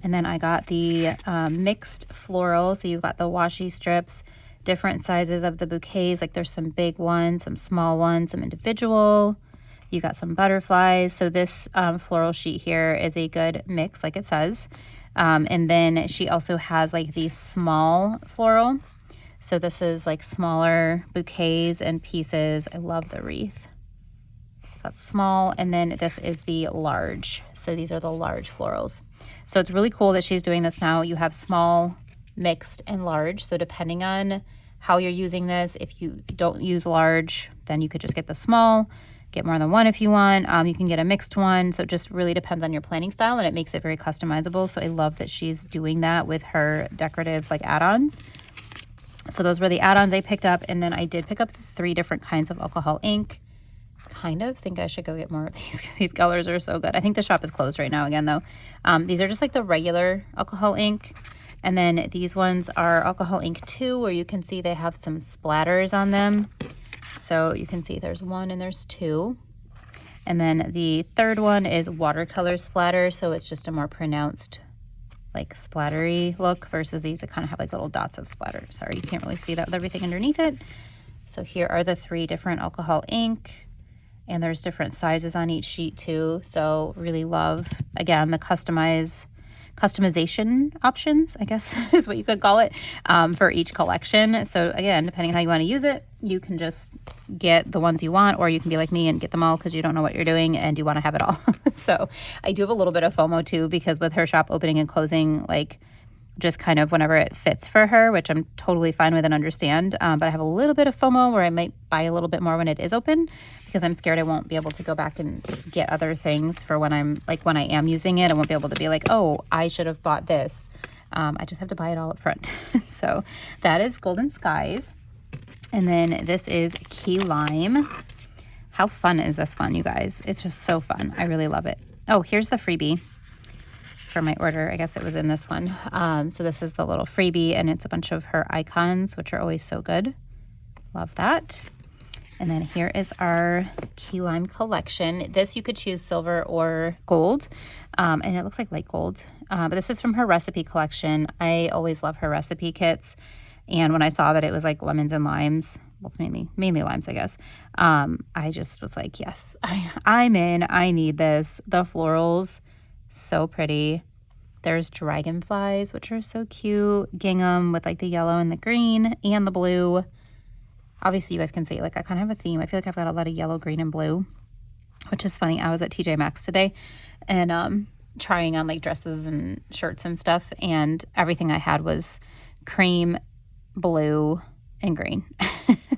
And then I got the mixed floral. So you've got the washi strips, different sizes of the bouquets. Like there's some big ones, some small ones, some individual. You got some butterflies. So this floral sheet here is a good mix, like it says. And then she also has like the small floral. So this is like smaller bouquets and pieces. I love the wreath. That's small. And then this is the large. So these are the large florals. So it's really cool that she's doing this now. You have small, mixed, and large. So depending on how you're using this, if you don't use large, then you could just get the small. Get more than one if you want. You can get a mixed one. So it just really depends on your planning style, and it makes it very customizable. So I love that she's doing that with her decorative like add-ons. So those were the add-ons I picked up. And then I did pick up 3 different kinds of alcohol ink. Kind of think I should go get more of these because these colors are so good. I think the shop is closed right now again though. These are just like the regular alcohol ink. And then these ones are alcohol ink 2, where you can see they have some splatters on them. So you can see there's 1 and there's 2. And then the third one is watercolor splatter. So it's just a more pronounced like splattery look versus these that kind of have like little dots of splatter. Sorry, you can't really see that with everything underneath it. So here are the 3 different alcohol ink, and there's different sizes on each sheet too. So really love, again, the customization options, I guess is what you could call it, for each collection. So again, depending on how you want to use it, you can just get the ones you want, or you can be like me and get them all because you don't know what you're doing and you want to have it all. So I do have a little bit of FOMO too, because with her shop opening and closing, like just kind of whenever it fits for her, which I'm totally fine with and understand. But I have a little bit of FOMO where I might buy a little bit more when it is open, because I'm scared I won't be able to go back and get other things for when I'm like, when I am using it, I won't be able to be like, oh, I should have bought this. I just have to buy it all up front. So that is Golden Skies. And then this is Key Lime. How fun is this one, you guys? It's just so fun. I really love it. Oh, here's the freebie for my order. I guess it was in this one. So this is the little freebie, and it's a bunch of her icons, which are always so good. Love that. And then here is our Key Lime collection. This you could choose silver or gold, and it looks like light gold. But this is from her recipe collection. I always love her recipe kits. And when I saw that it was like lemons and limes, well, it's mainly limes, I guess. I just was like, yes, I'm in. I need this. The florals, so pretty. There's dragonflies, which are so cute. Gingham with like the yellow and the green and the blue. Obviously, you guys can see, like, I kind of have a theme. I feel like I've got a lot of yellow, green, and blue, which is funny. I was at TJ Maxx today and trying on like dresses and shirts and stuff, and everything I had was cream, blue, and green.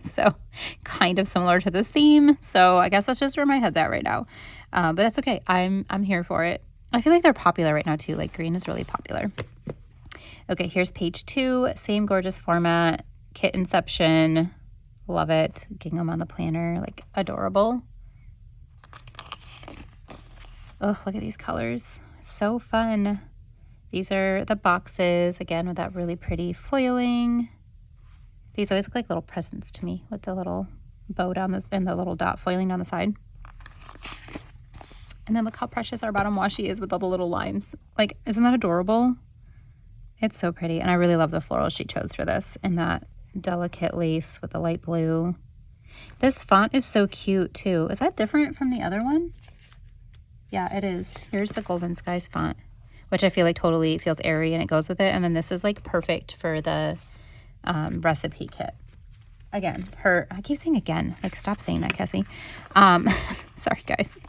So kind of similar to this theme. So I guess that's just where my head's at right now. But that's okay. I'm here for it. I feel like they're popular right now too. Like green is really popular. Okay, here's page 2. Same gorgeous format. Kit Inception. Love it. Gingham on the planner. Like adorable. Oh, look at these colors. So fun. These are the boxes, again, with that really pretty foiling. These always look like little presents to me with the little bow down this and the little dot foiling down the side. And then look how precious our bottom washi is with all the little limes. Like, isn't that adorable? It's so pretty. And I really love the floral she chose for this, and that delicate lace with the light blue. This font is so cute too. Is that different from the other one? Yeah, it is. Here's the Golden Skies font, which I feel like totally feels airy and it goes with it. And then this is like perfect for the recipe kit. again, I keep saying again, like stop saying that, Cassie. Sorry guys.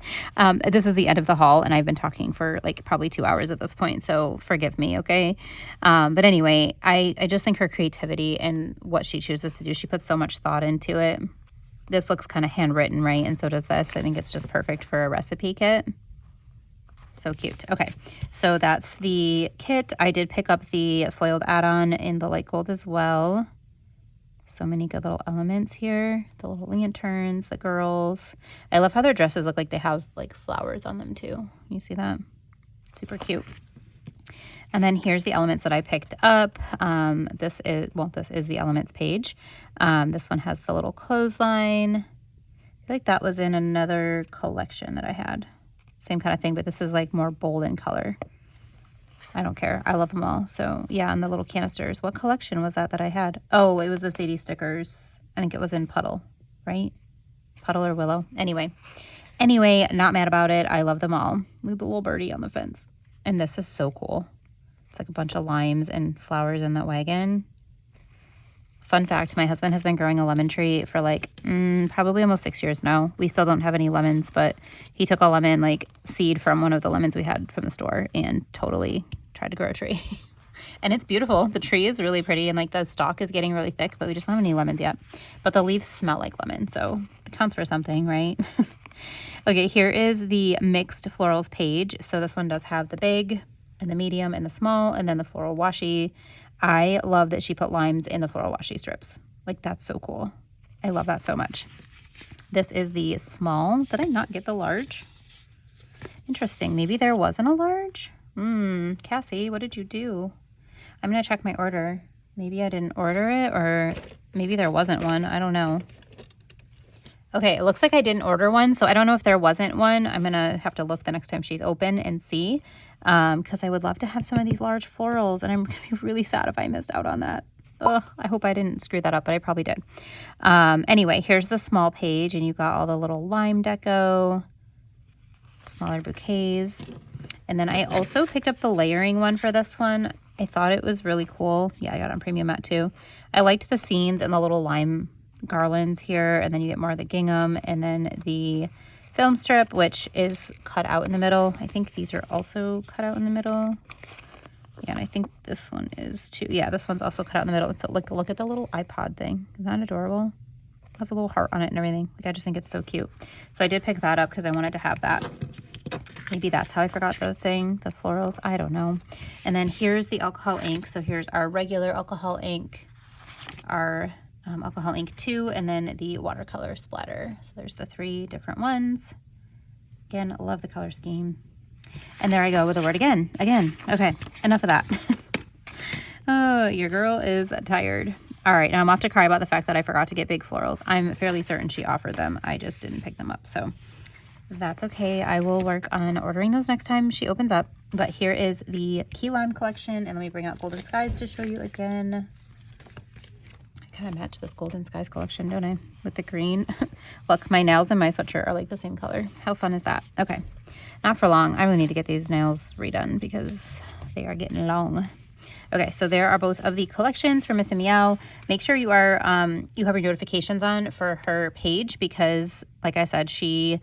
This is the end of the haul and I've been talking for like probably 2 hours at this point, so forgive me, okay? But anyway, I just think her creativity and what she chooses to do, she puts so much thought into it. This looks kind of handwritten, right? And so does this. I think it's just perfect for a recipe kit. So cute. Okay, so that's the kit. I did pick up the foiled add-on in the light gold as well. So many good little elements here. The little lanterns, the girls. I love how their dresses look like they have like flowers on them too. You see that? Super cute. And then here's the elements that I picked up. This is the elements page. This one has the little clothesline. I feel like that was in another collection that I had. Same kind of thing, but this is like more bold in color. I don't care. I love them all. So yeah, and the little canisters. What collection was that I had? Oh, it was the Sadie stickers. I think it was in Puddle, right? Puddle or Willow. Anyway, not mad about it. I love them all. Look at the little birdie on the fence. And this is so cool. It's like a bunch of limes and flowers in that wagon. Fun fact, my husband has been growing a lemon tree for like probably almost 6 years now. We still don't have any lemons, but he took a lemon like seed from one of the lemons we had from the store and totally tried to grow a tree. And it's beautiful. The tree is really pretty and like the stalk is getting really thick, but we just don't have any lemons yet. But the leaves smell like lemon, so it counts for something, right? Okay, here is the mixed florals page. So this one does have the big and the medium and the small and then the floral washi. I love that she put limes in the floral washi strips. Like, that's so cool. I love that so much. This is the small. Did I not get the large? Interesting. Maybe there wasn't a large? Cassie, what did you do? I'm going to check my order. Maybe I didn't order it, or maybe there wasn't one. I don't know. Okay, it looks like I didn't order one, so I don't know if there wasn't one. I'm going to have to look the next time she's open and see, because I would love to have some of these large florals, and I'm going to be really sad if I missed out on that. Ugh, I hope I didn't screw that up, but I probably did. Anyway, here's the small page, and you got all the little lime deco, smaller bouquets. And then I also picked up the layering one for this one. I thought it was really cool. Yeah, I got it on Premium Mat too. I liked the scenes and the little lime garlands here, and then you get more of the gingham, and then the film strip, which is cut out in the middle. I think these are also cut out in the middle. Yeah, and I think this one is too. Yeah, this one's also cut out in the middle. And so look at the little iPod thing. Isn't that adorable? It has a little heart on it and everything. Like, I just think it's so cute. So I did pick that up because I wanted to have that. Maybe that's how I forgot the thing, the florals. I don't know. And then here's the alcohol ink. So here's our regular alcohol ink, our alcohol ink 2, and then the watercolor splatter. So there's the 3 different ones. Again, I love the color scheme. And there I go with the word again. Okay, enough of that. Oh, your girl is tired. All right, now I'm off to cry about the fact that I forgot to get big florals. I'm fairly certain she offered them. I just didn't pick them up, so that's okay. I will work on ordering those next time she opens up. But here is the key lime collection, and let me bring out Golden Skies to show you again. Kind of match this Golden Skies collection, don't I? With the green. Look, my nails and my sweatshirt are like the same color. How fun is that? Okay, not for long. I really need to get these nails redone because they are getting long. Okay, so there are both of the collections for Miss Meow. Make sure you are you have your notifications on for her page, because like I said, she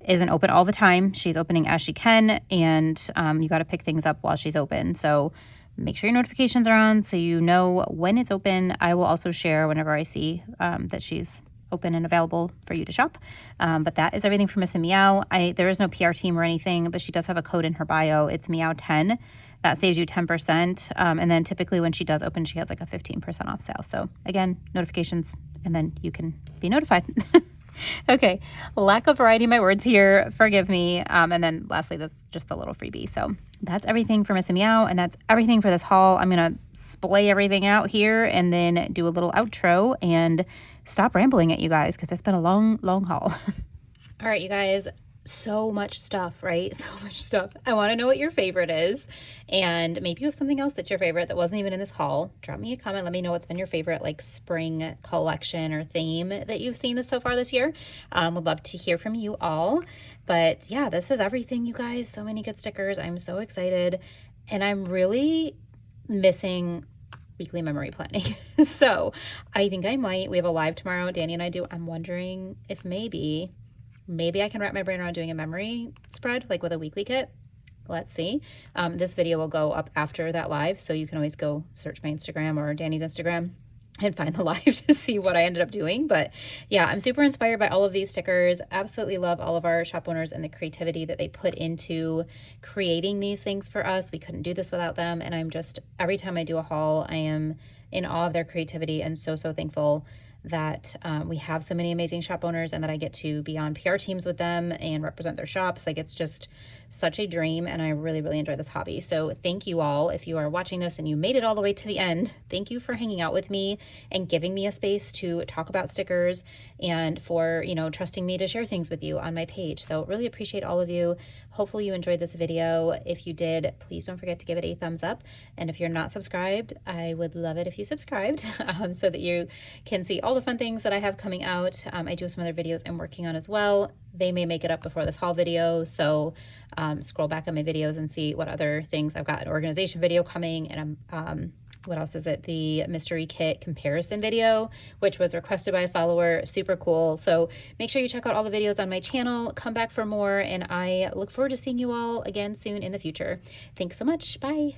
isn't open all the time. She's opening as she can, and you got to pick things up while she's open. So make sure your notifications are on so you know when it's open. I will also share whenever I see that she's open and available for you to shop. But that is everything for Miss Meow. There is no PR team or anything, but she does have a code in her bio. It's Meow10. That saves you 10%. And then typically when she does open, she has like a 15% off sale. So again, notifications, and then you can be notified. Okay, lack of variety in my words here, forgive me. And then lastly, that's just a little freebie. So that's everything for Miss Meow, and that's everything for this haul. I'm gonna splay everything out here and then do a little outro and stop rambling at you guys, because it's been a long haul. All right, you guys, so much stuff, right? So much stuff. I want to know what your favorite is, and maybe you have something else that's your favorite that wasn't even in this haul. Drop me a comment. Let me know what's been your favorite like spring collection or theme that you've seen so far this year. Would love to hear from you all. But yeah, this is everything, you guys. So many good stickers. I'm so excited, and I'm really missing weekly memory planning. So I think I might. We have a live tomorrow, Danny and I do. I'm wondering if maybe I can wrap my brain around doing a memory spread, like with a weekly kit. Let's see. This video will go up after that live, so you can always go search my Instagram or Danny's Instagram and find the live to see what I ended up doing. But yeah, I'm super inspired by all of these stickers. Absolutely love all of our shop owners and the creativity that they put into creating these things for us. We couldn't do this without them. And I'm just, every time I do a haul, I am in awe of their creativity and so thankful that we have so many amazing shop owners and that I get to be on PR teams with them and represent their shops. Like, it's just such a dream, and I really, really enjoy this hobby. So thank you all. If you are watching this and you made it all the way to the end, thank you for hanging out with me and giving me a space to talk about stickers and for, you know, trusting me to share things with you on my page. So really appreciate all of you. Hopefully you enjoyed this video. If you did, please don't forget to give it a thumbs up. And if you're not subscribed, I would love it if you subscribed so that you can see all the fun things that I have coming out. I do have some other videos I'm working on as well. They may make it up before this haul video, so scroll back on my videos and see what other things. I've got an organization video coming, and what else is it? The mystery kit comparison video, which was requested by a follower. Super cool. So make sure you check out all the videos on my channel. Come back for more, and I look forward to seeing you all again soon in the future. Thanks so much. Bye.